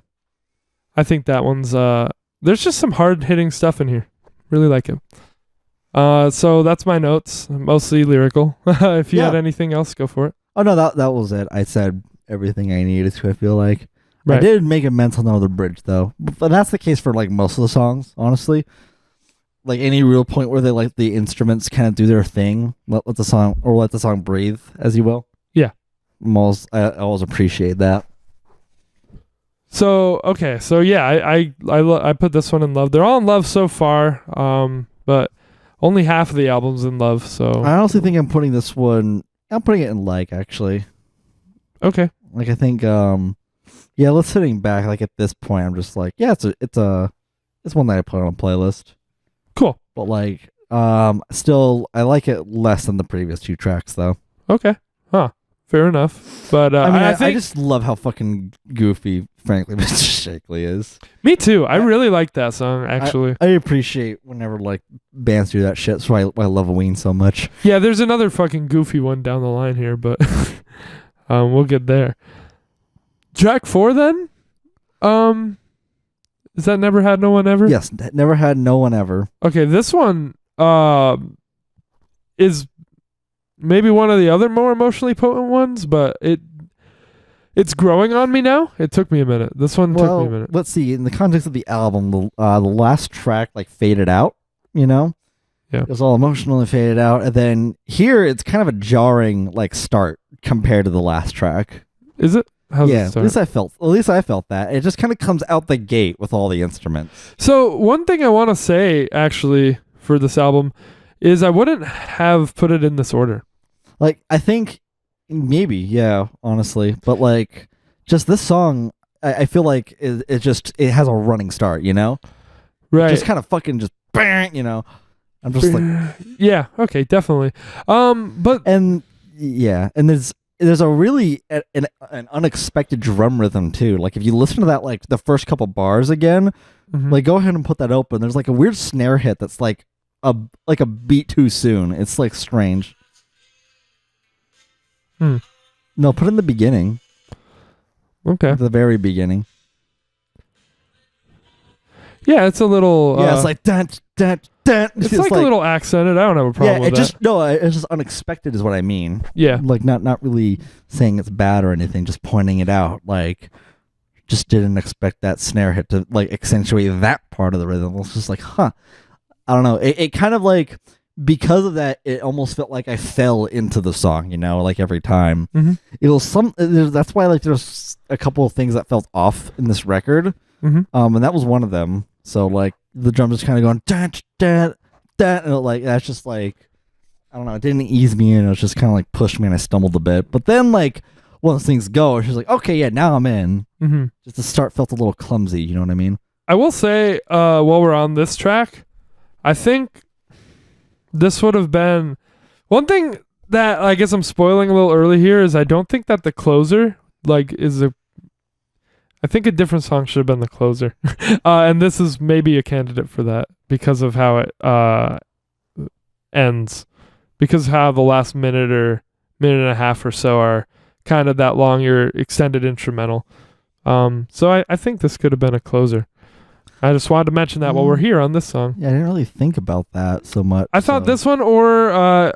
I think that one's there's just some hard hitting stuff in here. Really like it. So that's my notes, mostly lyrical. If you had anything else, go for it. Oh no, that was it. I said everything I needed to. I feel like. Right. I did make a mental note of the bridge though, but that's the case for like most of the songs, honestly. Like any real point where they like the instruments kind of do their thing, let the song breathe, as you will. Yeah, I always appreciate that. So okay, so yeah, I put this one in love. They're all in love so far, but only half of the album's in love. So I honestly think I'm putting this one. I'm putting it in like actually. Okay. Like I think yeah, let's sitting back like at this point, I'm just like, yeah, it's one that I put on a playlist. Cool. But like still I like it less than the previous two tracks though. Okay. Huh. Fair enough. But I think I just love how fucking goofy, frankly, Mr. Shakely is. Me too. I really like that song, actually. I appreciate whenever like bands do that shit. So I love Ween so much. Yeah, there's another fucking goofy one down the line here, but we'll get there. Track 4 then? Is that Never Had No One Ever? Yes, Never Had No One Ever. Okay, this one is maybe one of the other more emotionally potent ones, but it's growing on me now. It took me a minute. This one took me a minute. Let's see. In the context of the album, the last track like faded out, you know? Yeah. It was all emotional and faded out. And then here it's kind of a jarring like start compared to the last track. Is it? How's it start? At least I felt that. It just kind of comes out the gate with all the instruments. So one thing I want to say actually for this album is I wouldn't have put it in this order. Like, I think maybe, yeah, honestly. But like just this song, I feel like it has a running start, you know? Right. Just kind of fucking just bang, I'm just like, yeah, okay, definitely. But and yeah, and there's a really an unexpected drum rhythm too. Like if you listen to that, like the first couple bars again, mhm. like go ahead and put that open. There's like a weird snare hit that's like a beat too soon. It's like strange. No, put it in the beginning. Okay. At the very beginning. Yeah, it's a little. Yeah, it's like dun dun dun. It's like a little accented. I don't have a problem with that. It's just unexpected is what I mean. Yeah. Like not really saying it's bad or anything, just pointing it out. Like just didn't expect that snare hit to like accentuate that part of the rhythm. It was just like, huh. I don't know. It kind of like because of that, it almost felt like I fell into the song, like every time. Mm-hmm. It was that's why like there's a couple of things that felt off in this record. Mm-hmm. And that was one of them. So like the drums just kind of going dun dun dun, and like that's just like I don't know. It didn't ease me in. It was just kind of like pushed me, and I stumbled a bit. But then like once things go, she's like, okay, yeah, now I'm in. Mm-hmm. Just the start felt a little clumsy. You know what I mean? I will say, while we're on this track, I think this would have been one thing that I guess I'm spoiling a little early here is I don't think that the closer like is a. I think a different song should have been the closer, and this is maybe a candidate for that because of how it ends, because how the last minute and a half or so are kind of that longer extended instrumental. So I think this could have been a closer. I just wanted to mention that while we're here on this song. Yeah, I didn't really think about that so much. I thought this one or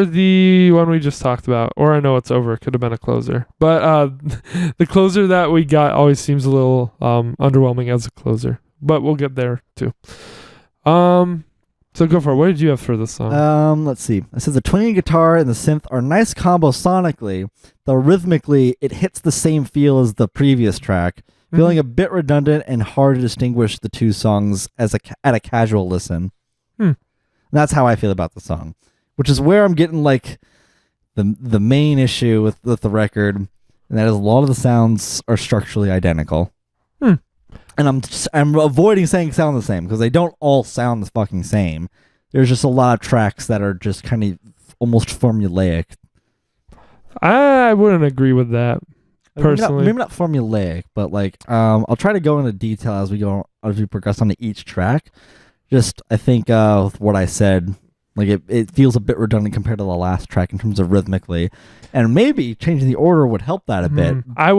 the one we just talked about, or I Know It's Over could have been a closer. But the closer that we got always seems a little underwhelming as a closer. But we'll get there too. So go for it. What did you have for this song? Let's see. It says the twanging guitar and the synth are nice combo sonically, though rhythmically it hits the same feel as the previous track, feeling a bit redundant and hard to distinguish the two songs at a casual listen. And that's how I feel about the song, which is where I'm getting like the main issue with the record, and that is a lot of the sounds are structurally identical. And I'm avoiding saying sound the same because they don't all sound the fucking same. There's just a lot of tracks that are just kind of almost formulaic. I wouldn't agree with that personally. Maybe not formulaic, but like I'll try to go into detail as we progress onto each track. Just I think with what I said, like it feels a bit redundant compared to the last track in terms of rhythmically, and maybe changing the order would help that a bit. I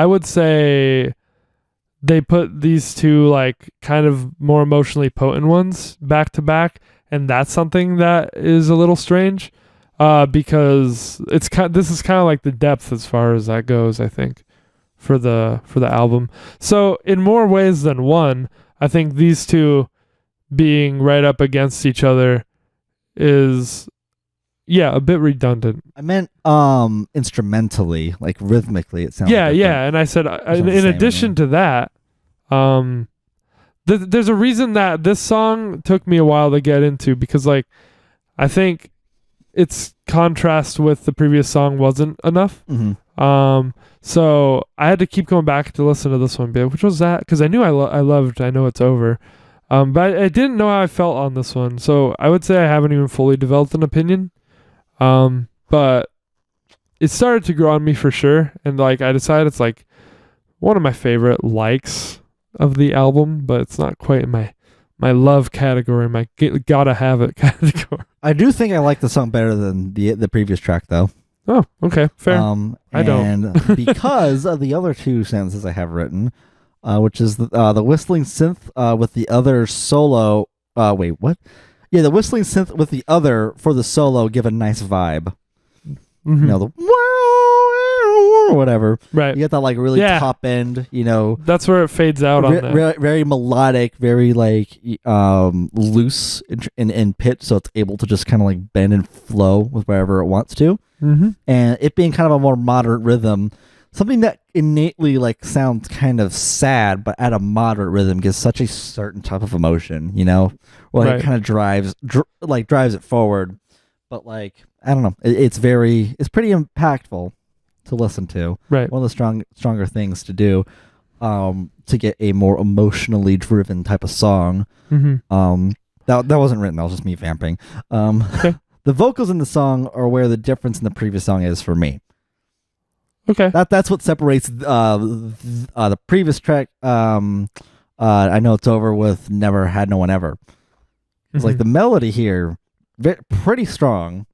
would say they put these two like kind of more emotionally potent ones back to back, and that's something that is a little strange because this is kind of like the depth as far as that goes, I think, for the album. So in more ways than one, I think these two being right up against each other is a bit redundant. I meant instrumentally, like rhythmically it sounds different. And I said in addition to that, there's a reason that this song took me a while to get into, because like I think its contrast with the previous song wasn't enough. So I had to keep going back to listen to this one bit, which was that because I knew I loved I Know It's Over, but I didn't know how I felt on this one. So I would say I haven't even fully developed an opinion. But it started to grow on me for sure, and like I decided it's like one of my favorite likes of the album, but it's not quite in my love category, my gotta have it category. I do think I like the song better than the previous track though. Oh, okay, fair. I don't. And because of the other two sentences I have written, which is the whistling synth with the other solo. Wait, what? Yeah, the whistling synth with the other for the solo give a nice vibe. You know, the or whatever. Right. You get that like really top end, That's where it fades out on that. Very melodic, very like loose in pitch, so it's able to just kind of like bend and flow with wherever it wants to. And it being kind of a more moderate rhythm, something that innately like sounds kind of sad, but at a moderate rhythm gives such a certain type of emotion, Well, it kind of drives it forward. But like I don't know, it's pretty impactful to listen to. Right. One of the stronger things to do. to get a more emotionally driven type of song. Mm-hmm. That wasn't written. That was just me vamping. Okay. The vocals in the song are where the difference in the previous song is for me. Okay. That's what separates the previous track. I know it's over with Never Had No One Ever. It's like the melody here, pretty strong.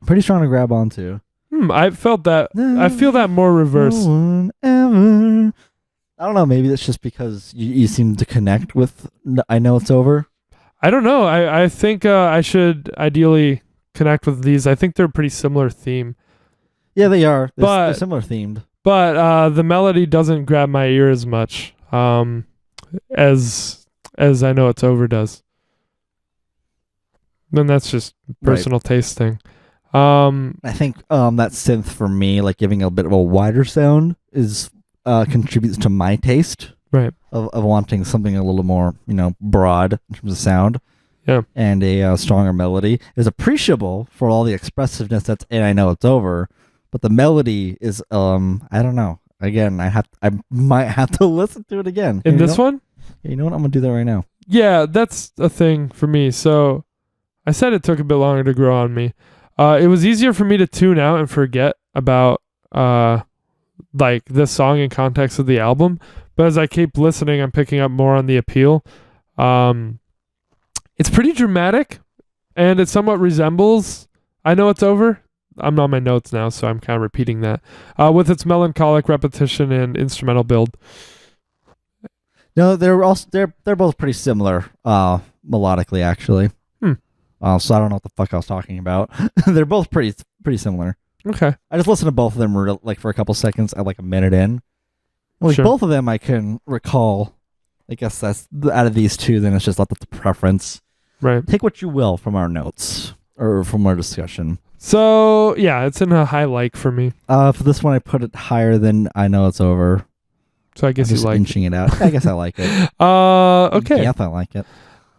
Pretty strong to grab onto. I felt that. I feel that more reverse. No one ever. I don't know. Maybe that's just because you seem to connect with I Know It's Over. I don't know. I think I should ideally connect with these. I think they're a pretty similar theme. Yeah, they are. They're But- similar themed. But the melody doesn't grab my ear as much as I Know It's Over does. Then that's just personal taste thing. I think that synth for me, like giving a bit of a wider sound, is contributes to my taste. Right. Of wanting something a little more, broad in terms of sound. Yeah. And a stronger melody is appreciable for all the expressiveness that's in I Know It's Over, but the melody is I don't know. Again, I might have to listen to it again. In this one? Yeah, you know what? I'm gonna do that right now. Yeah, that's a thing for me. So I said it took a bit longer to grow on me. It was easier for me to tune out and forget about like this song in context of the album. But as I keep listening, I'm picking up more on the appeal. It's pretty dramatic, and it somewhat resembles I Know It's Over. I'm on my notes now, so I'm kind of repeating that. With its melancholic repetition and instrumental build. No, they're both pretty similar melodically, actually. So I don't know what the fuck I was talking about. They're both pretty similar. Okay. I just listened to both of them for a couple seconds at like a minute in. Like Sure. both of them I can recall. I guess that's out of these two, then it's just that's the preference. Right. Take what you will from our notes or from our discussion. So, yeah, it's in a high like for me. For this one, I put it higher than I Know It's Over. So I guess I'm you just like inching it out. I guess I like it. it. Okay. Yeah, I like it.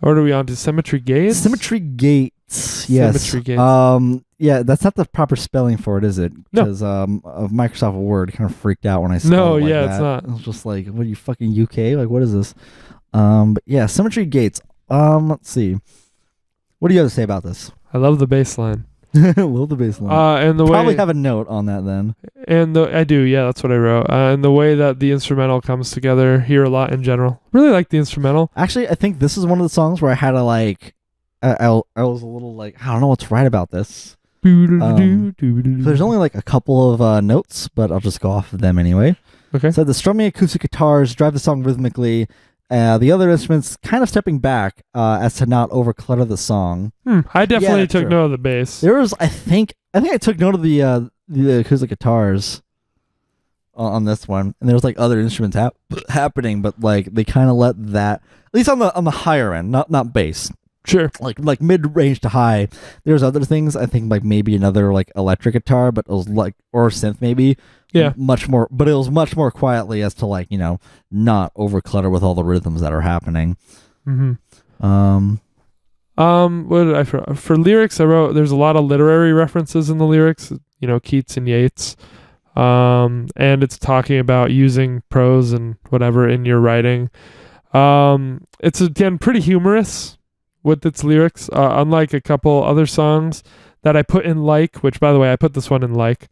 What are we on to? Symmetry Gates? Symmetry Gates. Yes. Symmetry Gates. Yeah, that's not the proper spelling for it, is it? No. Because of Microsoft Word kind of freaked out when I spelled No, it like yeah, that. it's not. I was just like, what are you fucking UK? Like, what is this? But yeah, Symmetry Gates. Let's see. What do you have to say about this? I love the bass line. Love the bass line. And the Probably way have a note on that then. I do, yeah, that's what I wrote. And the way that the instrumental comes together here a lot in general. Really like the instrumental. Actually, I think this is one of the songs where I had to like, I was a little like, I don't know what's right about this. There's only like a couple of notes, but I'll just go off of them anyway. Okay. So the strumming acoustic guitars drive the song rhythmically. The other instruments kind of stepping back as to not overclutter the song. I definitely Yeah, took sure. note of the bass. There was, I think I took note of the acoustic guitars on this one, and there was like other instruments happening, but like they kind of let that, at least on the higher end, not bass. Sure. Like mid range to high. There's other things. I think like maybe another like electric guitar, but it was like, or synth maybe. Yeah. Much more, but it was much more quietly as to like, not overclutter with all the rhythms that are happening. Mm-hmm. What did I for lyrics? I wrote there's a lot of literary references in the lyrics. Keats and Yeats. And it's talking about using prose and whatever in your writing. It's again pretty humorous with its lyrics, unlike a couple other songs that I put in like, which by the way, I put this one in like.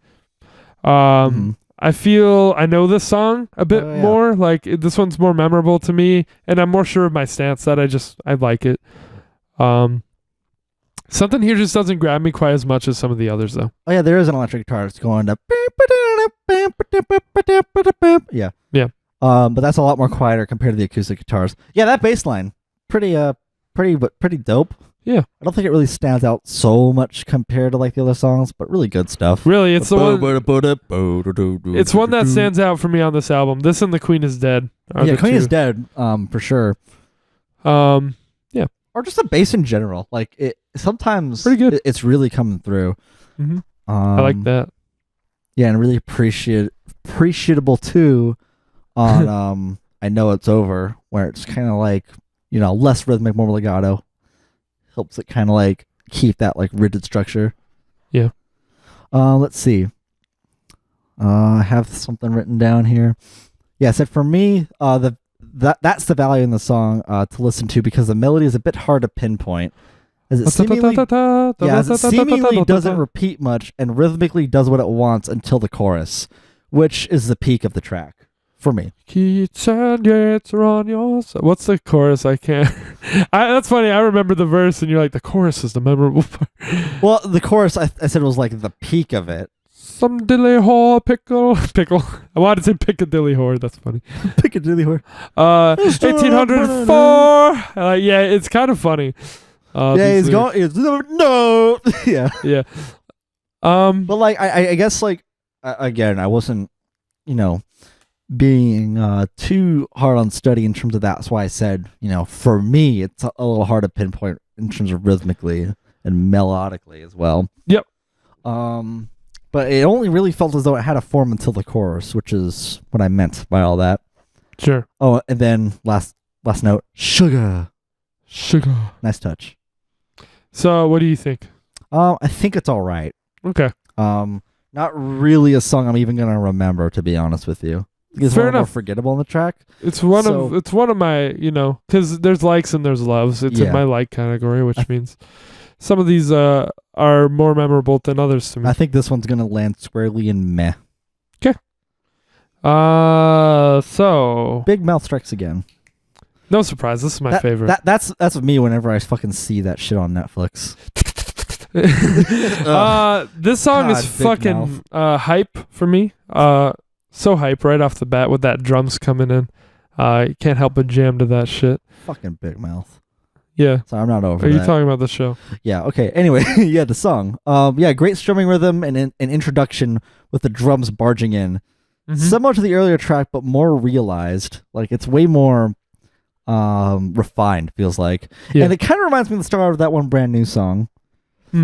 I feel I know this song a bit more. Like this one's more memorable to me, and I'm more sure of my stance that I like it. Something here just doesn't grab me quite as much as some of the others, though. Oh yeah, there is an electric guitar. It's going to yeah. But that's a lot more quieter compared to the acoustic guitars. Yeah, that bass line pretty dope. Yeah. I don't think it really stands out so much compared to like the other songs, but really good stuff. Really, it's the one. It's one that stands out for me on this album. This and The Queen Is Dead. Yeah, Queen is Dead. For sure. Yeah. Or just the bass in general. Like it sometimes pretty good. It's really coming through. Mm-hmm. I like that. Yeah, and really appreciable too on I Know It's Over, where it's kind of like, less rhythmic, more legato. Helps it kind of like keep that like rigid structure. Yeah. Let's see. I have something written down here. Yeah, I said for me, that's the value in the song to listen to because the melody is a bit hard to pinpoint. As it seemingly doesn't repeat much and rhythmically does what it wants until the chorus, which is the peak of the track for me. Shedheads are on your side. What's the chorus? I can't. That's funny. I remember the verse, and you're like, the chorus is the memorable part. Well, the chorus I said was like the peak of it. Some dilly whore pickle. I wanted to say Piccadilly whore. That's funny. Piccadilly whore. 1804. Yeah, it's kind of funny. Yeah, he's going. No. Yeah. Yeah. But like, I guess like again, I wasn't, being too hard on study in terms of that. That's why I said, for me, it's a little hard to pinpoint in terms of rhythmically and melodically as well. Yep. But it only really felt as though it had a form until the chorus, which is what I meant by all that. Sure. Oh, and then last note, sugar. Nice touch. So, what do you think? I think it's all right. Okay. Not really a song I'm even gonna remember, to be honest with you. It's Fair more enough. forgettable on the track. It's one of my, because there's likes and there's loves. It's in my like category, which means some of these are more memorable than others to me. I think this one's gonna land squarely in meh. Okay. So Big Mouth strikes again. No surprise. This is my favorite. That's me whenever I fucking see that shit on Netflix. This song is fucking hype for me. So hype right off the bat with that drums coming in. You can't help but jam to that shit. Fucking Big Mouth. Yeah. So I'm not over Are that. you talking about the show? Yeah, okay. Anyway, yeah, the song. Great strumming rhythm and an introduction with the drums barging in. Mm-hmm. Similar to the earlier track, but more realized. Like, it's way more refined, feels like. Yeah. And it kind of reminds me of the start of that one brand new song. I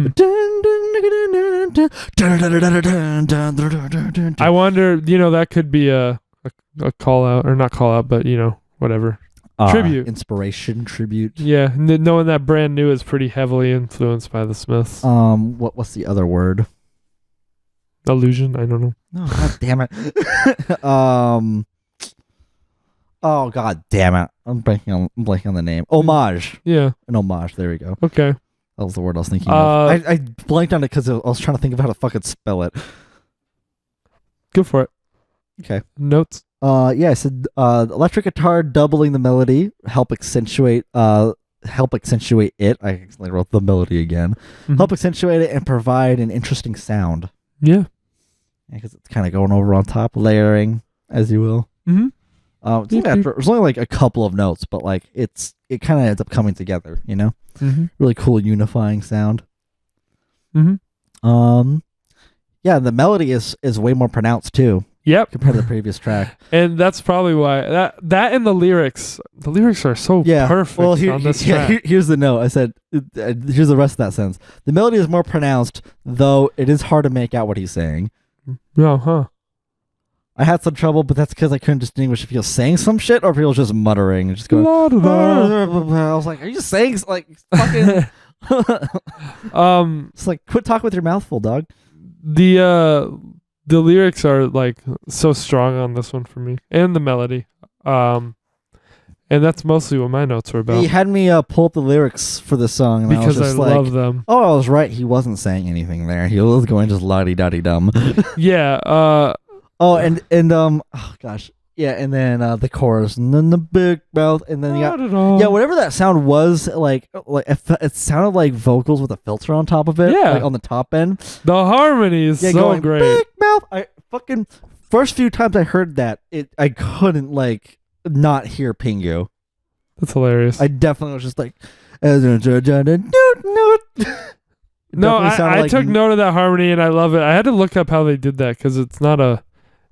wonder, that could be a call out, or not call out, but whatever. Tribute. Inspiration, tribute. Yeah, knowing that brand new is pretty heavily influenced by the Smiths. What's the other word? Illusion? I don't know. No, god damn it. Oh god damn it. I'm blanking on the name. Homage. Yeah. An homage. There we go. Okay. That was the word I was thinking of. I blanked on it because I was trying to think of how to fucking spell it. Go for it. Okay. Notes. I said electric guitar doubling the melody, help accentuate it. I accidentally wrote the melody again. Mm-hmm. Help accentuate it and provide an interesting sound. Yeah. Because it's kind of going over on top, layering, as you will. Mm-hmm. There's only like a couple of notes, but like it kind of ends up coming together, Mm-hmm. Really cool unifying sound. Mm-hmm. Yeah, the melody is way more pronounced too. Yep. Compared to the previous track. And that's probably why that and the lyrics are so perfect on this track. Here's the note. I said, here's the rest of that sentence. The melody is more pronounced, though it is hard to make out what he's saying. Yeah, huh. I had some trouble, but that's because I couldn't distinguish if he was saying some shit or if he was just muttering and just going. I was like, "Are you saying like fucking?" It's like, quit talking with your mouth full, dog. The lyrics are like so strong on this one for me, and the melody. And that's mostly what my notes were about. He had me pull up the lyrics for this song, and because I was just love them. Oh, I was right. He wasn't saying anything there. He was going just la-di-da-di-dum. Yeah. Oh, and oh gosh, yeah, and then the chorus, and then the big mouth, and then whatever that sound was, like it sounded like vocals with a filter on top of it, like on the top end. The harmony is so great. Big mouth. I fucking first few times I heard that, I couldn't like not hear Pingu. That's hilarious. I definitely was just like, no, I took note of that harmony and I love it. I had to look up how they did that because it's not a.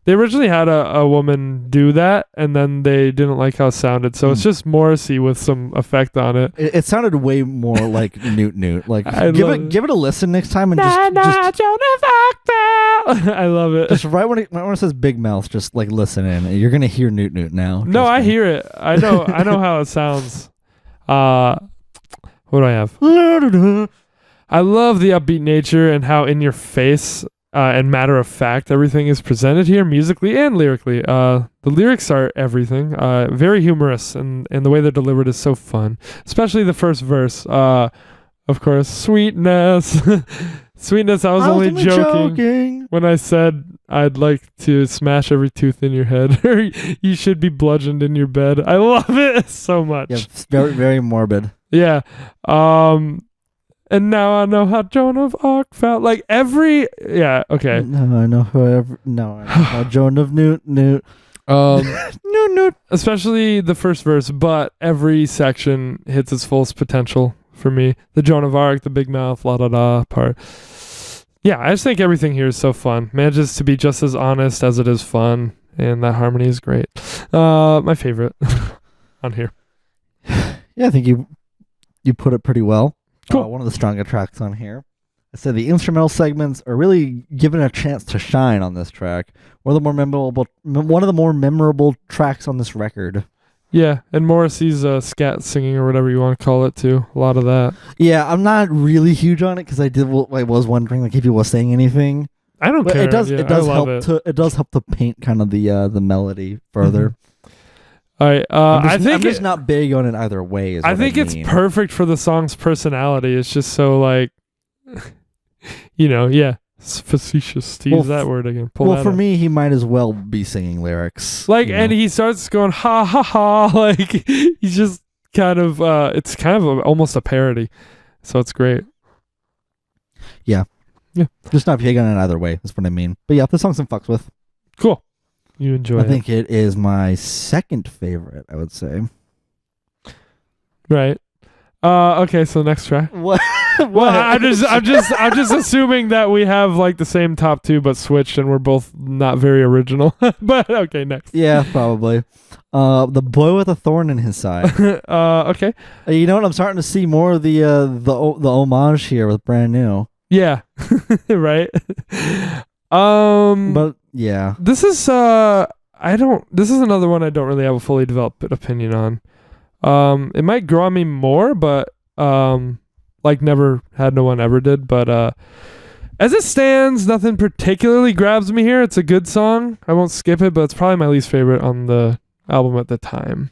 They originally had a woman do that, and then they didn't like how it sounded. So it's just Morrissey with some effect on it. It sounded way more like Newt. Like give it a listen next time and just I love it. Just right when it says Big Mouth, just like listen in. You're gonna hear Newt now. No, I hear it. I know how it sounds. What do I have? I love the upbeat nature and how in your face and matter of fact everything is presented here musically and lyrically. The lyrics are everything. Very humorous, and the way they're delivered is so fun, especially the first verse. Of course, sweetness. Sweetness, I was only joking when I said I'd like to smash every tooth in your head, or you should be bludgeoned in your bed. I love it so much. Yeah, it's very, very morbid. Yeah. And now I know how Joan of Arc felt. Like every, yeah, okay. No, I know how Joan of Newt. Newt. Especially the first verse, but every section hits its fullest potential for me. The Joan of Arc, the big mouth, la da da part. Yeah, I just think everything here is so fun. Manages to be just as honest as it is fun, and that harmony is great. My favorite on here. Yeah, I think you put it pretty well. Cool. One of the stronger tracks on here. I said the instrumental segments are really given a chance to shine on this track. One of the more memorable tracks on this record. Yeah, and Morrissey's scat singing or whatever you want to call it too. A lot of that. Yeah, I'm not really huge on it because I was wondering like if he was saying anything. I don't care. It does help to paint kind of the melody further. All right, I'm just not big on it either way. I think it's perfect for the song's personality. It's just so like, facetious. To use that word again. For me, he might as well be singing lyrics. Like, and he starts going ha ha ha. Like he's just kind of. It's kind of almost a parody, so it's great. Yeah. Yeah. Just not big on it either way. That's what I mean. But yeah, the song's some fucks with. Cool. You enjoy it. I think it is my second favorite, I would say. Right. Okay, so next track. What? Well, I'm just assuming that we have like the same top two but switched and we're both not very original. But okay, next. Yeah, probably. The Boy with a Thorn in His Side. Okay. You know what? I'm starting to see more of the homage here with Brand New. Yeah. Right. But yeah. This is another one I don't really have a fully developed opinion on. It might grow on me more, but like never had no one ever did. But as it stands, nothing particularly grabs me here. It's a good song. I won't skip it, but it's probably my least favorite on the album at the time.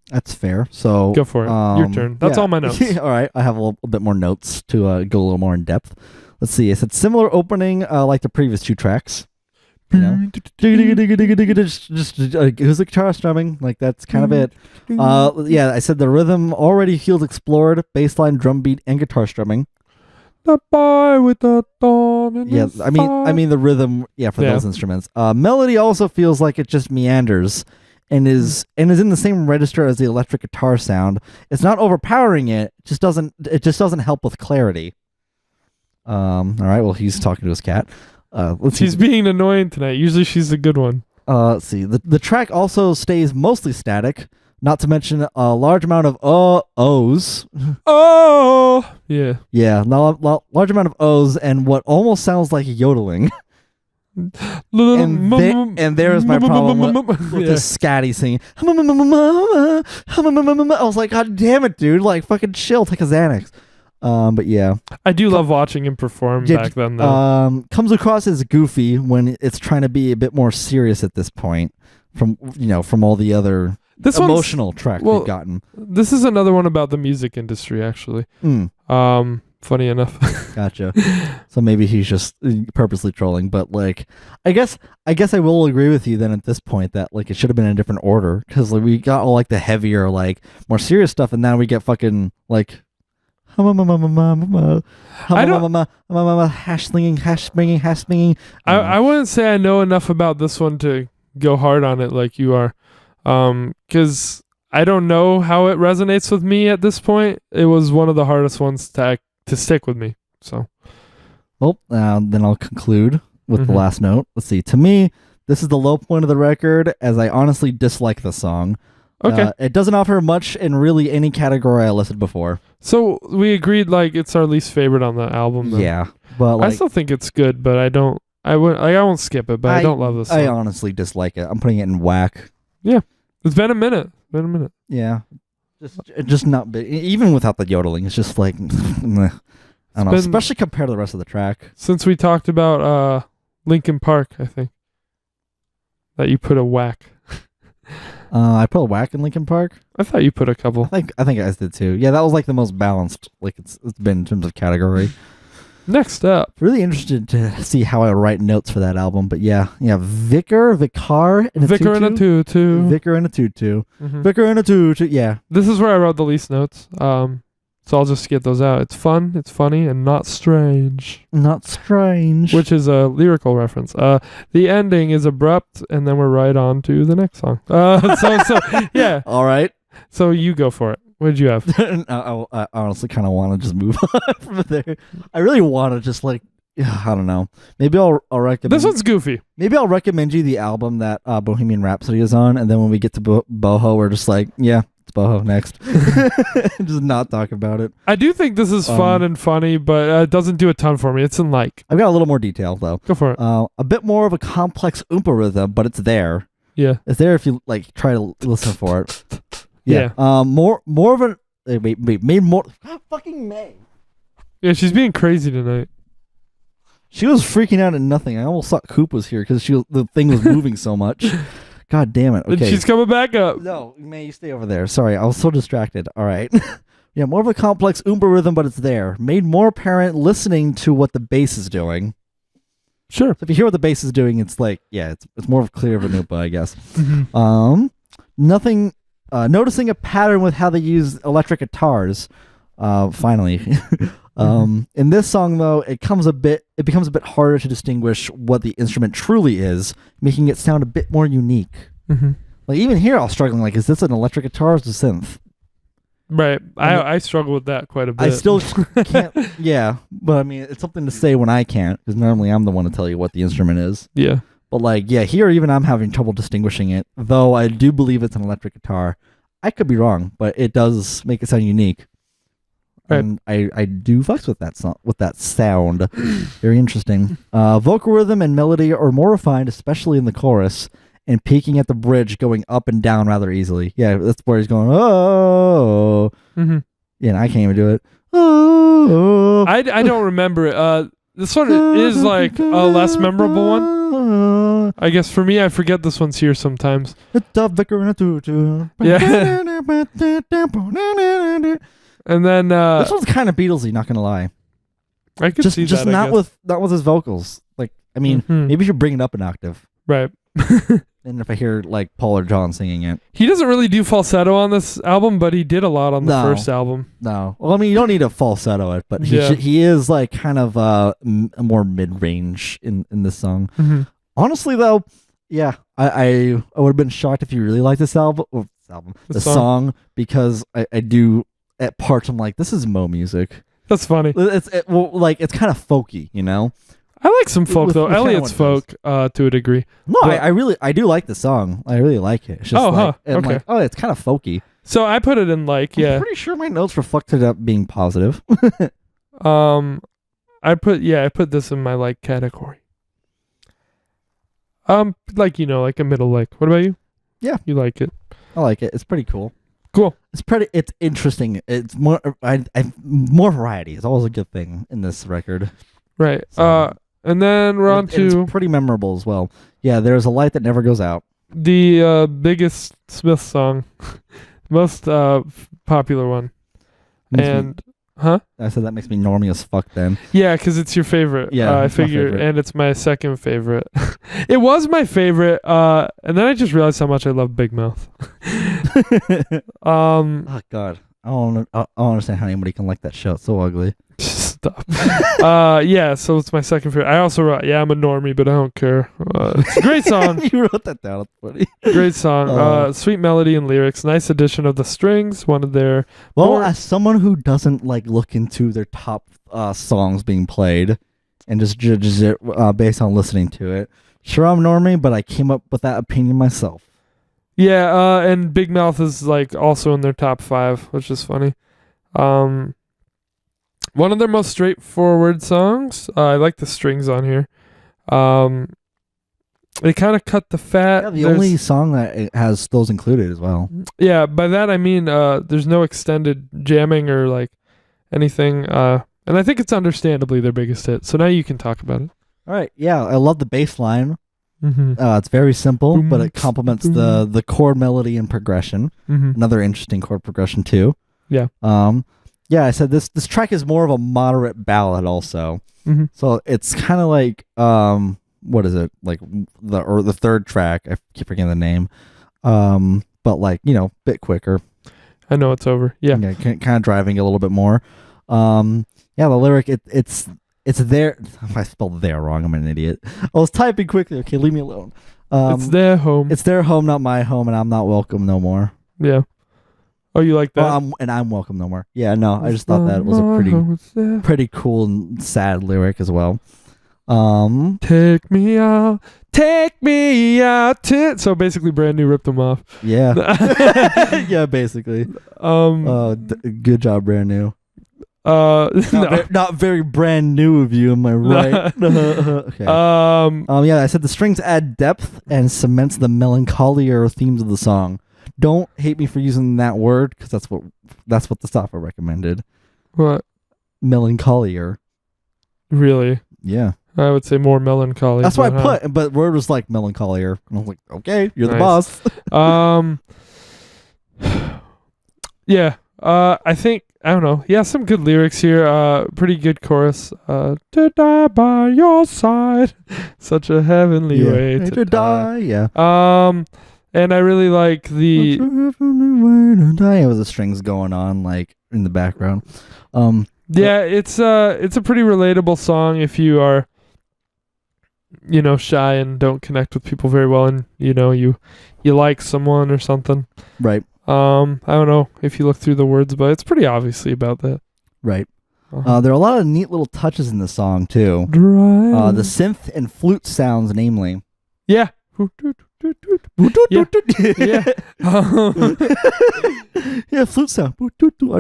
That's fair. So go for it. Your turn. That's all my notes. All right. I have a little bit more notes to go a little more in depth. Let's see. I said similar opening like the previous two tracks. You know? just who's the guitar strumming? Like that's kind of it. Yeah, I said the rhythm already feels explored, bassline, drum beat, and guitar strumming. The boy with the thorn in his side. I mean the rhythm, those instruments. Melody also feels like it just meanders and is in the same register as the electric guitar sound. It's not overpowering it. It just doesn't help with clarity. All right, well he's talking to his cat. She's being annoying tonight. Usually she's the good one. Let's see. The track also stays mostly static, not to mention a large amount of O's. Oh! Yeah. Yeah, large amount of O's and what almost sounds like yodeling. and there's my problem with this scatty singing. I was like, God damn it, dude. Like, fucking chill. Take a Xanax. But yeah, I do love watching him perform back then though. Comes across as goofy when it's trying to be a bit more serious at this point from all the other emotional tracks we've gotten. This is another one about the music industry actually. Funny enough. Gotcha. So maybe he's just purposely trolling, but like I guess I will agree with you then at this point that like it should have been in a different order because like we got all like the heavier like more serious stuff and now we get fucking like hash slinging. I wouldn't say I know enough about this one to go hard on it like you are, because I don't know how it resonates with me at this point. It was one of the hardest ones to stick with me. So, well, then I'll conclude with the last note. Let's see. To me, this is the low point of the record, as I honestly dislike the song. Okay. It doesn't offer much in really any category I listed before. So we agreed like it's our least favorite on the album. Then. Yeah, but like, I still think it's good, but I won't skip it. But I don't love this song. I honestly dislike it. I'm putting it in whack. Yeah, it's been a minute. Yeah, just not big. Even without the yodeling, it's just like I don't know, especially compared to the rest of the track. Since we talked about Linkin Park, I think that you put a whack. I put a whack in Linkin Park. I thought you put a couple. I think I guys did too. Yeah, that was like the most balanced like it's been in terms of category. Next up, Really interested to see how I write notes for that album, but yeah, Vicar and a Vicar and a tutu. Vicar and a tutu. Mhm. Vicar and a tutu. Yeah. This is where I wrote the least notes. So I'll just get those out. It's fun, it's funny, and not strange. Not strange. Which is a lyrical reference. The ending is abrupt, and then we're right on to the next song. So yeah. All right. So you go for it. What did you have? I honestly kind of want to just move on from there. I really want to just like, I don't know. Maybe I'll recommend. This one's goofy. Maybe I'll recommend you the album that Bohemian Rhapsody is on, and then when we get to Boho, we're just like, yeah, it's Boho next. Just not talk about it. I do think this is fun and funny, but it doesn't do a ton for me. It's in like. I've got a little more detail though. Go for it. A bit more of a complex oompa rhythm, but it's there. Yeah. It's there if you like try to listen for it. Yeah. More of an made more. God fucking May. Yeah, she's being crazy tonight. She was freaking out at nothing. I almost thought Coop was here because the thing was moving so much. God damn it. Okay. She's coming back up. No, May, you stay over there. Sorry, I was so distracted. All right. Yeah, more of a complex oompa rhythm, but it's there. Made more apparent listening to what the bass is doing. Sure. So if you hear what the bass is doing, it's like, yeah, it's more of clear of an oompa, I guess. Nothing. Noticing a pattern with how they use electric guitars. Finally. In this song, though, it becomes a bit harder to distinguish what the instrument truly is, making it sound a bit more unique. Mm-hmm. Like even here, I was struggling. Like, is this an electric guitar or is it a synth? Right. I struggle with that quite a bit. I still can't. Yeah, but I mean, it's something to say when I can't, because normally I'm the one to tell you what the instrument is. Yeah. But like, yeah, here even I'm having trouble distinguishing it, though I do believe it's an electric guitar. I could be wrong, but it does make it sound unique. Right. And I do fucks with that sound. Very interesting. Vocal rhythm and melody are more refined, especially in the chorus, and peaking at the bridge, going up and down rather easily. Yeah, that's where he's going, oh. Mm-hmm. Yeah, and I can't even do it. Oh. I don't remember it. This one is like a less memorable one. I guess for me, I forget this one's here sometimes. Yeah. And then this one's kind of Beatlesy, not gonna lie. I could see that. Just not with his vocals. Like, I mean, maybe you should bring it up an octave. Right. And if I hear like Paul or John singing it, he doesn't really do falsetto on this album, but he did a lot on the first album. No, well, I mean, you don't need a falsetto it, but he is like kind of a more mid range in this song. Mm-hmm. Honestly, though, yeah, I would have been shocked if you really liked this album. The song, because I do at parts I'm like, this is Mo music. That's funny. It's kind of folky, you know. I like some folk though. Elliot's folk to a degree. No, I do like the song. I really like it. It's just okay. Like, it's kind of folky. So I put it in like, yeah. I'm pretty sure my notes reflected up being positive. I put this in my like category. Like, you know, like a middle like. What about you? Yeah. You like it. I like it. It's pretty cool. Cool. It's interesting. It's more more variety. It's always a good thing in this record. Right. So, and then we're on to... It's pretty memorable as well. Yeah, there's a light that never goes out. The biggest Smith song. Most popular one. Huh? I said that makes me normie as fuck then. Yeah, because it's your favorite. Yeah, I figure, and it's my second favorite. It was my favorite, and then I just realized how much I love Big Mouth. Oh God, I don't understand how anybody can like that show. It's so ugly. Stop. Yeah, so it's my second favorite. I also wrote, I'm a normie, but I don't care. It's a great song. You wrote that down. It's funny. Great song. Sweet melody and lyrics. Nice addition of the strings. One of their... as someone who doesn't like look into their top songs being played and just judges it based on listening to it, sure, I'm normie, but I came up with that opinion myself. Yeah, and Big Mouth is like also in their top 5, which is funny. One of their most straightforward songs. I like the strings on here. They kind of cut the fat. Yeah, the only song that has those included as well. Yeah, by that I mean there's no extended jamming or like anything. And I think it's understandably their biggest hit. So now you can talk about it. All right. Yeah, I love the bass line. Mm-hmm. It's very simple, Boom, but it complements boom. the chord melody and progression. Mm-hmm. Another interesting chord progression too. Yeah. Yeah, I said this track is more of a moderate ballad also. Mm-hmm. So it's kind of like what is it? Like the third track, I keep forgetting the name. But like, you know, bit quicker. I know it's over. Yeah. Kind of driving a little bit more. Yeah, the lyric it's there. I spelled there wrong. I'm an idiot. I was typing quickly. Okay, leave me alone. It's their home. It's their home, not my home, and I'm not welcome no more. Yeah. Oh, you like that? I'm welcome no more. Yeah, no, I just thought that was a pretty cool and sad lyric as well. Take me out. So basically, Brand New ripped them off. Yeah. Yeah, basically. Good job, Brand New. Not very brand new of you, am I right? Okay. Yeah, I said the strings add depth and cements the melancholier themes of the song. Don't hate me for using that word because that's what the software recommended. What? Melancholier. Really? Yeah. I would say more melancholy. That's what I put, but word was like melancholier. And I was like, okay, you're nice. The boss. Yeah. I think, I don't know. Yeah, some good lyrics here. Pretty good chorus. To die by your side. Such a heavenly way to die. Yeah. And I really like the yeah, with the strings going on like in the background. Yeah, it's a pretty relatable song if you are, you know, shy and don't connect with people very well, and you know you like someone or something. Right. I don't know if you look through the words, but it's pretty obviously about that. Right. There are a lot of neat little touches in the song too. The synth and flute sounds, namely. Yeah. Yeah. Yeah, flute sound. I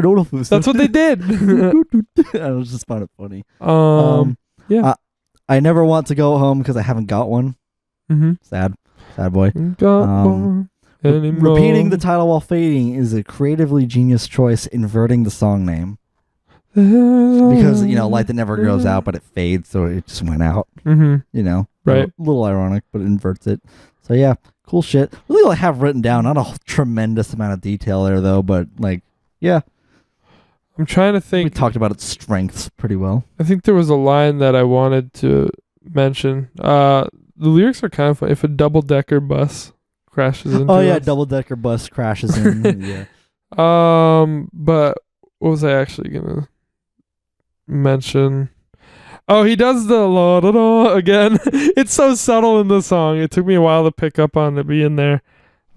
don't know flute sound. That's what they did. I just found it funny. Yeah. I never want to go home because I haven't got one. Mm-hmm. Sad boy. Got one anymore. Repeating the title while fading is a creatively genius choice, inverting the song name. Because, you know, light that never goes out, but it fades, so it just went out. Mm-hmm. You know? Right. A little ironic, but it inverts it. So, yeah, cool shit. Really all I have written down, not a tremendous amount of detail there, though, but, like, yeah. I'm trying to think. We talked about its strengths pretty well. I think there was a line that I wanted to mention. The lyrics are kind of funny. If a double-decker bus crashes into us. Double-decker bus crashes in. Yeah. But what was I actually going to mention? Oh, he does the la da da again. It's so subtle in the song. It took me a while to pick up on it being there.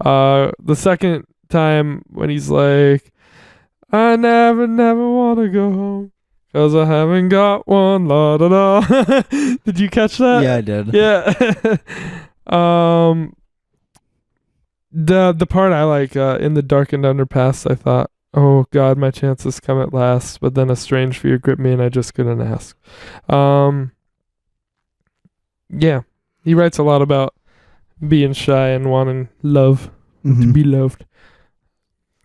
The second time when he's like, I never want to go home because I haven't got one, la da da. Did you catch that? Yeah, I did. Yeah. The part I like, in the darkened underpass, I thought, oh God, my chances come at last, but then a strange fear gripped me and I just couldn't ask. Yeah, he writes a lot about being shy and wanting love, to be loved.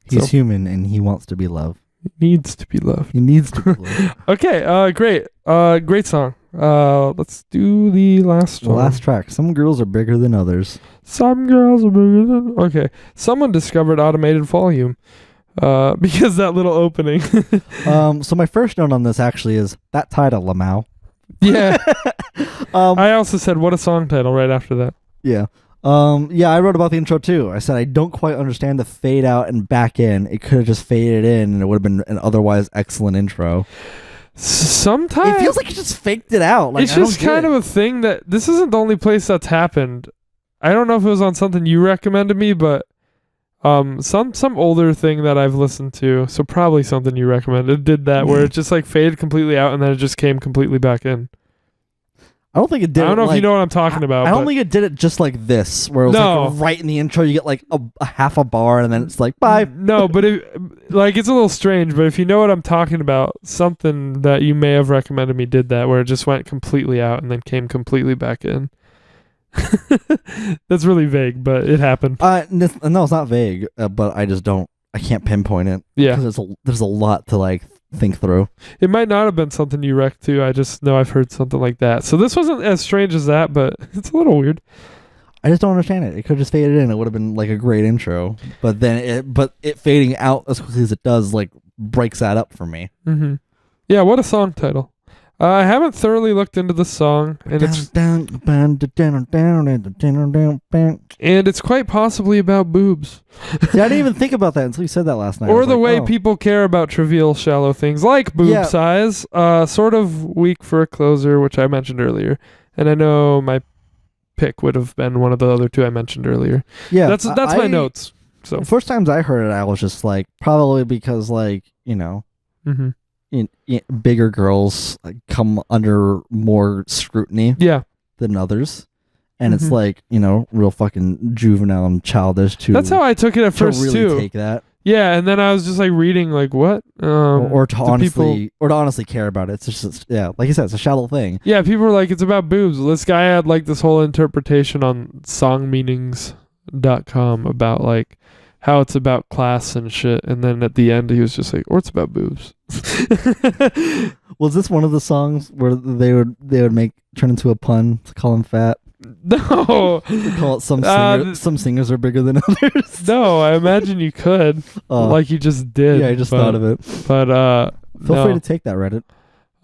He's human and he wants to be loved. He needs to be loved. He needs to be loved. Okay, great. Great song. Let's do the last one. The last track. Some girls are bigger than others. Some girls are bigger than... Okay. Someone discovered automated volume. Because that little opening. So my first note on this actually is that title, Lamau. Yeah. I also said, what a song title right after that. Yeah. Yeah, I wrote about the intro too. I said I don't quite understand the fade out and back in. It could have just faded in and it would have been an otherwise excellent intro. Sometimes it feels like it just faked it out. Like, it's just kind of a thing that this isn't the only place that's happened. I don't know if it was on something you recommended me, but some older thing that I've listened to, so probably something you recommended, did that where it just like faded completely out and then it just came completely back in. I don't think it did. I don't know if you know what I'm talking about. I don't think it did it just like this, where it was like right in the intro, you get like a half a bar, and then it's like bye. No, but it's a little strange. But if you know what I'm talking about, something that you may have recommended me did that, where it just went completely out and then came completely back in. That's really vague, but it happened. No, it's not vague, but I just don't. I can't pinpoint it. Yeah, because there's a lot to like think through. It might not have been something you wrecked to. I just know I've heard something like that. So this wasn't as strange as that, but it's a little weird. I just don't understand it. It could have just faded in. It would have been like a great intro, but then it fading out as quickly as it does like breaks that up for me. Mm-hmm. Yeah, what a song title. I haven't thoroughly looked into the song, and it's quite possibly about boobs. See, I didn't even think about that until you said that last night. Or the way people care about trivial, shallow things like boob size. Sort of weak for a closer, which I mentioned earlier, and I know my pick would have been one of the other two I mentioned earlier. Yeah, that's my notes. So first times I heard it, I was just like, probably because like mm-hmm. Bigger girls come under more scrutiny than others, and it's like real fucking juvenile and childish too. That's how I took it at first really too. Take that. Yeah, and then I was just like reading like what or to honestly care about it. It's just like you said, it's a shallow thing. Yeah, people were like, it's about boobs. This guy had like this whole interpretation on songmeanings.com about like how it's about class and shit, and then at the end he was just like, or it's about boobs. Was this one of the songs where they would turn into a pun to call him fat? No. They call it some singers are bigger than others. No, I imagine you could. Like you just did. Yeah, I just thought of it. But feel free to take that, Reddit.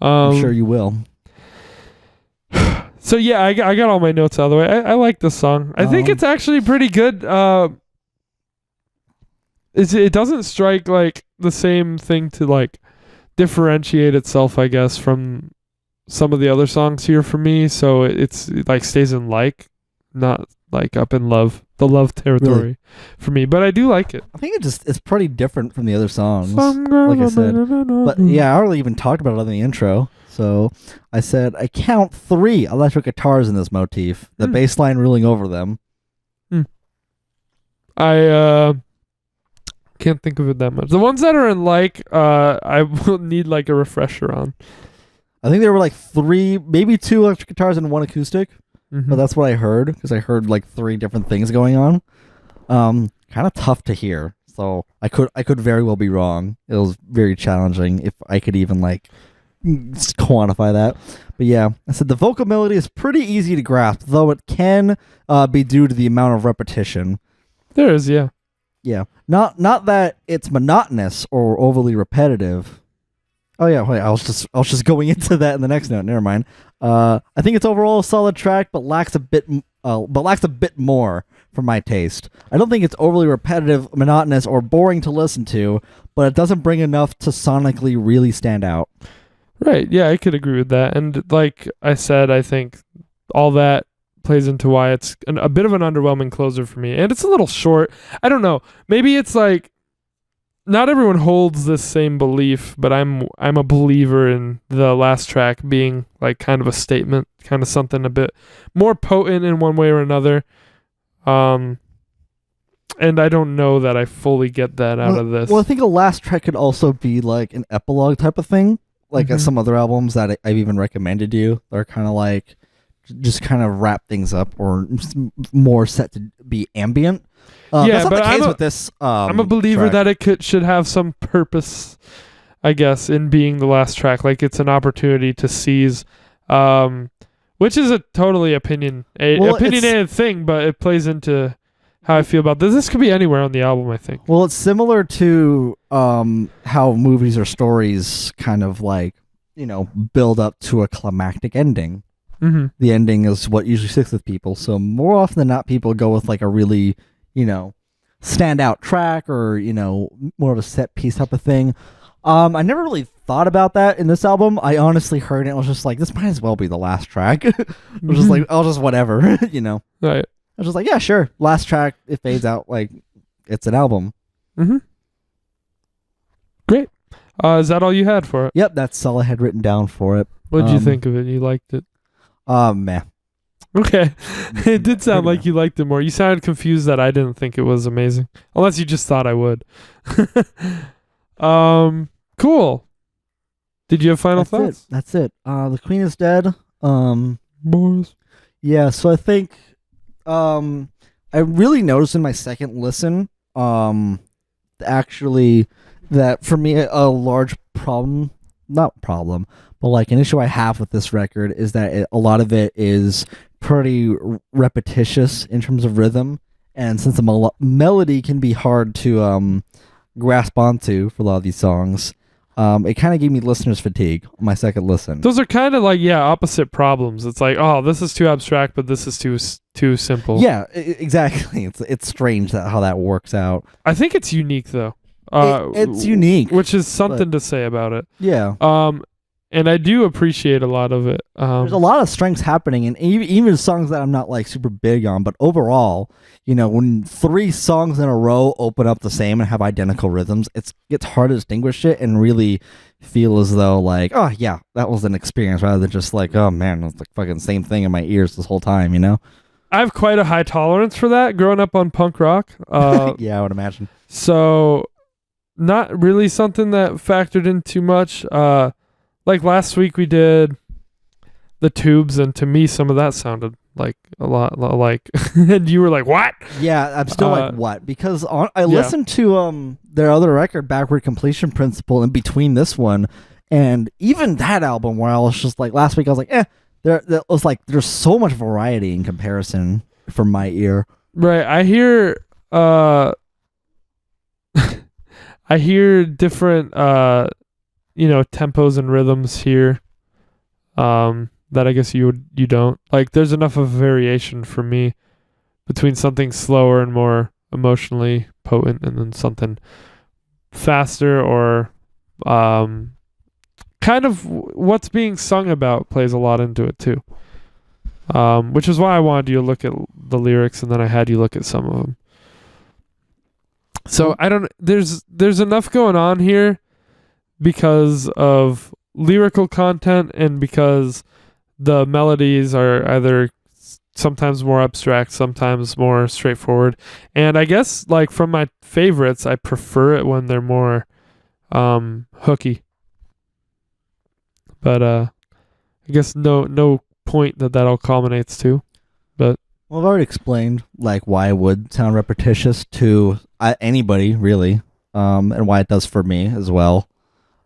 I'm sure you will. So yeah, I got all my notes out of the way. I like this song. I think it's actually pretty good. It doesn't strike like the same thing to like differentiate itself, I guess, from some of the other songs here for me. So it like stays in not like up in the love territory for me. But I do like it. I think it's pretty different from the other songs, like I said. But yeah, I already even talked about it in the intro. So I said I count 3 electric guitars in this motif, the bass line ruling over them. I can't think of it that much. The ones that are in I will need like a refresher on. I think there were like 3, maybe 2 electric guitars and 1 acoustic. Mm-hmm. But that's what I heard, because I heard like 3 different things going on. Kind of tough to hear. So I could very well be wrong. It was very challenging if I could even like quantify that. But yeah, I said the vocal melody is pretty easy to grasp, though it can be due to the amount of repetition. There is, yeah. Yeah. Not that it's monotonous or overly repetitive. Oh yeah, wait, I was just going into that in the next note. Never mind. I think it's overall a solid track, but lacks a bit more for my taste. I don't think it's overly repetitive, monotonous, or boring to listen to, but it doesn't bring enough to sonically really stand out. Right. Yeah, I could agree with that. And like I said, I think all that plays into why it's a bit of an underwhelming closer for me. And it's a little short. I don't know. Maybe it's like not everyone holds this same belief, but I'm a believer in the last track being like kind of a statement, kind of something a bit more potent in one way or another. And I don't know that I fully get that out of this. Well, I think a last track could also be like an epilogue type of thing, like some other albums that I've even recommended you. They're kind of like just kind of wrap things up, or more set to be ambient. Yeah, that's not but the case with this. I'm a believer track. that it should have some purpose, I guess, in being the last track. Like it's an opportunity to seize, which is a totally opinionated thing, but it plays into how I feel about this. This could be anywhere on the album, I think. Well, it's similar to how movies or stories kind of like build up to a climactic ending. Mm-hmm. The ending is what usually sticks with people. So more often than not, people go with like a really standout track or more of a set piece type of thing. I never really thought about that in this album. I honestly heard it and was just like, this might as well be the last track. I was just like, I'll just whatever, Right. I was just like, yeah, sure. Last track, it fades out like it's an album. Mm-hmm. Great. Is that all you had for it? Yep, that's all I had written down for it. What did you think of it? You liked it? Meh. Okay. It did sound like you liked it more. You sounded confused that I didn't think it was amazing. Unless you just thought I would. Cool. Did you have final thoughts? That's it. The Queen is dead. Boys. Yeah, so I think I really noticed in my second listen, actually that for me a large problem, not problem, but like an issue I have with this record is that a lot of it is pretty repetitious in terms of rhythm, and since the melody can be hard to grasp onto for a lot of these songs, it kind of gave me listener's fatigue on my second listen. Those are kind of like opposite problems. It's like, oh, this is too abstract, but this is too simple. Yeah, exactly. It's strange how that works out. I think it's unique though. It's unique, which is something to say about it. Yeah. And I do appreciate a lot of it. There's a lot of strengths happening, and even songs that I'm not like super big on, but overall, when 3 songs in a row open up the same and have identical rhythms, it's hard to distinguish it and really feel as though like, oh yeah, that was an experience rather than just like, oh man, it's like fucking same thing in my ears this whole time, I have quite a high tolerance for that growing up on punk rock. Yeah, I would imagine. So not really something that factored in too much. Like last week we did the Tubes, and to me some of that sounded like a lot like, and you were like, what? Yeah, I'm still like, what? Because I listened to their other record, Backward Completion Principle, in between this one, and even that album where I was just like, last week I was like, there was like, there's so much variety in comparison from my ear. Right. I hear I hear different tempos and rhythms here that I guess you don't. Like there's enough of a variation for me between something slower and more emotionally potent and then something faster or kind of what's being sung about plays a lot into it too. Which is why I wanted you to look at the lyrics, and then I had you look at some of them. So there's enough going on here because of lyrical content and because the melodies are either sometimes more abstract, sometimes more straightforward. And I guess like from my favorites, I prefer it when they're more hooky. But I guess no point that all culminates to. But well, I've already explained like why it would sound repetitious to anybody really, and why it does for me as well.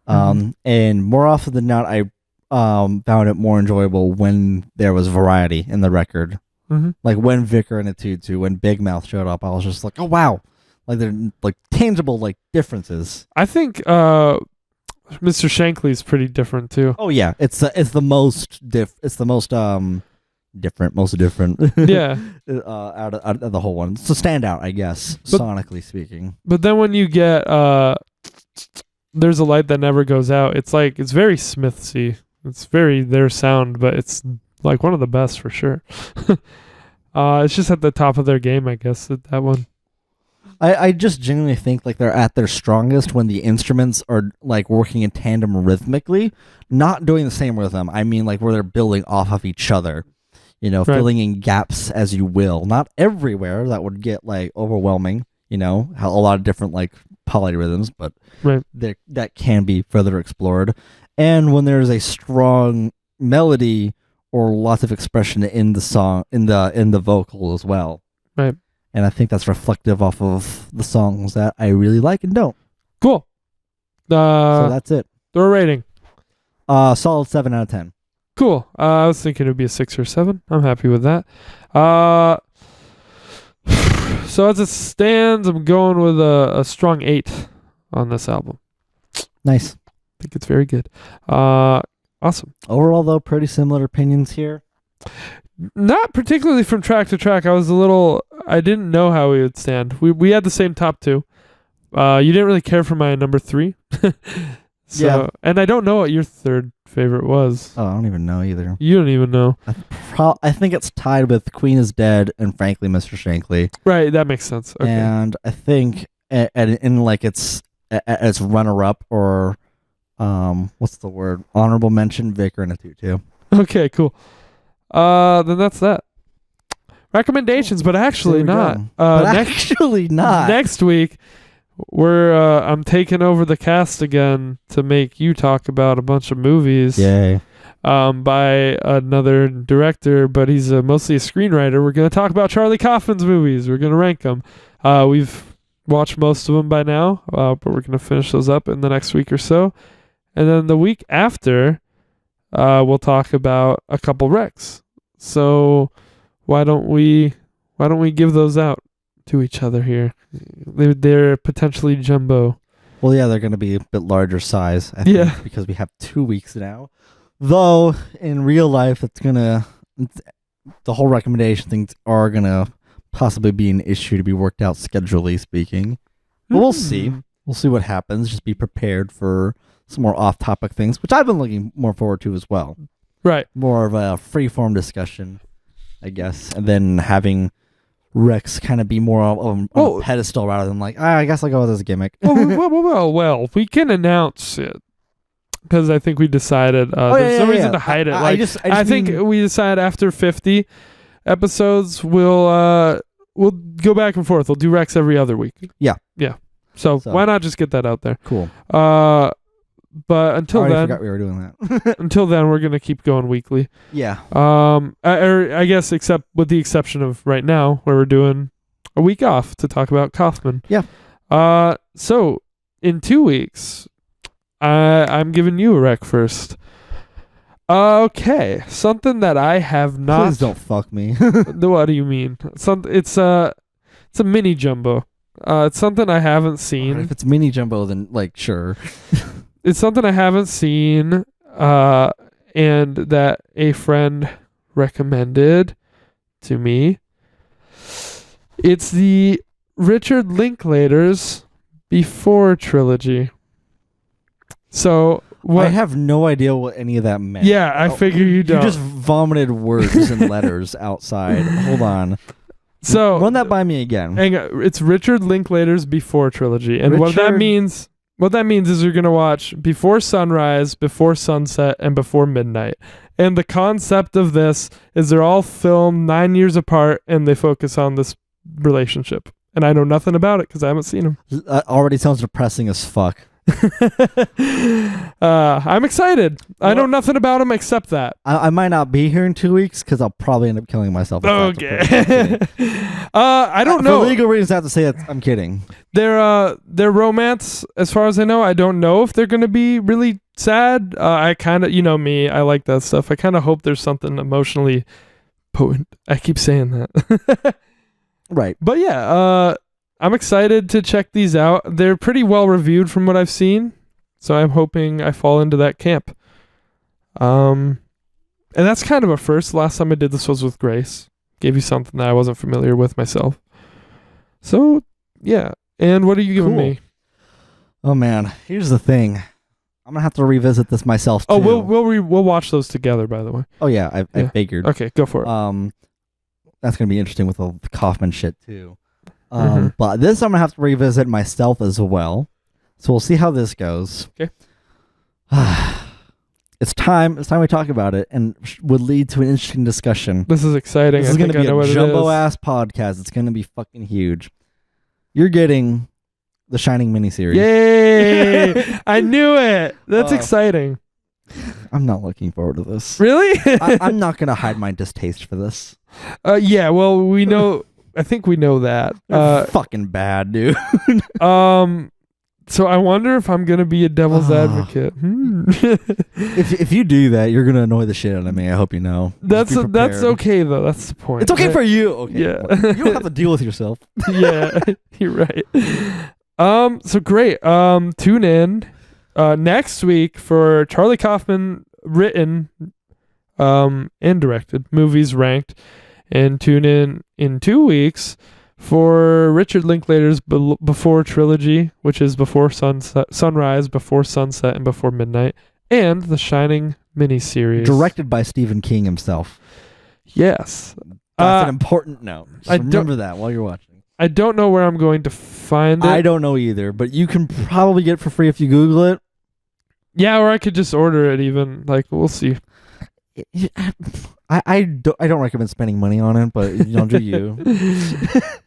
And more often than not, I found it more enjoyable when there was variety in the record. Mm-hmm. Like when Vicar and a Tutu, when Big Mouth showed up, I was just like, oh wow, like they're like tangible like differences. I think Mr. Shankly's pretty different too. Oh yeah, it's the most different. Yeah. out of the whole one. It's a standout, I guess, sonically speaking. But then when you get There's a Light That Never Goes Out, it's like it's very Smithsy. It's very their sound, but it's like one of the best for sure. It's just at the top of their game, I guess, that one. I just genuinely think like they're at their strongest when the instruments are like working in tandem rhythmically, not doing the same rhythm. I mean like where they're building off of each other, Right. filling in gaps as you will. Not everywhere, that would get like overwhelming, a lot of different like polyrhythms, but Right. that can be further explored. And when there's a strong melody or lots of expression in the song, in the vocal as well. Right. And I think that's reflective off of the songs that I really like and don't. Cool. So that's it. Throw a rating. Solid 7 out of 10. Cool. I was thinking it would be a 6 or 7. I'm happy with that. So as it stands, I'm going with a strong 8 on this album. Nice. I think it's very good. Awesome. Overall, though, pretty similar opinions here. Not particularly from track to track. I didn't know how we would stand. We had the same top 2. You didn't really care for my number 3. So, yeah. And I don't know what your third favorite was. Oh, I don't even know either. You don't even know. I think it's tied with Queen is Dead and frankly Mr. Shankly. Right, that makes sense. Okay. And I think in like its runner-up or what's the word? Honorable mention, Vicar and a Tutu. Okay, cool. Then that's that. Recommendations, but actually not. Actually not. Next week, I'm taking over the cast again to make you talk about a bunch of movies. Yay. By another director, but he's mostly a screenwriter. We're going to talk about Charlie Kaufman's movies. We're going to rank them. We've watched most of them by now, but we're going to finish those up in the next week or so. And then the week after, we'll talk about a couple recs. So why don't we give those out to each other here? They're potentially jumbo. Well, yeah, they're going to be a bit larger size, I think, Yeah. because we have 2 weeks now. Though, in real life, the whole recommendation things are going to possibly be an issue to be worked out schedulally speaking. But we'll see. We'll see what happens. Just be prepared for some more off-topic things, which I've been looking more forward to as well. Right. More of a free-form discussion, I guess, and then having Rex kind of be more on a pedestal rather than like, I guess I'll go with this gimmick. well, we can announce it because I think we decided there's no reason to hide it. I think we decide after 50 episodes we'll go back and forth. We'll do Rex every other week. Yeah. So why not just get that out there? Cool. But until then, I forgot we were doing that. Until then, we're gonna keep going weekly. Yeah. I guess except with the exception of right now, where we're doing a week off to talk about Kaufman. Yeah. So in 2 weeks, I'm giving you a rec first. Okay, something that I have not. Please don't fuck me. What do you mean? It's a mini jumbo. It's something I haven't seen. Right, if it's mini jumbo, then like sure. It's something I haven't seen, and that a friend recommended to me. It's the Richard Linklater's Before trilogy. So what? I have no idea what any of that meant. Yeah, I figure you don't. You just vomited words and letters outside. Hold on. So run that by me again. Hang on. It's Richard Linklater's Before trilogy, and what that means is you're gonna watch Before Sunrise, Before Sunset, and Before Midnight. And the concept of this is they're all filmed 9 years apart, and they focus on this relationship. And I know nothing about it because I haven't seen them. Already sounds depressing as fuck. I'm excited. I know nothing about them except that. I might not be here in 2 weeks because I'll probably end up killing myself. Okay. I don't know. For legal reasons, I have to say that I'm kidding. Their romance, as far as I know, I don't know if they're going to be really sad. I kind of, you know me, I like that stuff. I kind of hope there's something emotionally potent. I keep saying that. Right. But yeah, I'm excited to check these out. They're pretty well reviewed from what I've seen, so I'm hoping I fall into that camp. And that's kind of a first. Last time I did this was with Grace. Gave you something that I wasn't familiar with myself. So, yeah. And what are you giving me? Oh, man. Here's the thing. I'm going to have to revisit this myself, too. Oh, we'll watch those together, by the way. Oh, yeah. I figured. Okay, go for it. That's going to be interesting with all the Kaufman shit, too. But this I'm going to have to revisit myself as well. So we'll see how this goes. Okay. It's time we talk about it and would lead to an interesting discussion. This is exciting. This is going to be a jumbo-ass podcast. It's going to be fucking huge. You're getting the Shining miniseries. Yay! I knew it. That's exciting. I'm not looking forward to this. Really? I'm not going to hide my distaste for this. Yeah, well, we know... I think we know that. Fucking bad, dude. So I wonder if I'm gonna be a devil's advocate. If you do that, you're gonna annoy the shit out of me. I hope you know. That's okay though. That's the point. It's okay for you. Okay. Yeah. Well, you don't have to deal with yourself. Yeah, you're right. So great. Tune in next week for Charlie Kaufman written and directed movies ranked. And tune in 2 weeks for Richard Linklater's Before trilogy, which is Before Sunrise, Before Sunset, and Before Midnight, and the Shining miniseries. Directed by Stephen King himself. Yes. That's an important note. Just remember that while you're watching. I don't know where I'm going to find it. I don't know either, but you can probably get it for free if you Google it. Yeah, or I could just order it even. Like, we'll see. I don't recommend spending money on it, but do you.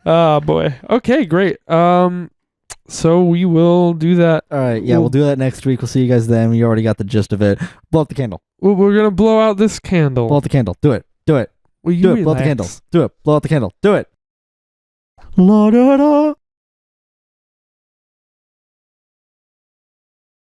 Oh boy. Okay, great. So we will do that. All right, yeah, we'll do that next week. We'll see you guys then. You already got the gist of it. Blow out the candle. We're gonna blow out this candle. Blow out the candle. Do it. Will you do it. Blow out the candle. Do it. Blow out the candle. Do it. La da da.